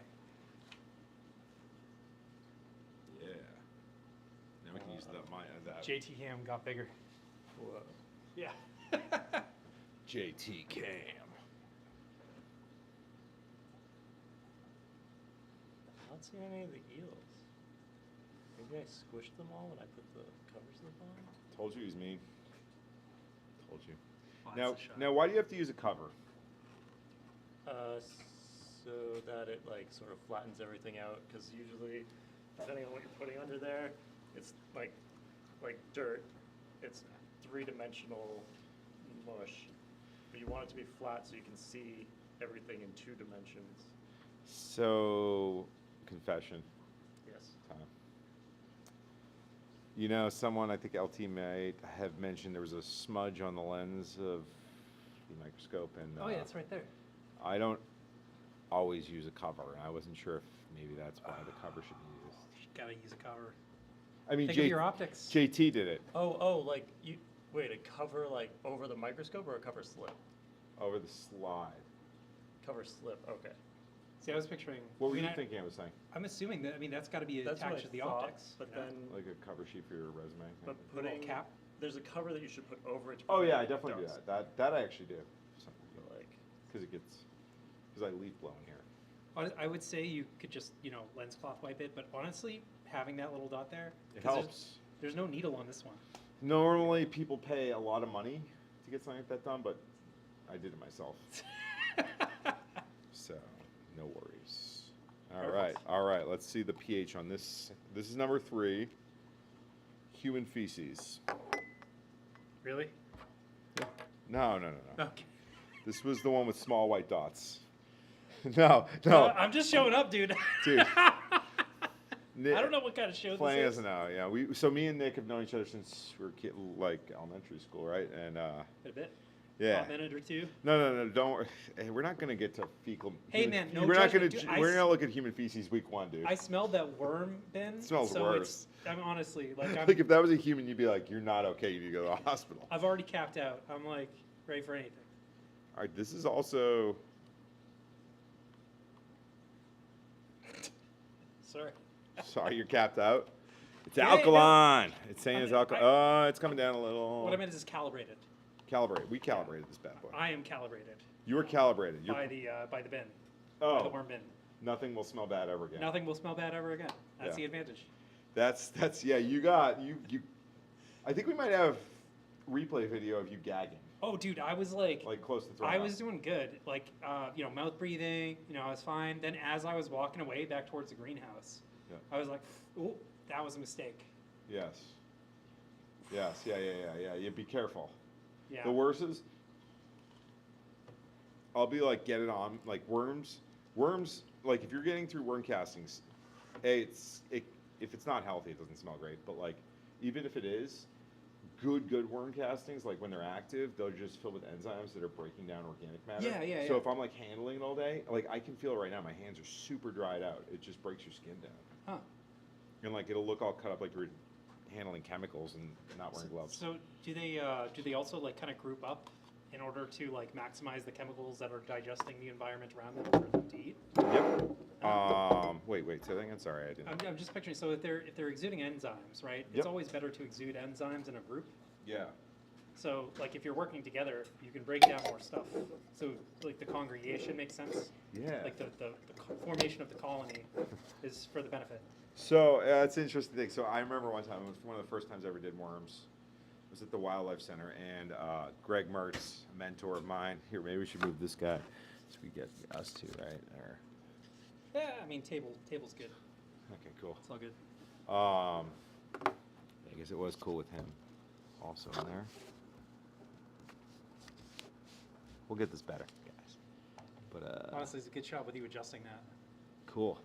Yeah. Now I can use that. JT Ham got bigger. Whoa. Yeah. JT Cam. I don't see any of the eels. Maybe I squished them all when I put the cover slip on? Told you he's mean. Told you. Oh, Now, that's a shot. now, why do you have to use a cover? So that it like sort of flattens everything out, because usually, depending on what you're putting under there, it's like dirt. It's three-dimensional mush, but you want it to be flat so you can see everything in 2 dimensions. So, confession Yes. time. You know, someone, I think LT might have mentioned there was a smudge on the lens of the microscope, and Oh yeah, it's right there. I don't always use a cover, and I wasn't sure if maybe that's why the cover should be used. You gotta use a cover. I mean, Think of your optics. JT did it Oh, like you wait, a cover like over the microscope or a cover slip? over the slide. Cover slip. Okay. See, I was picturing. What were I mean, you thinking I was saying? I'm assuming that. I mean, that's got to be That's what attached I to the thought, optics. but you know? then Like a cover sheet for your resume? but A little putting cap. there's a cover that you should put over it. To Oh yeah, I prevent definitely do dust. that. That I actually do. Like Because I leaf blowing here. I would say you could just lens cloth wipe it, but honestly, having that little dot there, It 'cause helps. There's no needle on this one. Normally people pay a lot of money to get something like that done, but I did it myself. So, no worries. All right, let's see the pH on this. This is number 3, human feces. Really? No. Okay. This was the one with small white dots. No. I'm just showing up, dude. Dude. I don't know what kind of show Playing this as is. an hour, yeah. So me and Nick have known each other since we were like elementary school, right? And A bit. yeah. A minute or two. No, don't worry. Hey, we're not gonna get to fecal. Hey, man, no we're not gonna. judgment, dude. We're gonna look at human feces week 1, dude. I smelled that worm bin. It smells so worse. I'm honestly like Like if that was a human, you'd be like, you're not okay. You need to go to the hospital. I've already capped out. I'm like ready for anything. All right, this is also. Sorry. Sorry, you're capped out. It's Yeah, alkaline. It's saying it's I- alkaline. Oh, it's coming down a little. What I meant is calibrated. Calibrate. We calibrated this bad boy. I am calibrated You were calibrated. You're, by the bin. By oh, the worm bin. nothing will smell bad ever again. Nothing will smell bad ever again. That's Yeah. the advantage. That's yeah. You got you. I think we might have replay video of you gagging, Oh, dude, I was like close to throwing I up. was doing good. Like, mouth breathing, I was fine. Then as I was walking away back towards the greenhouse, Yeah. I was like, oh, that was a mistake. Yes. Yeah. You be careful. Yeah. The worst is, I'll be like, get it on, like worms, like if you're getting through worm castings, if it's not healthy, it doesn't smell great, but like, even if it is, good worm castings, like when they're active, they're just filled with enzymes that are breaking down organic matter. Yeah. So if I'm like handling it all day, like I can feel it right now, my hands are super dried out. It just breaks your skin down. Huh. And like, it'll look all cut up like you're handling chemicals and not wearing gloves. So do they also like kind of group up in order to like maximize the chemicals that are digesting the environment around them for them to eat? Yep. Wait, say that again. Sorry, I didn't. I'm just picturing. So if they're exuding enzymes, right? Yep. It's always better to exude enzymes in a group. Yeah. So like if you're working together, you can break down more stuff. So like the congregation makes sense. Yeah. Like the formation of the colony is for the benefit. So it's an interesting thing. So I remember one time, it was one of the first times I ever did worms. It was at the Wildlife Center, and Greg Mertz, a mentor of mine. Here, maybe we should move this guy so we get us two, right? Or, Yeah, I mean table's good. okay, cool. It's all good. I guess it was cool with him also in there. We'll get this better, guys. But Honestly, it's a good shot with you adjusting that. cool.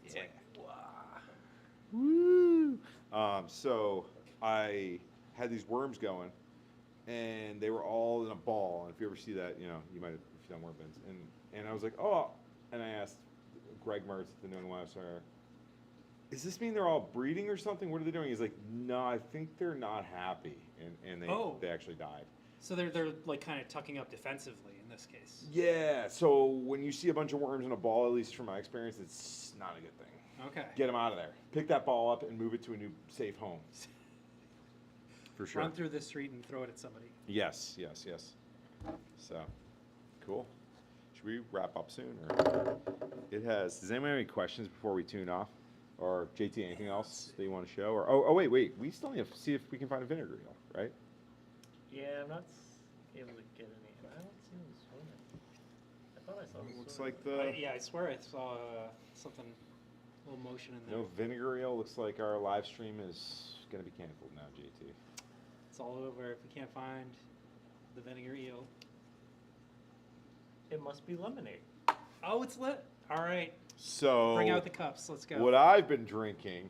It's like, Woo! So I had these worms going, and they were all in a ball. And if you ever see that, you might have, if you've done worm bins. And I was like, oh, and I asked Greg Mertz, the New England Center, does this mean they're all breeding or something? What are they doing? He's like, no, I think they're not happy, and they actually died. so they're like kind of tucking up defensively in this case. Yeah. So when you see a bunch of worms in a ball, at least from my experience, it's not a good thing. Okay. Get them out of there. Pick that ball up and move it to a new safe home. For sure. Run through the street and throw it at somebody. Yes, yes, yes. So, cool. Should we wrap up soon? Or it has. Does anyone have any questions before we tune off? Or JT, anything else that you want to show? Or wait. We still need to see if we can find a vinegar eel, right? Yeah, I'm not able to get any. I don't see them swimming. I thought I saw them Looks swimming. like the Yeah, I swear I saw something, a little motion in there. no vinegar eel. Looks like our live stream is gonna be canceled now, JT. It's all over if we can't find the vinegar eel. It must be lemonade. Oh, it's lit. All right, So bring out the cups. Let's go. what I've been drinking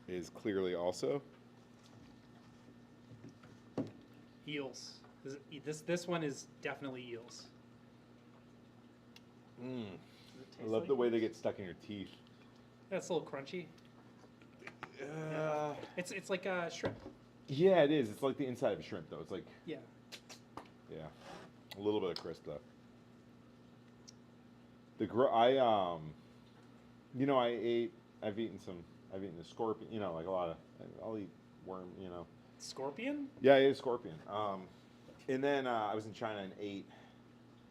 is clearly also Eels. This one is definitely eels. Does it I taste love like the way they eels? get stuck in your teeth. That's a little crunchy. It's like a shrimp. Yeah, it is. It's like the inside of a shrimp, though. It's like, Yeah. yeah, a little bit of crisp though. I've eaten a scorpion. You know, like a lot of. I'll eat worm. You know. Scorpion? Yeah, I ate a scorpion. And then I was in China and ate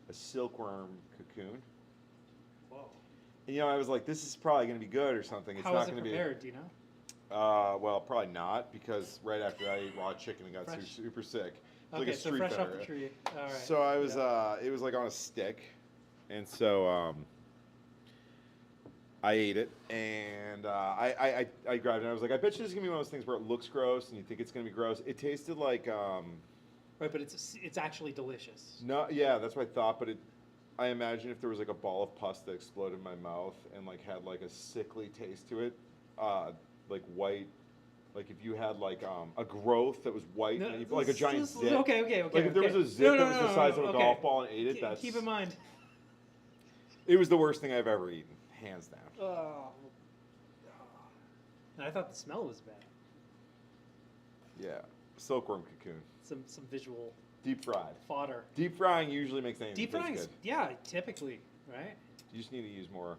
a silkworm cocoon. Whoa. And, you know, I was like, this is probably going to be good or something. It's How not was it going to be. prepared? Do you know? Well, probably not, because right after I ate raw chicken and got Fresh. super sick. It's Okay, like a so street fresh off vendor. the tree. All right. So I was, Yeah. it was like on a stick, and so I ate it, and I grabbed it. And I was like, I bet you this is gonna be one of those things where it looks gross, and you think it's gonna be gross. It tasted like Right, but it's actually delicious. no, yeah, that's what I thought. But I imagine if there was like a ball of pus that exploded in my mouth and like had like a sickly taste to it, like white. Like if you had like a growth that was white, No, and you, like a giant zit. Okay. Like if there was a zit that was the size of a okay. golf ball and ate it, that's. Keep in mind. It was the worst thing I've ever eaten, hands down. Oh. And I thought the smell was bad. Yeah, silkworm cocoon, Some visual deep fried. fodder. Deep frying usually makes anything Deep taste frying, good. yeah, typically, right? You just need to use more,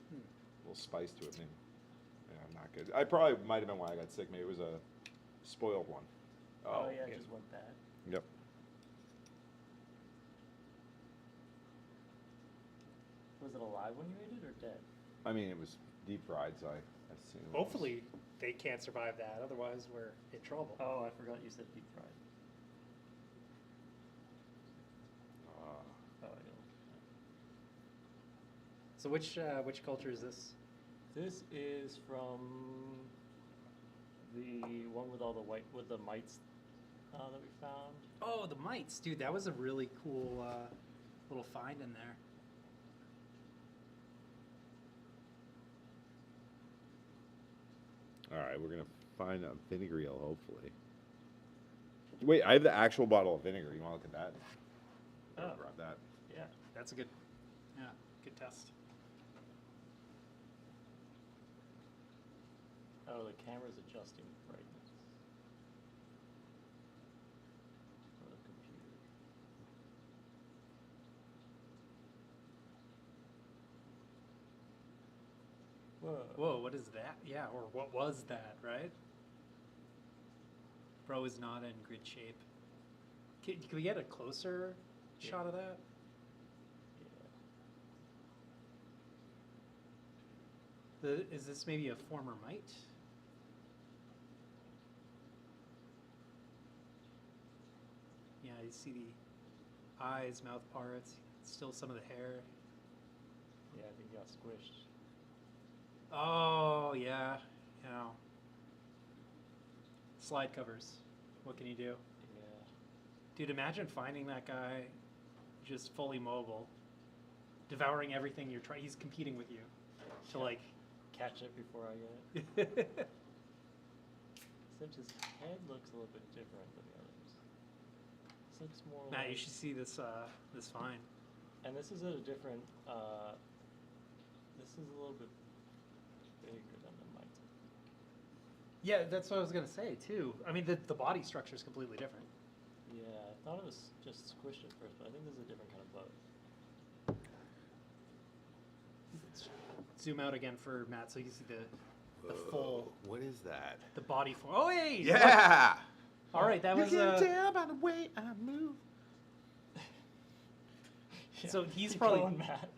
Hmm. little spice to it. Maybe. Yeah, not good. I probably might have been why I got sick. Maybe it was a spoiled one. Oh, yeah, it just went bad. Yep. Was it alive when you ate it or dead? I mean, it was deep fried, so I assume. it was- Hopefully they can't survive that, otherwise we're in trouble. Oh, I forgot you said deep fried. Ah. Oh, So which culture is this? this is from the one with all the with the mites that we found. Oh, the mites, dude. That was a really cool little find in there. All right, we're gonna find a vinegar eel, hopefully. Wait, I have the actual bottle of vinegar. You want to look at that? Oh. Grab that. Yeah. That's a good test. Oh, the camera's adjusting brightness. For the computer. Whoa. Whoa, what is that? Yeah, or what was that, right? Bro is not in good shape. Can we get a closer Yeah. shot of that? Yeah. Is this maybe a former mite? Yeah, you see the eyes, mouth parts, still some of the hair. Yeah, I think it got squished. Oh, yeah, you know. Slide covers. What can you do? Yeah. Dude, imagine finding that guy just fully mobile, devouring everything you're trying. He's competing with you to like. Catch it before I get it. Except his head looks a little bit different than the others. This looks more Matt, like, you should see this this find. and this is at a different, this is a little bit bigger than the mite. Yeah, that's what I was gonna say too. I mean, the body structure is completely different. Yeah, I thought it was just squished at first, but I think this is a different kind of bug. zoom out again for Matt so you can see the full, What is that? the body form. Oh, hey! Yeah. All right, that was, tell by the way I move. so he's Keep probably, going, Matt.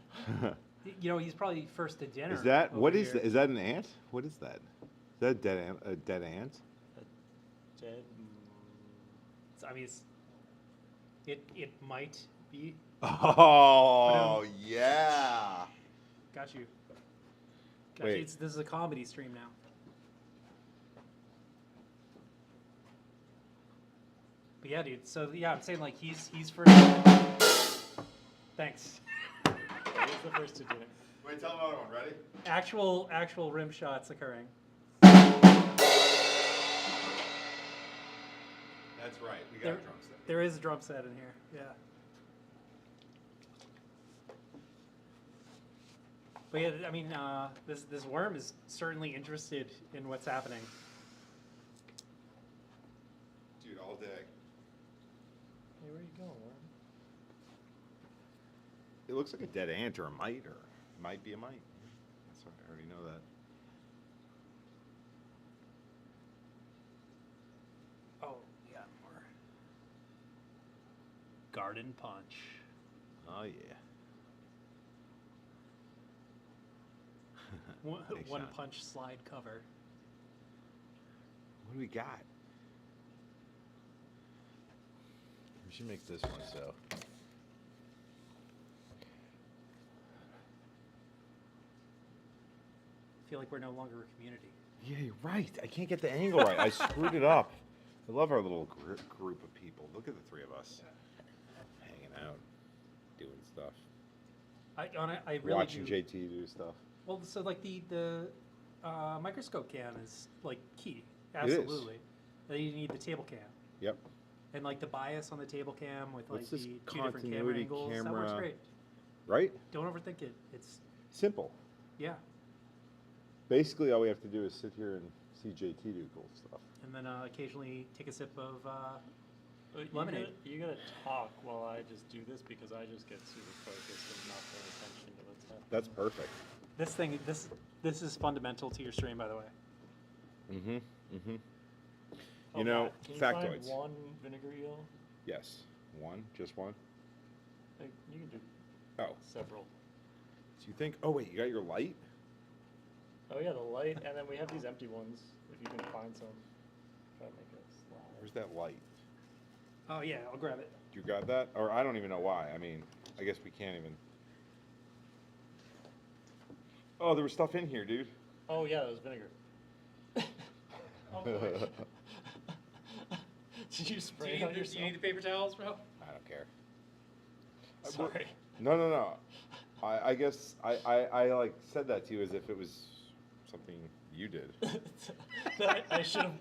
he's probably first to dinner. Is that what over is here. that? Is that an ant? What is that? Is that a dead ant? A dead ant? Dead. I mean, it might be. Oh yeah. Got you. Wait. This is a comedy stream now. But yeah, dude. So yeah, I'm saying like he's first. Thanks. He's the first to dinner. Wait, tell another one. Ready? Actual rim shots occurring. That's right. We got There, a drum set. there is a drum set in here. Yeah. But yeah, I mean, this worm is certainly interested in what's happening. Dude, all day. Hey, where you going, worm? It looks like a dead ant or a mite, or might be a mite. That's right. I already know that. Oh, yeah, more. Garden punch. Oh yeah. One Thanks, Sean. punch slide cover. What do we got? We should make this one so. I feel like we're no longer a community. Yeah, you're right. I can't get the angle right. I screwed it up. I love our little group of people. Look at the three of us hanging out, doing stuff, I really watching do. JT do stuff. Well, so like the microscope cam is like key. It is. Absolutely. Then you need the table cam. Yep. And like the bias on the table cam with like What's this the two different camera continuity angles, that works camera? great. Right? Don't overthink it. It's Simple. yeah. Basically, all we have to do is sit here and see JT do cool stuff. And then occasionally take a sip of But lemonade. You gotta talk while I just do this because I just get super focused and not paying attention to what's happening. That's perfect. this thing. This is fundamental to your stream, by the way. Mm-hmm. Mm-hmm. Oh, You know, Matt, can factoids. You find one vinegar eel? Yes. One? Just one? Like, you can do Oh. several. So you think, oh, wait, you got your light? Oh yeah, the light, and then we have these empty ones. If you can find some, try to make it slide. Where's that light? Oh yeah, I'll grab it. Do you got that? Or I don't even know why. I mean, I guess we can't even. Oh, there was stuff in here, dude. Oh yeah, that was vinegar. Oh, boy. Did you spray it on yourself? Do you need the paper towels, bro? I don't care. Sorry. No. I guess I like said that to you as if it was something you did. I should have.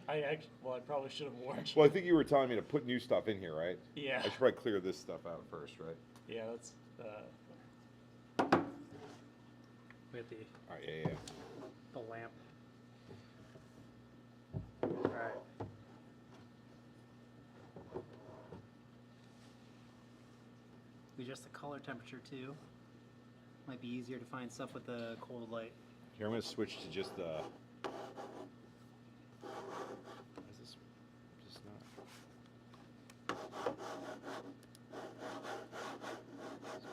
Well, I probably should have warned you. Well, I think you were telling me to put new stuff in here, right? Yeah. I should probably clear this stuff out first, right? Yeah, that's. We have All right, yeah. the lamp. All right. We adjust the color temperature too. Might be easier to find stuff with the cold light. Here, I'm going to switch to just the. Why is this just not?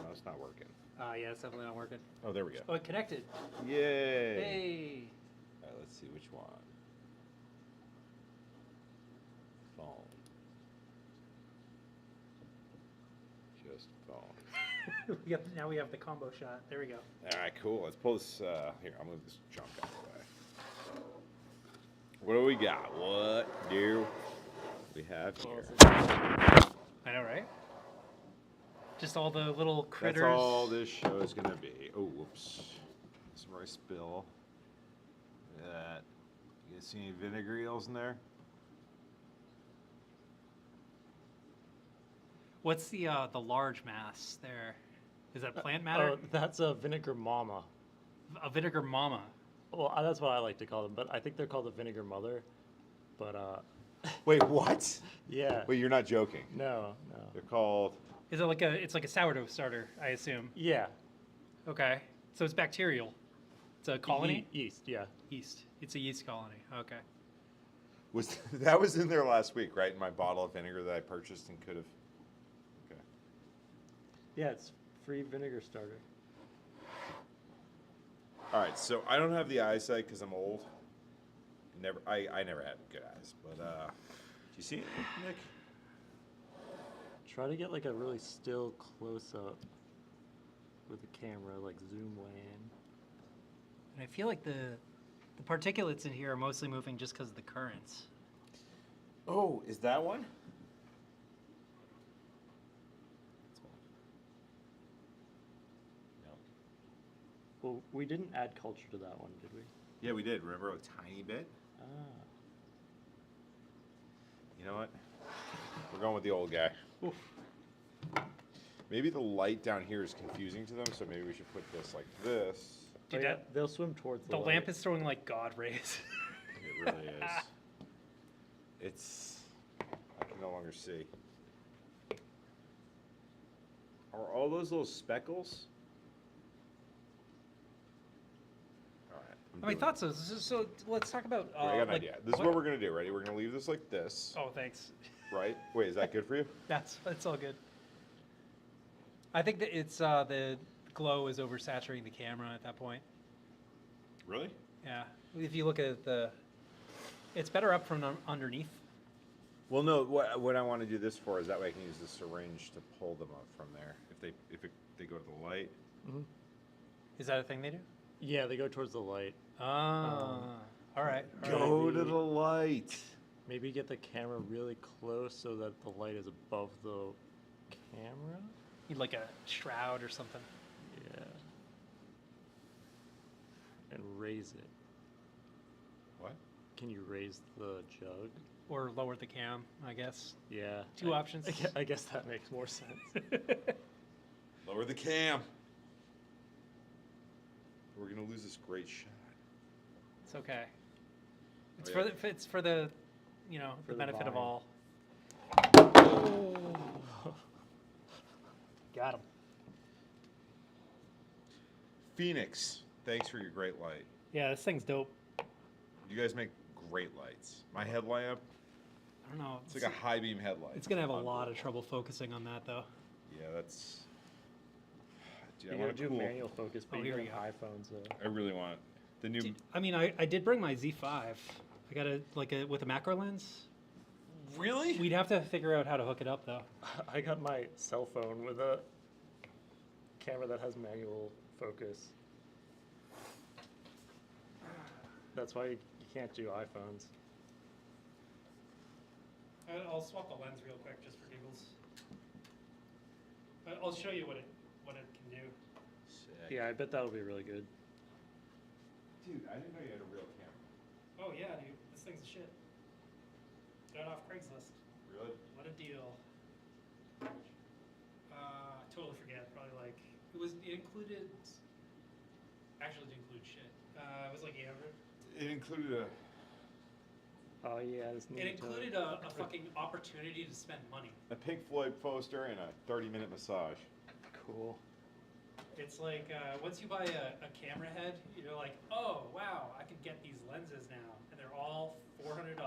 No, it's not working. Yeah, it's definitely not working. Oh, there we go. Oh, it connected. Yay! Hey. All right, let's see which one. Phone. Just phone. Now we have the combo shot. There we go. All right, cool. Let's pull this. Here, I'll move this junk out of the way. What do we got? What do we have here? I know, right? Just all the little critters. That's all this show is gonna be. Oh, whoops. Some rice spill. Look at that. You guys see any vinegar eels in there? What's the large mass there? Is that plant matter? Oh, that's a vinegar mama. A vinegar mama. Well, that's what I like to call them, but I think they're called a vinegar mother. But Wait, what? yeah. Wait, you're not joking. No. They're called. Is it like it's like a sourdough starter? I assume. Yeah. Okay. So it's bacterial. It's a colony? Yeast, yeah. Yeast. It's a yeast colony. Okay. That was in there last week, right? In my bottle of vinegar that I purchased and could have. Okay. Yeah, it's free vinegar starter. All right, so I don't have the eyesight because I'm old. I never had good eyes, but do you see it, Nick? Try to get like a really still close up with the camera, like zoom way in. And I feel like the particulates in here are mostly moving just because of the currents. Oh, is that one? No. Well, we didn't add culture to that one, did we? Yeah, we did. Remember a tiny bit? Ah. You know what? We're going with the old guy. Oof. Maybe the light down here is confusing to them, so maybe we should put this like this. Dude, Oh, yeah, that- they'll swim towards the The light. lamp is throwing like God rays. It really is. It's. I can no longer see. Are all those little speckles? All right. I thought so. So let's talk about. I got an like, idea. This is what we're gonna do. Ready? We're gonna leave this like this, Oh, thanks. right? Wait, is that good for you? That's all good. I think that it's the glow is oversaturating the camera at that point. Really? Yeah. If you look at it's better up from underneath. Well, no. What I want to do this for is that way I can use the syringe to pull them up from there. If they go to the light. Mhm. Is that a thing they do? Yeah, they go towards the light. Ah. All right. Go to the light. Maybe get the camera really close so that the light is above the camera. Need like a shroud or something. Yeah. And raise it. What? Can you raise the jug? Or lower the cam, I guess. Yeah. Two options. I guess that makes more sense. Lower the cam. We're gonna lose this great shot. It's okay. It's Oh, for yeah. it's for the the the benefit of vine. all. Got him. Phoenix, thanks for your great light. Yeah, this thing's dope. You guys make great lights. My headlamp, I don't know. it's like a high beam headlight. It's gonna have a lot of trouble focusing on that though. Yeah, that's. Dude, I You want gotta a do cool. manual focus, but Oh, you here have we iPhones. I really want the new. I mean, I did bring my Z5. I got with a macro lens. Really? We'd have to figure out how to hook it up though. I got my cell phone with a camera that has manual focus. That's why you can't do iPhones. I'll swap the lens real quick just for giggles. I'll show you what it can do. Sick. Yeah, I bet that'll be really good. Dude, I didn't know you had a real camera. Oh yeah, dude, this thing's a shit. Got it off Craigslist. Really? What a deal. Totally forget. Probably like it included. Actually, it didn't include shit. It was like 800. It included a. Oh yeah, this It included a fucking opportunity to spend money. A Pink Floyd poster and a 30-minute massage. Cool. It's like once you buy a camera head, you're like, oh wow, I can get these lenses now, and they're all $400.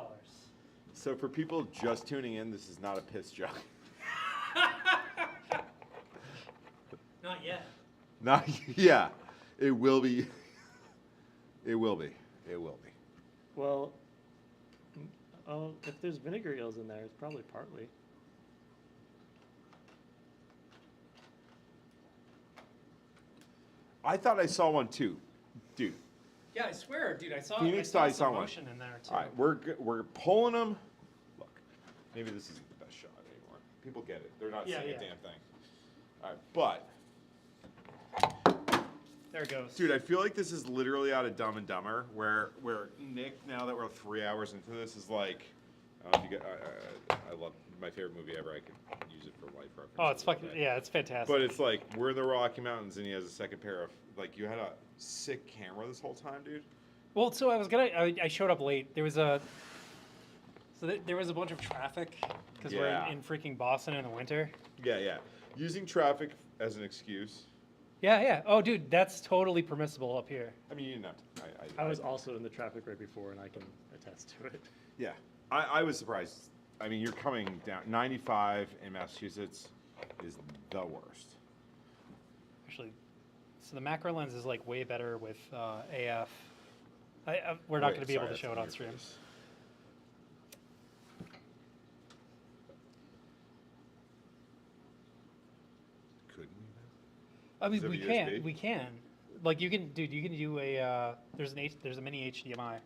So for people just tuning in, this is not a piss joke. Not yet. Not yeah. It will be. It will be. It will be. Well, if there's vinegar eels in there, it's probably partly. I thought I saw one too, dude. Yeah, I swear, dude, I saw Phoenix I Dye saw some saw one. motion in there too. All right, we're pulling them. Look, maybe this isn't the best shot anymore. People get it. They're not Yeah, seeing yeah. a damn thing. All right, but There it goes. dude, I feel like this is literally out of Dumb and Dumber, where Nick, now that we're 3 hours into this, is like, I don't know if you get. I love my favorite movie ever. I could use it for life reference. Oh, it's fucking yeah, it's fantastic. But it's like we're in the Rocky Mountains, and he has a second pair of like. You had a sick camera this whole time, dude. Well, so I showed up late. There was there was a bunch of traffic because Yeah. we're in freaking Boston in the winter. Yeah, yeah. Using traffic as an excuse. Yeah, yeah. Oh, dude, that's totally permissible up here. I mean, you didn't have to. I was also in the traffic right before, and I can attest to it. Yeah, I was surprised. I mean, you're coming down 95 in Massachusetts is the worst. Actually, so the macro lens is like way better with AF. We're not Wait, going to be able sorry, to show that's it on in stream. your face. Couldn't we? I mean, Is it we a can. USB? We can. Like you can, dude. You can do a. There's a mini HDMI. Is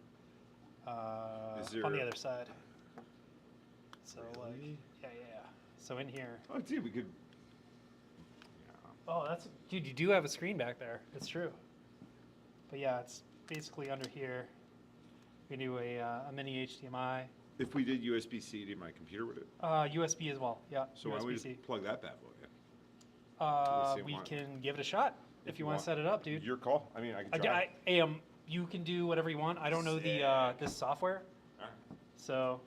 On the there- other side. So like, Really? yeah. So in here. Oh, dude, we could. Yeah. Oh, that's dude. You do have a screen back there. It's true. But yeah, it's basically under here. We can do a mini HDMI. If we did USB-C to my computer, would it? USB as well. Yeah. So why don't we USB-C. just plug that bad boy in? see We what- can give it a shot if you want want. to set it up, dude. Your call. I mean, I can try. You can do whatever you want. I don't know this software, Alright. so.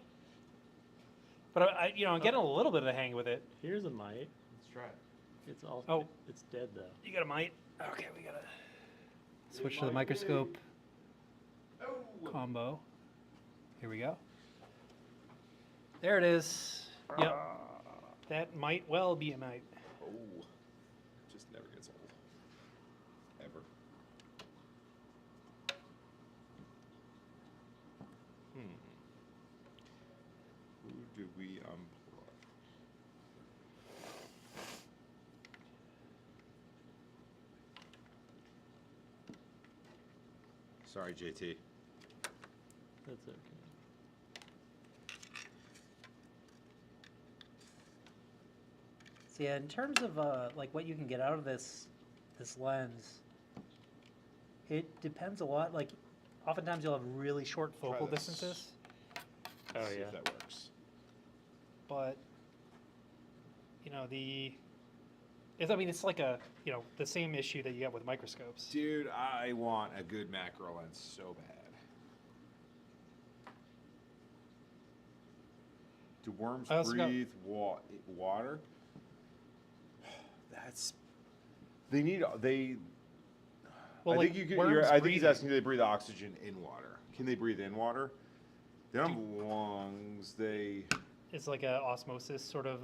But I'm getting a little bit of the hang with it. Here's a mite. Let's try it. It's all. Oh. It's dead though. You got a mic? Okay, we gotta switch to the microscope Oh. combo. Here we go. There it is. Yep. That might well be a mite. Oh. Just never gets old. Ever. Who do we unplug? Sorry, JT. That's okay. So yeah, in terms of like what you can get out of this lens, it depends a lot. Like, oftentimes you'll have really short focal this. distances, Oh See yeah. if that works. but it's like the same issue that you have with microscopes. Dude, I want a good macro lens so bad. Do worms I also got- breathe water? That's they need they. Well, I like, think you could. worms I think he's breathe. asking, do they breathe oxygen in water? Can they breathe in water? They don't have lungs. They. It's like a osmosis sort of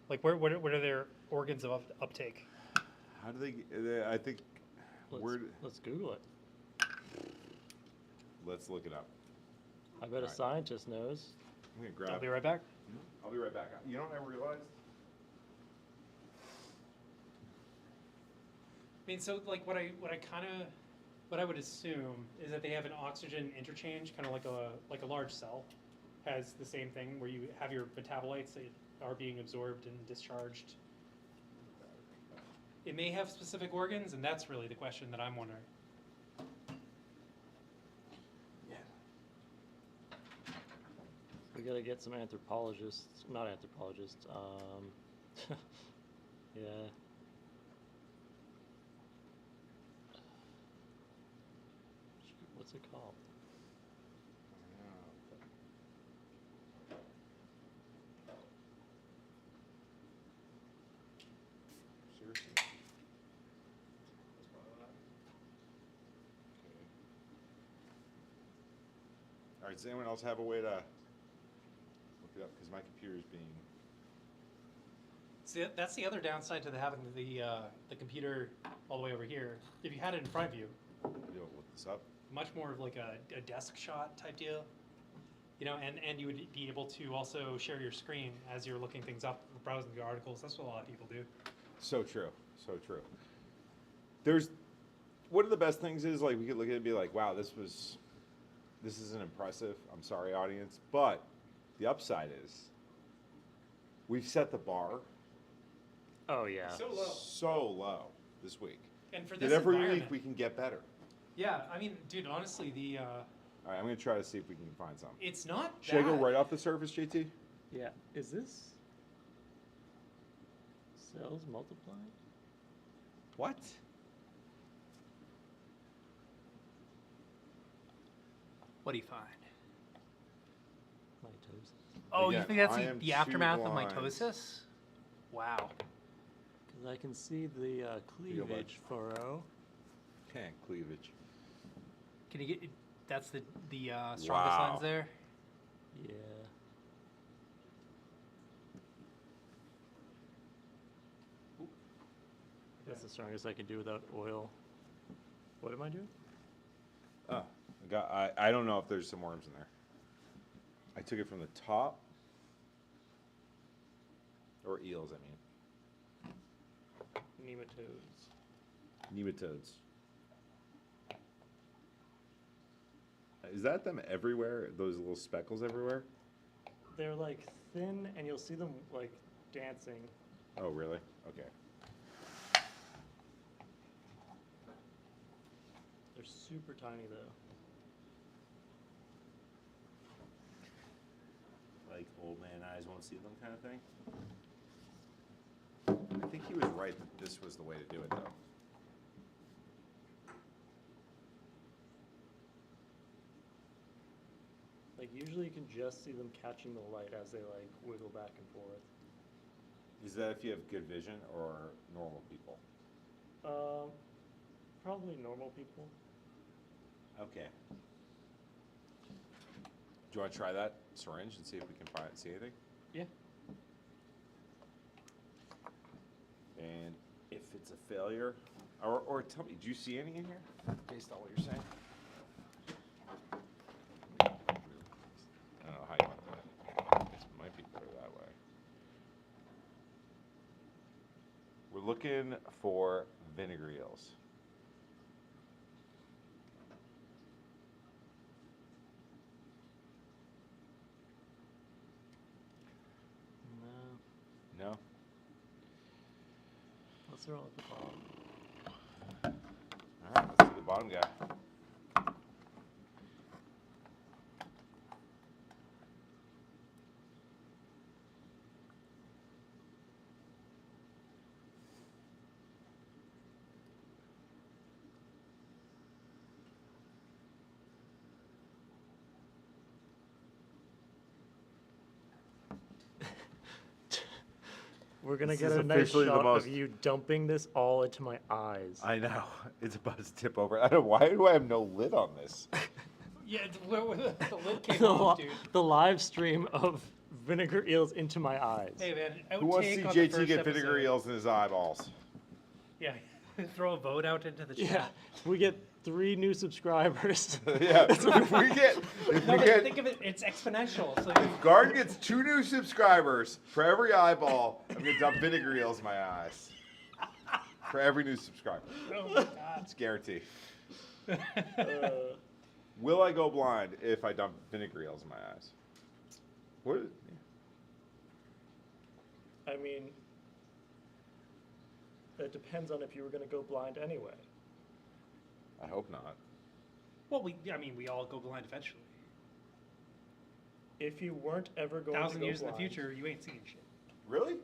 like what are their organs of uptake? How do they? I think. Let's Google it. Let's look it up. I bet Alright. a scientist knows. I'm gonna I'll grab. be right back. I'll be right back. You know what I realized? I mean, so like what I would assume is that they have an oxygen interchange, kind of like a large cell has the same thing where you have your metabolites that are being absorbed and discharged. It may have specific organs, and that's really the question that I'm wondering. Yeah. We gotta get some anthropologists. Not anthropologists. Yeah. What's it called? Seriously. All right, does anyone else have a way to look it up? Because my computer is being. See, that's the other downside to having the computer all the way over here. If you had it in front of you, I'll be able to look this up. much more of like a desk shot type deal. And you would be able to also share your screen as you're looking things up, browsing the articles. That's what a lot of people do. So true. So true. There's one of the best things is like we could look at it and be like, wow, this isn't impressive. I'm sorry, audience. But the upside is we've set the bar Oh yeah. so low this week. And for this That every environment, week we can get better. yeah, I mean, dude, honestly, All right, I'm going to try to see if we can find something. it's not Should I go bad. right off the surface, JT? Yeah. Is this cells multiplying? What? What do you find? Mitosis. Oh, Again, you think that's I am the aftermath of too blind. mitosis? Wow. Because I can see the cleavage furrow. Cleavage. Can you get? That's the strongest Wow. lens there. Yeah. That's the strongest I can do without oil. What am I doing? Oh, I don't know if there's some worms in there. I took it from the top. Or eels, I mean. Nematodes. Nematodes. Is that them everywhere? Those little speckles everywhere? They're like thin, and you'll see them like dancing. Oh, really? Okay. They're super tiny though. Like old man eyes won't see them kind of thing? I think he was right that this was the way to do it, though. Like usually you can just see them catching the light as they like wiggle back and forth. Is that if you have good vision or normal people? Probably normal people. Okay. Do you want to try that syringe and see if we can see anything? Yeah. And if it's a failure, or tell me, do you see any in here based on what you're saying? I don't know how you want that. This might be better that way. We're looking for vinegar eels. No. No? Let's throw at the bottom. All right, let's do the bottom guy. We're gonna This get is a nice officially the shot most- of you dumping this all into my eyes. I know. It's about to tip over. I don't. Why do I have no lid on this? Yeah, where the lid came the, off, li- dude. the live stream of vinegar eels into my eyes. Hey man, Who wants to see outtake on the JT first get vinegar episode. eels in his eyeballs? Yeah, throw a vote out into the chat. Yeah, we get 3 new subscribers. Yeah. If we get, No, but think of it, it's exponential. So if Gardin gets 2 new subscribers for every eyeball, I'm gonna dump vinegar eels in my eyes. For every new subscriber, oh my god. it's guaranteed. Will I go blind if I dump vinegar eels in my eyes? What? I mean, it depends on if you were gonna go blind anyway. I hope not. Well, we all go blind eventually. If you weren't ever going to 1,000 go years in blind, the future, you ain't seeing shit. Really?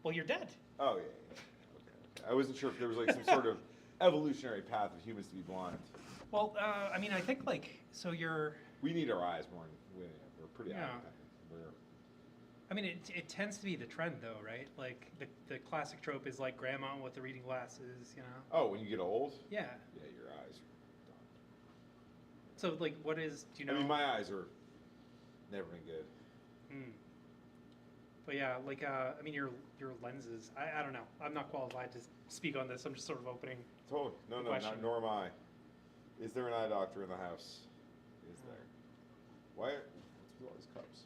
Well, you're dead. Oh yeah. Okay. I wasn't sure if there was like some sort of evolutionary path of humans to be blind. Well, I mean, I think like so you're. We need our eyes more. We're pretty Yeah. eye-dependent. I mean, it tends to be the trend though, right? Like the classic trope is like grandma with the reading glasses, you know? Oh, when you get old? Yeah. Yeah, your eyes are So like, what is? Do you know? done. I mean, my eyes are never been good. Hmm. But yeah, like I mean, your lenses. I don't know. I'm not qualified to speak on this. I'm just sort of opening. Totally. No, Question. not, nor am I. Is there an eye doctor in the house? Is there? Why? What's with all these cups?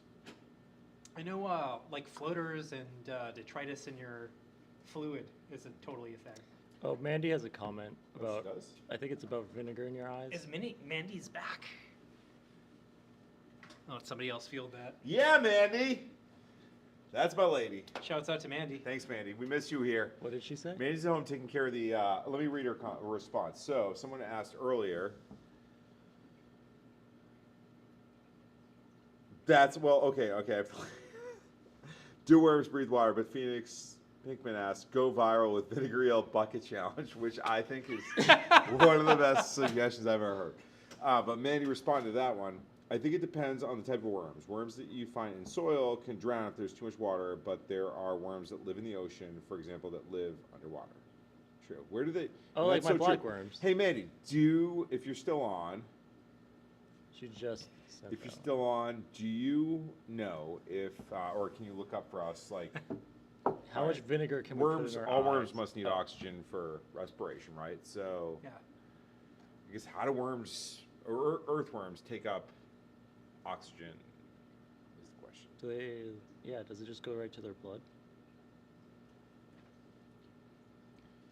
I know, like floaters and detritus in your fluid isn't totally a thing. Oh, Mandy has a comment about, Does? I think it's about vinegar in your eyes. Is Mandy's back? Oh, somebody else feel that. Yeah, Mandy. That's my lady. Shouts out to Mandy. Thanks, Mandy. We miss you here. What did she say? Mandy's at home taking care of the. Let me read her response. So, someone asked earlier. That's well, okay. Do worms breathe water? But Phoenix Pinkman asked, "Go viral with vinegar eel bucket challenge," which I think is one of the best suggestions I've ever heard. But Mandy responded to that one. I think it depends on the type of worms. Worms that you find in soil can drown if there's too much water, but there are worms that live in the ocean, for example, that live underwater. True. Where do they? Oh, and like that's my so black true. worms. Hey, Mandy, if you're still on, She just sent if you're that still on, do you know if, or can you look up for us, like, one. How much vinegar can we worms? put in our All worms eyes? must need Oh. oxygen for respiration, right? So, Yeah. I guess how do worms or earthworms take up oxygen? Is the question. Do they? Yeah. Does it just go right to their blood?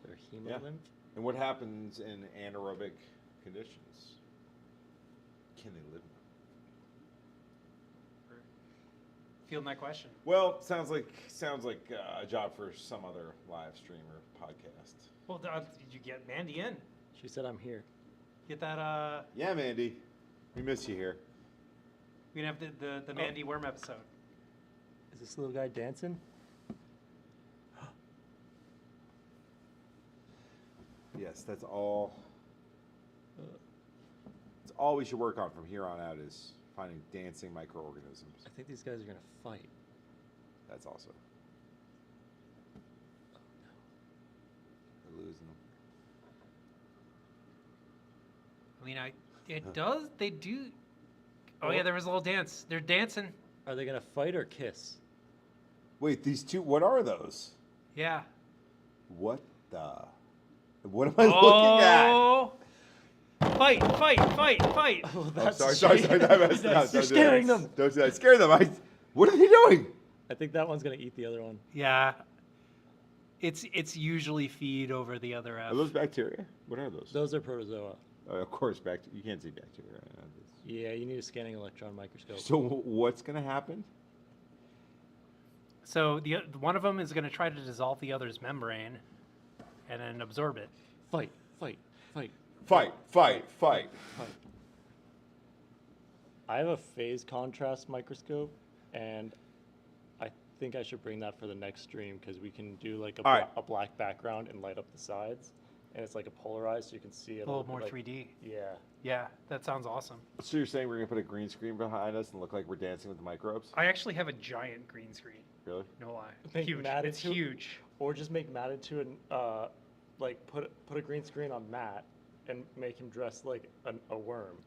Their hemolymph? And what happens in anaerobic conditions? Can they live in them? Fielding that question. Well, sounds like a job for some other live stream or podcast. Well, did you get Mandy in? She said, "I'm here." Get that. Yeah, Mandy, we miss you here. We can have the Mandy worm episode. Is this little guy dancing? Yes, that's all. It's all we should work on from here on out is finding dancing microorganisms. I think these guys are gonna fight. That's also. We're losing them. I mean, it does. They do. Oh yeah, there was a little dance. They're dancing. Are they gonna fight or kiss? Wait, these two. What are those? Yeah. What the? What am I looking at? Oh! Fight! Oh, Oh, that's sorry. I messed up. You're Don't do scaring that. them. Don't do that. Scare them. What are they doing? I think that one's gonna eat the other one. Yeah. It's usually feed over the other F. Are those bacteria? What are those? Those are protozoa. Of course, you can't see bacteria. Right? Yeah, you need a scanning electron microscope. So what's going to happen? So one of them is going to try to dissolve the other's membrane, and then absorb it. Fight. Fight. I have a phase contrast microscope, and I think I should bring that for the next stream because we can do like All right. a black background and light up the sides, and it's like a polarized, so you can see it A little more like, 3D. Yeah. Yeah, that sounds awesome. So you're saying we're going to put a green screen behind us and look like we're dancing with the microbes? I actually have a giant green screen. Really? No lie. Make Huge. Matt It's into- huge. Or just make Matt into an like put a green screen on Matt and make him dress like a worm,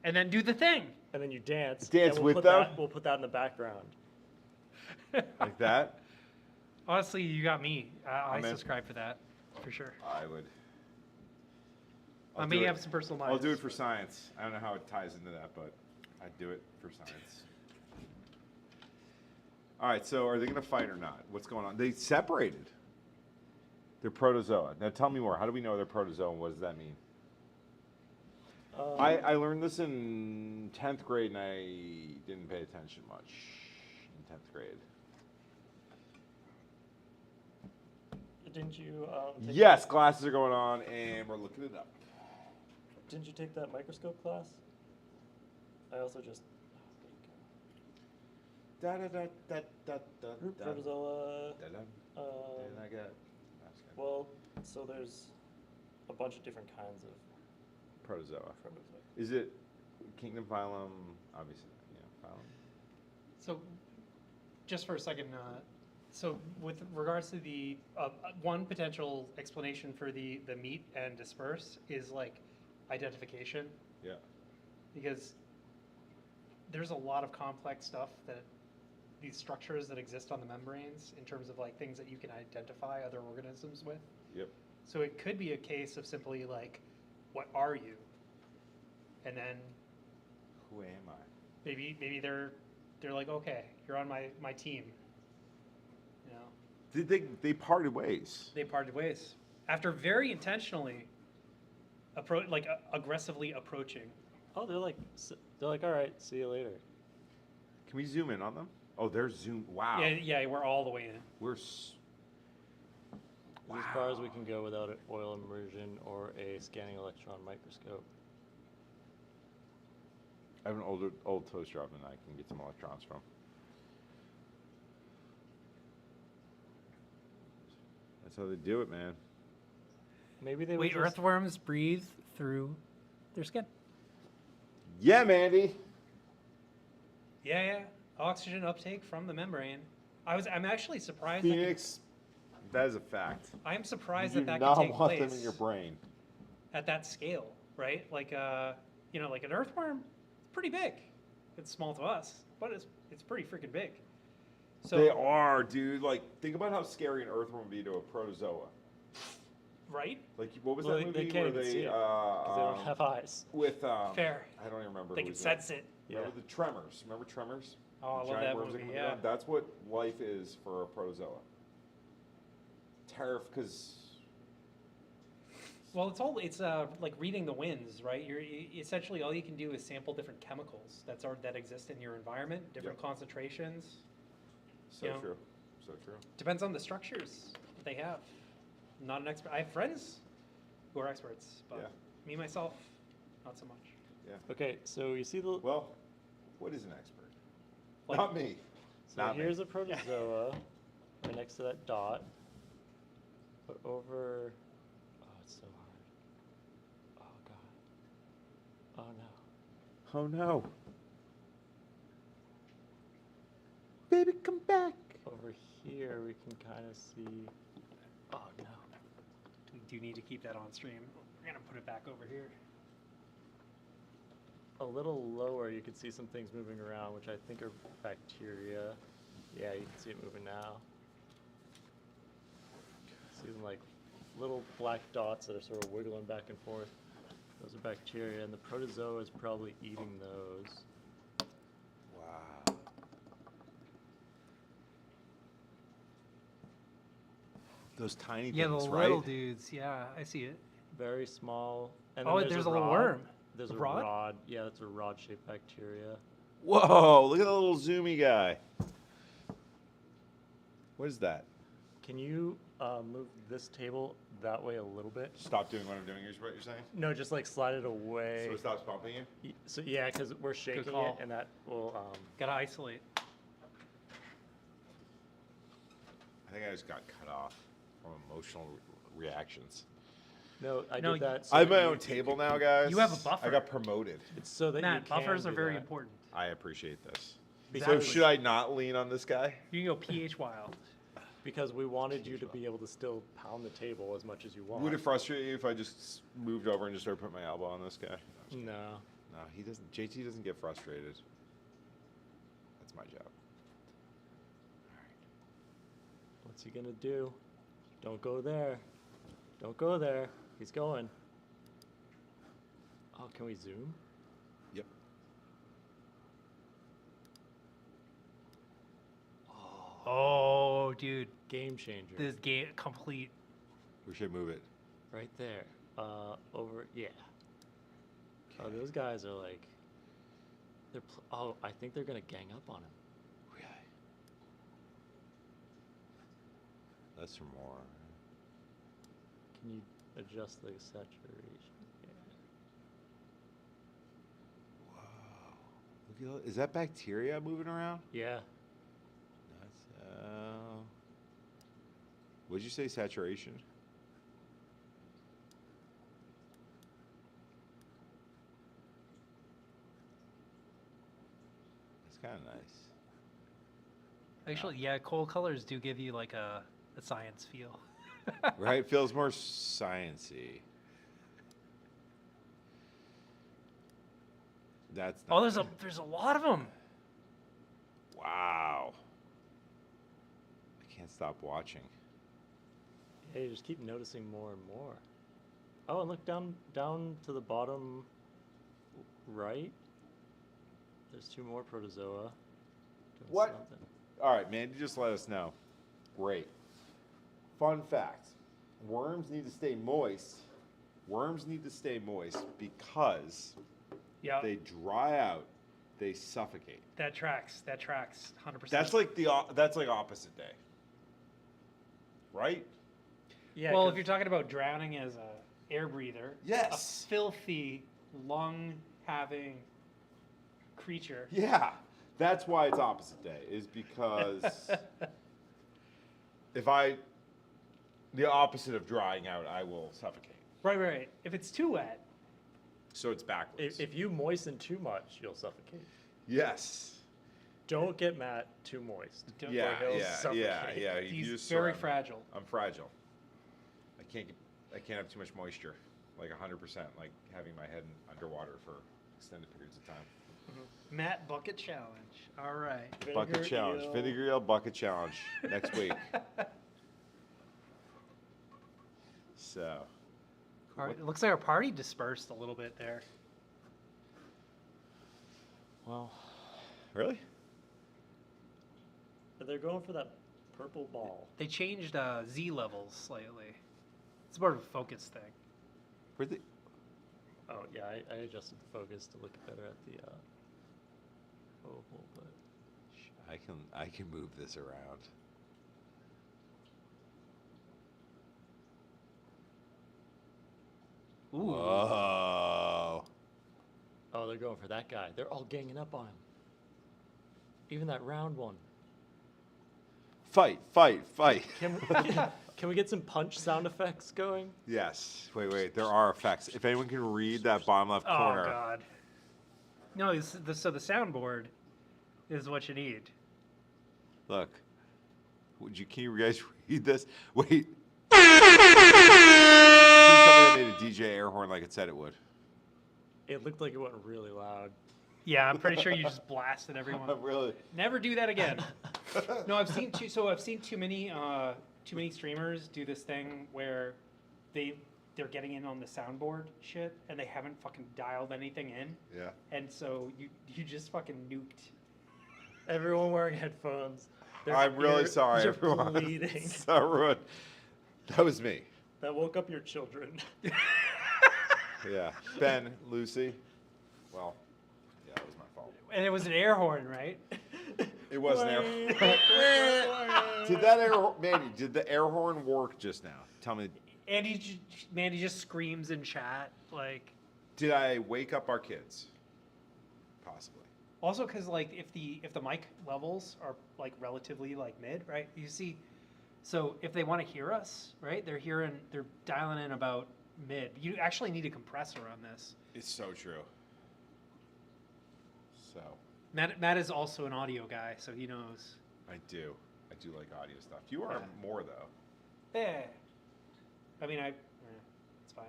And then do the thing. and then you dance. Dance and we'll with put them? We'll put that in the background. Like that? Honestly, you got me. I I'm in. subscribe for that, for sure. I would. I I'll may do it. have some personal bias. I'll do it for science. I don't know how it ties into that, but I'd do it for science. All right, so are they going to fight or not? What's going on? They separated. They're protozoa. Now tell me more. How do we know they're protozoa and what does that mean? I learned this in 10th grade and I didn't pay attention much in 10th grade. Didn't you? Yes, classes are going on and we're looking it up. Didn't you take that microscope class? I also just. Da da da da da da Root da. protozoa. Da da. Um, And I got well, so there's a bunch of different kinds of protozoa. protozoa. Is it kingdom, phylum? Obviously, phylum. So, just for a second, so with regards to the one potential explanation for the meet and disperse is like identification, Yeah. because there's a lot of complex stuff that these structures that exist on the membranes in terms of like things that you can identify other organisms with. Yep. So it could be a case of simply like, what are you? And then Who am I? maybe they're like, okay, you're on my team. You know, Did they parted ways? they parted ways after very intentionally aggressively approaching. Oh, they're like, all right, see you later. Can we zoom in on them? Oh, they're zoomed. Wow. Yeah, we're all the way in. We're. This is as far as we can go without an oil immersion or a scanning electron microscope. I have an old toaster oven I can get some electrons from. That's how they do it, man. Maybe they Wait, would just, earthworms breathe through their skin. Yeah, Mandy. Yeah, yeah. Oxygen uptake from the membrane. I'm actually surprised. That Phoenix, that is a fact. I'm surprised You that do that can not take want place them in your brain. at that scale, right? Like you know, like an earthworm, it's pretty big. It's small to us, but it's pretty freaking big. So They are, dude. Like, think about how scary an earthworm would be to a protozoa. right? Like, what was Well, that they movie can't where even they, see it, 'cause they don't have eyes. with, Fair. I don't even remember. They who can was in it. sense it. Remember the Tremors? Remember Tremors? Oh, I love Giant that worms movie. come Yeah. around? That's what life is for a protozoa. Because Well, it's like reading the winds, right? Essentially all you can do is sample different chemicals that exist in your environment, different Yep. concentrations. so You know. true, so true. Depends on the structures that they have. I'm not an expert. I have friends who are experts, but Yeah. me myself, not so much. Okay, so you see the. Well, what is an expert? Like- Not me. So Not me. here's a protozoa right next to that dot. But over. Oh, it's so hard. Oh, God. Oh, no. Oh no. Baby, come back. Over here, we can kind of see. Oh, no. We do need to keep that on stream. We're gonna put it back over here. A little lower, you can see some things moving around, which I think are bacteria. Yeah, you can see it moving now. See them like little black dots that are sort of wiggling back and forth. Those are bacteria, and the protozoa is probably eating those. Wow. Those tiny Yeah, the things, little right? dudes. Yeah, I see it. Very small. And Oh, there's a little rod. worm. There's A a rod? rod. Yeah, that's a rod-shaped bacteria. Whoa, look at the little zoomy guy. What is that? Can you move this table that way a little bit? Stop doing what I'm doing, is what you're saying? No, just like slide it away. So it stops bumping you? So yeah, because we're shaking it, call. and that will. Gotta isolate. I think I just got cut off from emotional reactions. No, I No, did that. I have that my you- own table now, guys. You have a buffer. I got promoted. It's so that you Matt, can buffers are do very that. important. I appreciate this. Exactly. So should I not lean on this guy? You can go pH wild. Because we wanted you to be able to still pound the table as much as you want. Would it frustrate you if I just moved over and just started putting my elbow on this guy? No. No, he doesn't. JT doesn't get frustrated. That's my job. What's he gonna do? Don't go there. Don't go there. He's going. Oh, can we zoom? Yep. Oh, dude, Game changer. this game complete. We should move it. Right there. Over. Yeah. Oh, those guys are like. They're. Oh, I think they're gonna gang up on him. Really? That's for more. Can you adjust the saturation? Yeah. Whoa. Look at, is that bacteria moving around? Yeah. That's, what'd you say, saturation? That's kind of nice. Actually, yeah, cold colors do give you like a science feel. Right? Feels more sciencey. That's Oh, not there's a lot of them. wow. I can't stop watching. Yeah, you just keep noticing more and more. Oh, and look down to the bottom right. There's two more protozoa. Doing What? something. All right, Mandy, just let us know. Great. Fun fact. Worms need to stay moist. Worms need to stay moist because Yeah, they dry out, they suffocate. that tracks. That tracks. 100%. That's like that's like opposite day. Right? Yeah. Well, 'cause if you're talking about drowning as a air breather, Yes. a filthy lung having creature. Yeah. That's why it's opposite day, is because the opposite of drying out, I will suffocate. Right. If it's too wet, So it's backwards. if you moisten too much, you'll suffocate. Yes. Don't get Matt too moist. Don't- Yeah, or he'll yeah, suffocate. yeah. You He's just very surround me. fragile. I'm fragile. I can't have too much moisture, like 100%, like having my head underwater for extended periods of time. Matt bucket challenge. All right. Bucket Vinegar challenge, eel. vinegar eel bucket challenge next week. So, All right, it looks like our party dispersed a little bit there. well, really? They're going for that purple ball. They changed Z levels slightly. It's more of a focus thing. Where'd they? Oh yeah, I adjusted the focus to look better at the oval, but I can move this around. Ooh. Whoa. oh, they're going for that guy. They're all ganging up on him. Even that round one. Fight, fight, fight. Can we get some punch sound effects going? Yes. Wait. There are effects. If anyone can read that bottom left Oh corner. God. No, so the soundboard is what you need. Look. Can you guys read this? Wait. Please tell me that made a DJ air horn like it said it would. It looked like it went really loud. Yeah, I'm pretty sure you just blasted everyone. Really? Never do that again. No, I've seen too many streamers do this thing where they're getting in on the soundboard shit and they haven't fucking dialed anything in, Yeah. and so you just fucking nuked. Everyone wearing headphones. Their I'm really ears sorry, are everyone. bleeding. So rude. That was me. That woke up your children. Yeah. Ben, Lucy. Well, yeah, it was my fault. And it was an air horn, right? It was an air. Did that air, Mandy? Did the air horn work just now? Tell me. Mandy just screams in chat like. Did I wake up our kids? Possibly. Also, because like if the mic levels are like relatively like mid, right? You see, so if they want to hear us, right? They're dialing in about mid. You actually need a compressor on this. It's so true. So Matt is also an audio guy, so he knows. I do like audio stuff. You are more though. Yeah. I mean, it's fine.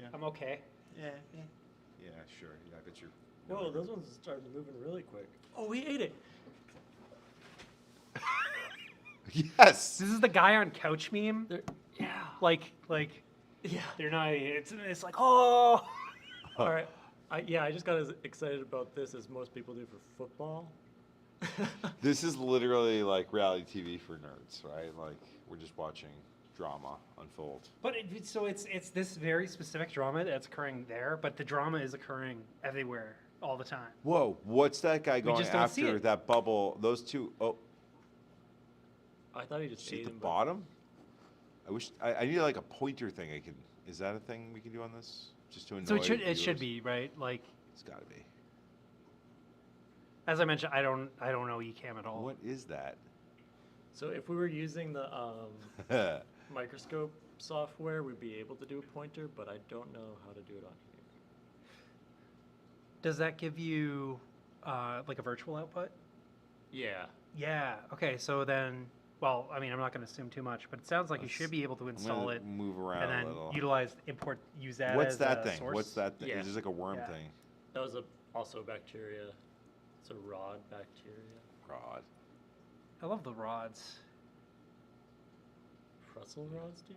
Yeah. I'm okay. Yeah. Sure. Yeah, I bet you're. Whoa, those ones started moving really quick. Oh, he ate it. Yes. This is the guy on couch meme. Yeah. Like Yeah. they're not. It's like oh. All right. I just got as excited about this as most people do for football. This is literally like reality TV for nerds, right? Like we're just watching drama unfold. But it's this very specific drama that's occurring there, but the drama is occurring everywhere all the time. Whoa, what's that guy going just don't see after? it. That bubble, those two, oh, I thought he just see ate at the him. bottom? I need like a pointer thing I can, is that a thing we can do on this? Just to annoy So it should viewers? be right. Like It's gotta be. as I mentioned, I don't know Ecamm at all. What is that? So if we were using the Microscope software, we'd be able to do a pointer, but I don't know how to do it on here. Does that give you like a virtual output? Yeah. Yeah. Okay. So then, well, I mean, I'm not going to assume too much, but it sounds like you should be able to I'm install gonna it move around and a then little. use that. What's as that a thing? source. What's that thing? Yeah. It's just like a worm Yeah. thing. That was also a bacteria. It's a rod bacteria. Rod. I love the rods. Pretzel rods, dude?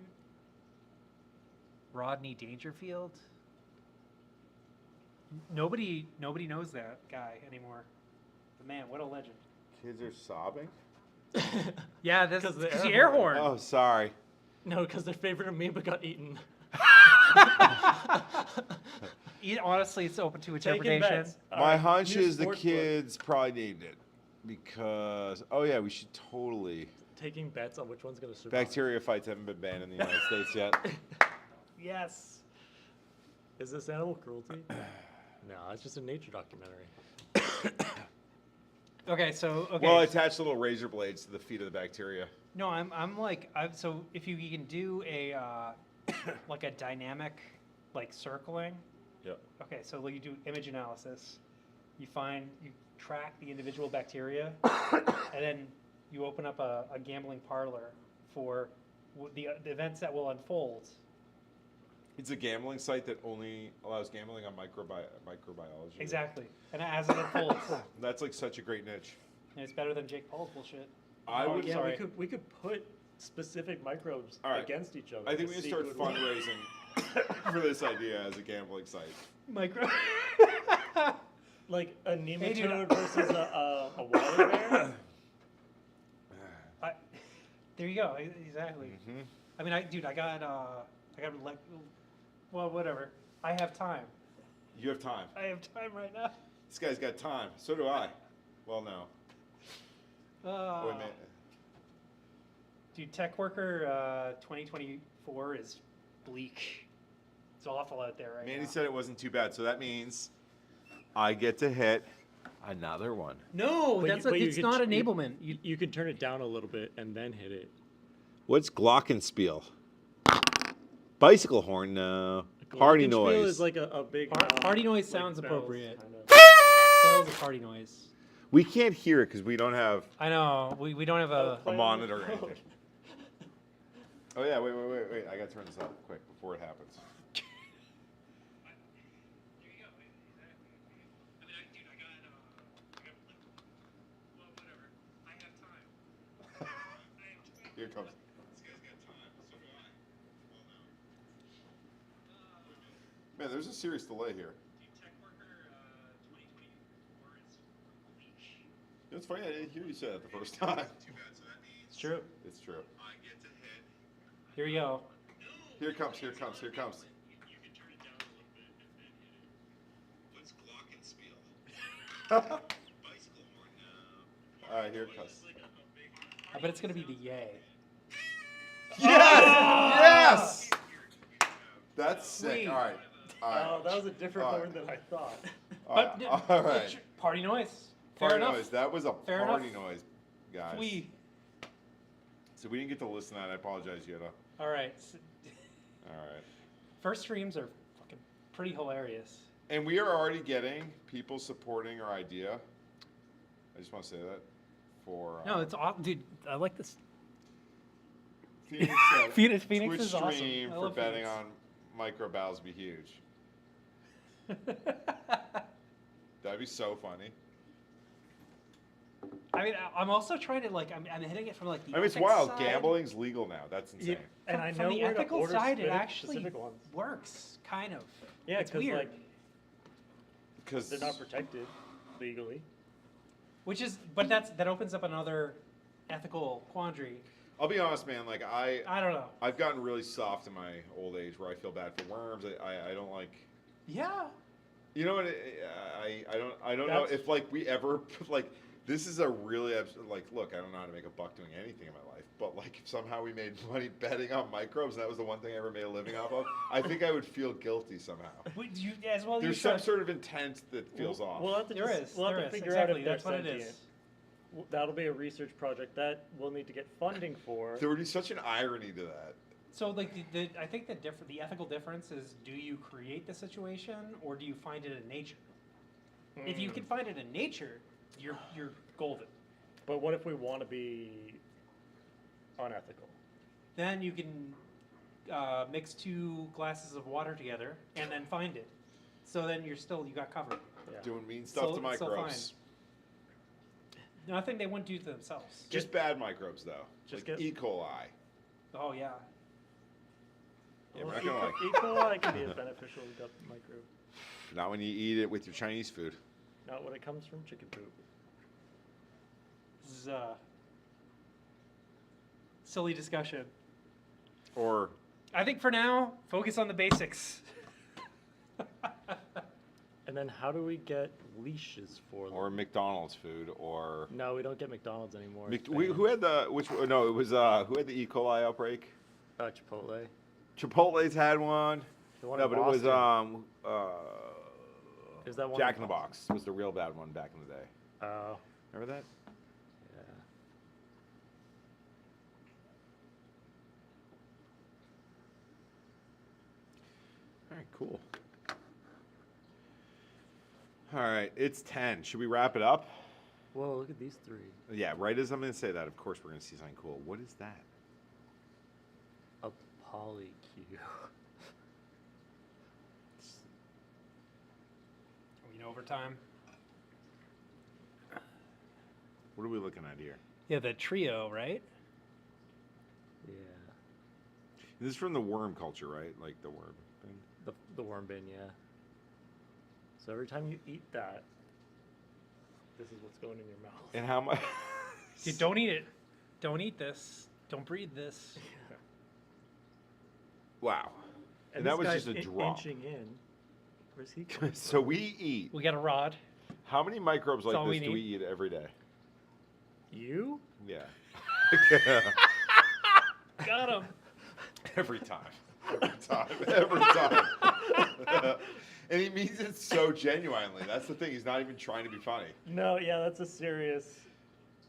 Rodney Dangerfield. Nobody knows that guy anymore. But man, what a legend. Kids are sobbing? Yeah, that's 'Cause the because the air air horn. horn. Oh, sorry. No, because their favorite amoeba got eaten. Honestly, it's open to Taking interpretation. bets. All My right, hunch new is the sportsbook. kids probably named it because, oh yeah, we should totally. Taking bets on which one's going to survive. Bacteria fights haven't been banned in the United States yet. Yes. Is this animal cruelty? No, it's just a nature documentary. Okay, so Well, attach little razor blades to the feet of the bacteria. no, so if you can do a like a dynamic like circling. Yep. Okay, so you do image analysis. You find track the individual bacteria, and then you open up a gambling parlor for the events that will unfold. It's a gambling site that only allows gambling on microbiology. Exactly. And as it unfolds, That's like such a great niche. and it's better than Jake Paul's bullshit. I Oh, would. yeah, sorry. we could put specific microbes All right. against each other. I think to we need to see start who would win. fundraising for this idea as a gambling site. Micro. Like a Hey, dude, nematode versus a water bear. There you go. Exactly. Mhm. I mean, I got like, well, whatever. I have time. You have time. I have time right now. This guy's got time. So do I. Well, no. Oh, wait a minute. Dude, Tech Worker 2024 is bleak. It's awful out there right Mandy now. said it wasn't too bad, so that means I get to hit another one. No, But that's you- but you it's could not ch- you- enablement. You can turn it down a little bit and then hit it. What's glockenspiel? Bicycle horn? No. Party Glockenspiel noise. is like a big Party noise like sounds bells, appropriate. kind of. That was a party noise. We can't hear it because we don't have I know. We don't have a. a monitor or anything. Oh yeah, wait. I gotta turn this up quick before it happens. Here it comes. This guy's got time. So do I. Well, no. Man, there's a serious delay here. Tech Worker 2024 is bleak. It's funny, I didn't hear you say that the first time. Too bad, so that means It's true. it's true. I get to hit. Here we go. Here it comes, here it comes, here it comes. You can turn it down a little bit and then hit it. What's glockenspiel? Bicycle horn? No. Alright, here it comes. I bet it's gonna be the yay. Yes! Yes! That's sick. Sweet. Alright. Oh, that was a different Alright. word than I thought. But Alright. party noise. Fair Party enough. noise. That was a Fair party enough. noise, guys. We. So we didn't get to listen to that. I apologize, Yoda. All right. Alright. First streams are fucking pretty hilarious. And we are already getting people supporting our idea. I just want to say that for No, it's awesome, dude. I like this. Phoenix, Phoenix Twitch is awesome. stream I for love betting Phoenix. on microbals be huge. That'd be so funny. I mean, I'm also trying to like. I'm hitting it from like the. I mean, it's ethics wild. side. Gambling's legal now. That's insane. And I From know the where to ethical order side, it specific- actually specific ones. works, kind of. Yeah, it's because weird. like Because they're not protected legally. Which is, but that opens up another ethical quandary. I'll be honest, man. Like I don't know. I've gotten really soft in my old age where I feel bad for worms. I don't like. Yeah. You know what? I don't know That's- if like we ever like. This is a really like. Look, I don't know how to make a buck doing anything in my life, but like if somehow we made money betting on microbes, and that was the one thing I ever made a living off of, I think I would feel guilty somehow. Would you as well? There's some sort of intent that feels off. We'll have to There just, is. we'll have There to is. figure Exactly. out if they're That's what it sentient. is. That'll be a research project that we'll need to get funding for. There would be such an irony to that. So like I think the ethical difference is: do you create the situation or do you find it in nature? If you can find it in nature, you're golden. But what if we want to be unethical? Then you can mix 2 glasses of water together and then find it. So then you got covered. Yeah. Doing mean stuff to So- so microbes. Nothing they wouldn't do to themselves. Just bad microbes though. Just Like get- E. coli. Oh yeah. Yeah, we're Well, not gonna like. E. coli can be a beneficial gut microbe, Not when you eat it with your Chinese food. not when it comes from chicken poop. This is silly discussion. Or I think for now, focus on the basics. And then how do we get leashes for them? McDonald's food or No, we don't get McDonald's anymore. It's who had the which no it was who had the E. coli outbreak? banned. Chipotle. Chipotle's had one. The one No, in but it was Boston. Is that one Jack in in the Box was the real bad one back in the day. Oh, Remember that? yeah. All right, cool. All right, it's 10. Should we wrap it up? Whoa, look at these three. Yeah, right as I'm going to say that, of course we're going to see something cool. What is that? A polycube. Are we in overtime? What are we looking at here? Yeah, the trio, right? Yeah. This is from the worm culture, right? Like the worm thing? The worm bin, yeah. So every time you eat that, this is what's going in your mouth. And how much? Dude, don't eat it. Don't eat this. Don't breathe this. Wow. And that this was guy's just a drop. Inching in. Where's he coming So from? we eat. We got a rod. How many microbes That's like all we this do we need. eat every day? You? Yeah. Got him. Every time. Every time. Every time. And he means it so genuinely. That's the thing. He's not even trying to be funny. No, yeah, that's a serious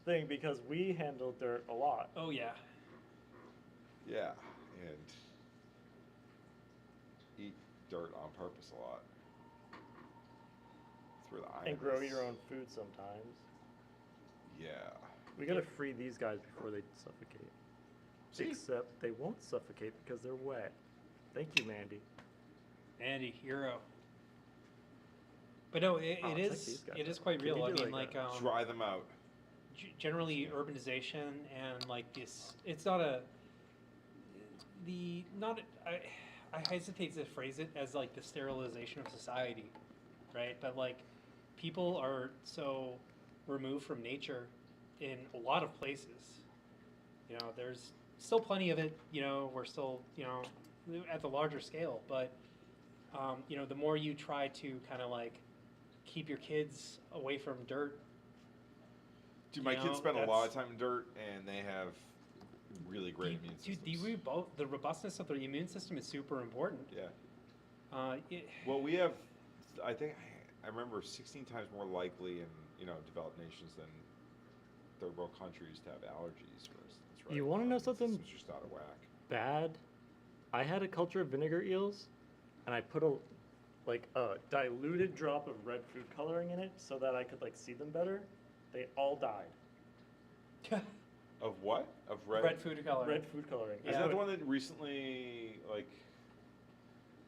thing because we handle dirt a lot. Oh, yeah. Yeah. And eat dirt on purpose a lot. That's where the iron And grow is. your own food sometimes. Yeah. We gotta free these guys before they suffocate. See? Except they won't suffocate because they're wet. Thank you, Mandy. Andy, hero. But no, Oh, it's like these guys it is are. quite Can real. you I do mean, like like, Dry them out. generally urbanization and like this, it's not a, I hesitate to phrase it as like the sterilization of society, right? But like people are so removed from nature in a lot of places. You know, there's still plenty of it, you know, we're still, you know, at the larger scale, but you know, the more you try to kind of like keep your kids away from dirt. Dude, my You know, kids spend a lot of that's- time in dirt, and they have really great immune systems. The robustness of their immune system is super important. Yeah. It, Well, we have, I think, I remember 16 times more likely in, developed nations than third world countries to have allergies, for instance, right? You wanna know Immune something? system's just out of whack. Bad. I had a culture of vinegar eels, and I put a diluted drop of red food coloring in it so that I could like see them better. They all died. Of what? Of red? red food color. Red food coloring. Is Yeah. that the one that recently, like,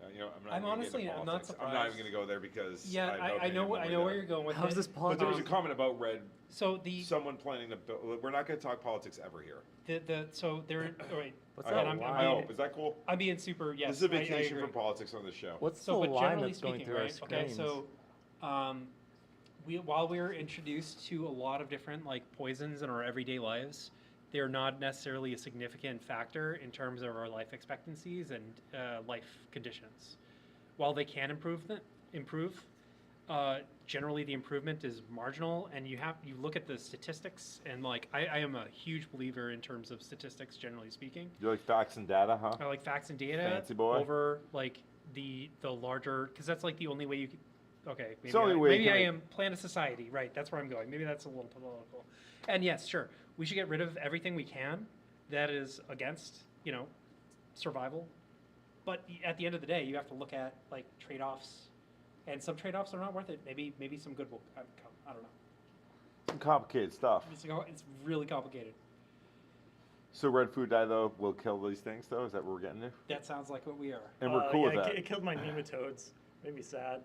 I'm gonna get honestly- into I'm not politics. I'm not even surprised. going to go there because Yeah, I, have no I opinion know. one I way know or where the you're going with How's it. this But there was a politics? comment about red. So the Someone planning to build. We're not going to talk politics ever here. so there. Oh, wait. What's I that hope. line? I hope. Is that cool? I'm being super. Yes. This is a I vacation agree. from politics on the show. What's So, the but line generally that's going speaking, through our right? screens? Okay, so while we're introduced to a lot of different like poisons in our everyday lives, they're not necessarily a significant factor in terms of our life expectancies and life conditions. While they can improve, generally the improvement is marginal, and you look at the statistics, and like I am a huge believer in terms of statistics, generally speaking. You like facts and data, huh? I like facts and data Fancy boy. over like the larger, because that's like the only way you can. Okay, It's the only way you maybe can I make- am plan of society, right? That's where I'm going. Maybe that's a little political. And yes, sure, we should get rid of everything we can that is against survival. But at the end of the day, you have to look at like trade-offs, and some trade-offs are not worth it. Maybe some good will come. I don't know. Some complicated stuff. It's really complicated. So red food dye though will kill these things though. Is that what we're getting to? That sounds like what we are. And we're cool with yeah, that. It killed my nematodes. Made me sad.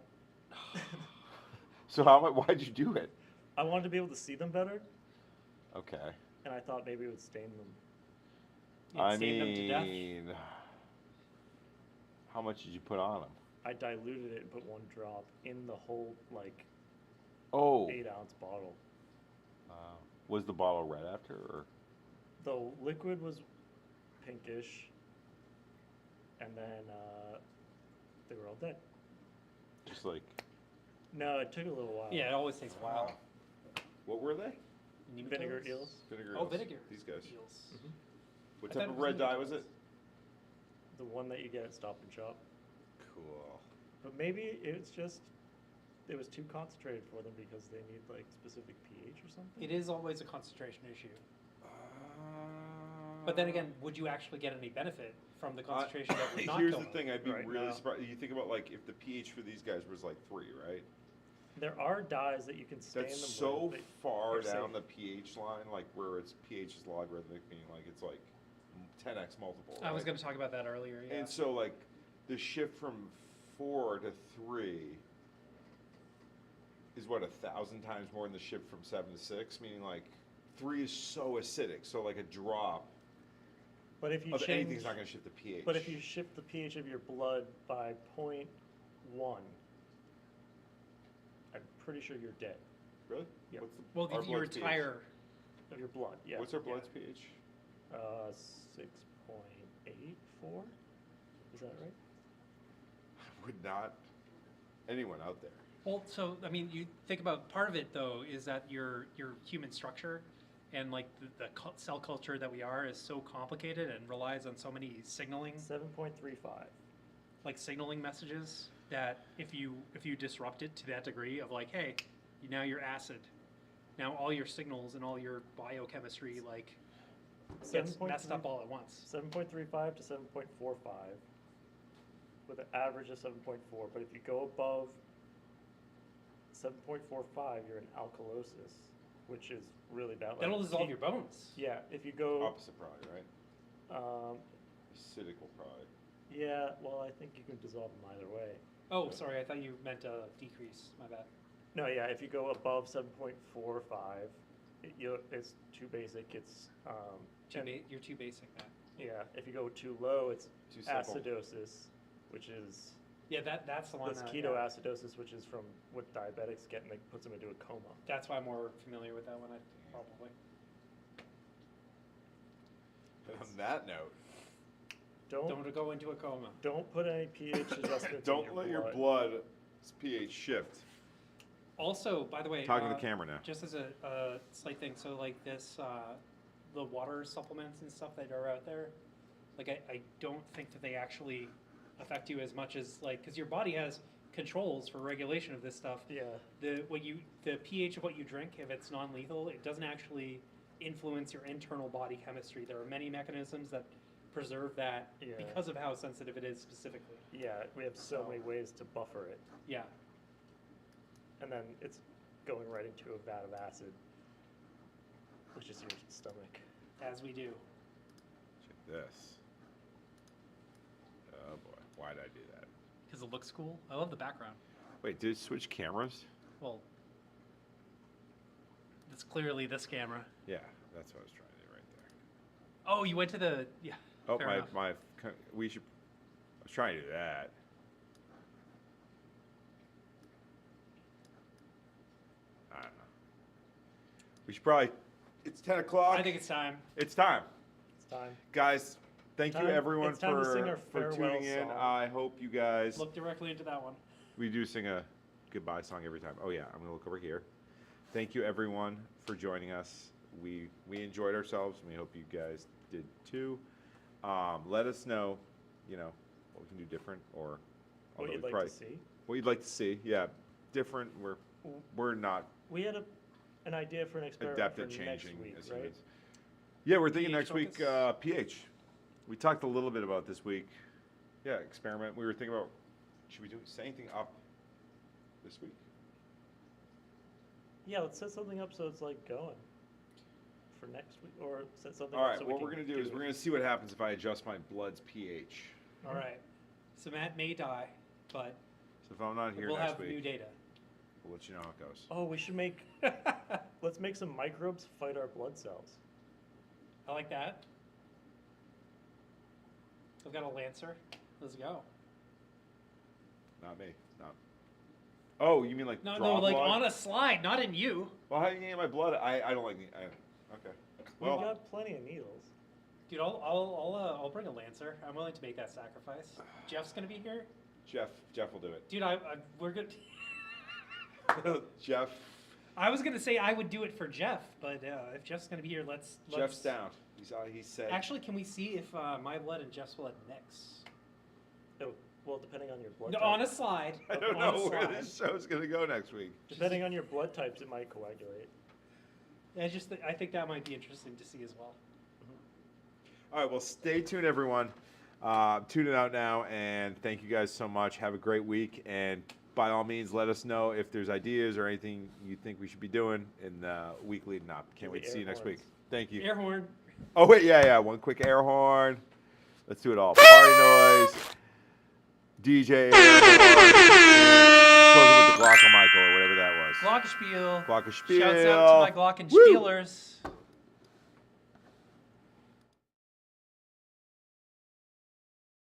So why'd you do it? I wanted to be able to see them better, Okay. and I thought maybe it would stain them. I Stain them to death. mean, how much did you put on them? I diluted it and put one drop in the whole Oh, 8-ounce bottle. was the bottle red after, or The liquid was pinkish, and then they were all dead. just like No, it took a little while. Yeah, it always takes a while. what were they? Vinegar Nematodes? eels. Vinegar. Oh, eels. vinegar. These guys. Eels. What I type thought of it was red dye was it? The one that you get at Stop and Shop. Cool. But maybe it was too concentrated for them because they need specific pH or something. It is always a concentration issue. But then again, would you actually get any benefit from the concentration that would not Here's kill the them? thing. I'd be Right, really no. surprised. You think about if the pH for these guys was 3, right? There are dyes that you can stain That's them so with. far are down safe. the pH line, like where its pH is logarithmic, meaning like it's like 10x multiple. I was right? going to talk about that earlier. Yeah. And so like the shift from 4 to 3 is what 1,000 times more than the shift from 7 to 6, meaning like 3 is so acidic, so like a drop But if you of change, anything's not going to shift the pH. but if you shift the pH of your blood by 0.1, I'm pretty sure you're dead. Really? Yep. What's the, Well, our your blood's pH? entire. Of your blood, yeah. What's our yeah. blood's pH? 6.84. Is that right? Would not anyone out there. Well, so I mean, you think about part of it though is that your human structure and like the cell culture that we are is so complicated and relies on so many signaling, 7.35. like signaling messages that if you disrupt it to that degree of like, hey, now you're acid, now all your signals and all your biochemistry like gets messed up all at once. 7.35 to 7.45 with an average of 7.4. But if you go above 7.45, you're in alkalosis, which is really bad. Like, That'll dissolve your bones. Yeah, if you go, Opposite probably, right? Acidic will probably. yeah, well, I think you can dissolve them either way. Oh, sorry, I thought you meant a decrease. My bad. No, yeah, if you go above 7.45, it's too basic. It's and- You're too basic, Matt. yeah. If you go too low, it's Too simple. acidosis, which is Yeah, that's the one. that's that, ketoacidosis, which is from what diabetics get, and it puts them into a coma. That's why I'm more familiar with that one. Probably. And on that note, Don't go into a coma. Don't put any pH adjustments in don't let your blood's pH shift. Also, by the way, Talking to the camera now. just as a slight thing, so like this, the water supplements and stuff that are out there, like I don't think that they actually affect you as much as like, because your body has controls for regulation of this stuff. Yeah. The pH of what you drink, if it's non-lethal, it doesn't actually influence your internal body chemistry. There are many mechanisms that preserve that Yeah. because of how sensitive it is specifically. Yeah, we have so many ways to buffer it, Yeah. and then it's going right into a vat of acid, which is your stomach. As we do. Check this. Oh boy, why did I do that? Because it looks cool. I love the background. Wait, did it switch cameras? Well, it's clearly this camera. Yeah, that's what I was trying to do right there. Oh, you went to the, yeah. Oh, fair enough. we should, I was trying to do that. I don't know. We should probably, it's 10 o'clock. I think it's time. It's time. It's time. Guys, thank you Time- everyone it's time to sing our for farewell tuning in. song. I hope you guys, Look directly into that one. we do sing a goodbye song every time. Oh yeah, I'm gonna look over here. Thank you everyone for joining us. We enjoyed ourselves, and we hope you guys did too. Let us know, what we can do different, or What although you'd we like probably- to see? What you'd like to see, yeah, different. We're not We had an idea for an experiment adept for at changing next week, as right? humans. Yeah, we're thinking pH next week focus? pH. We talked a little bit about this week. Yeah, experiment. We were thinking about should we say anything up this week? Yeah, let's set something up so it's like going for next week, or set something All up right, so we what can we're gonna do is it. we're gonna see what happens if I adjust my blood's pH. All right. So Matt may die, but So if I'm not here we'll next have new week, data. we'll let you know how it goes. Oh, we should make. Let's make some microbes fight our blood cells. I like that. I've got a Lancer. Let's go. Not me. Not. Oh, you mean like No, draw like blood? on a slide, not in you. Well, how do you get my blood? I don't like. Okay. We've Well, got plenty of needles. Dude, I'll bring a Lancer. I'm willing to make that sacrifice. Jeff's gonna be here. Jeff will do it. Dude, we're good. Jeff. I was gonna say I would do it for Jeff, but if Jeff's gonna be here, let's. Jeff's down. He said. Actually, can we see if my blood and Jeff's blood mix? Well, depending on your blood. No, type. on a slide. I don't on know a where slide. this show's gonna go next week. Depending on your blood types, it might coagulate. I think that might be interesting to see as well. All right, well, stay tuned, everyone. Tune it out now, and thank you guys so much. Have a great week, and by all means, let us know if there's ideas or anything you think we should be doing in the week leading up. Can't wait to see you next week. Thank you. Air horn. Oh, wait, yeah. One quick air horn. Let's do it all. Party noise. DJ air horn. Close it with the Glockenmichael or whatever that was. Glockenspiel. Glockenspiel. Shouts out to my Woo! Glockenspielers.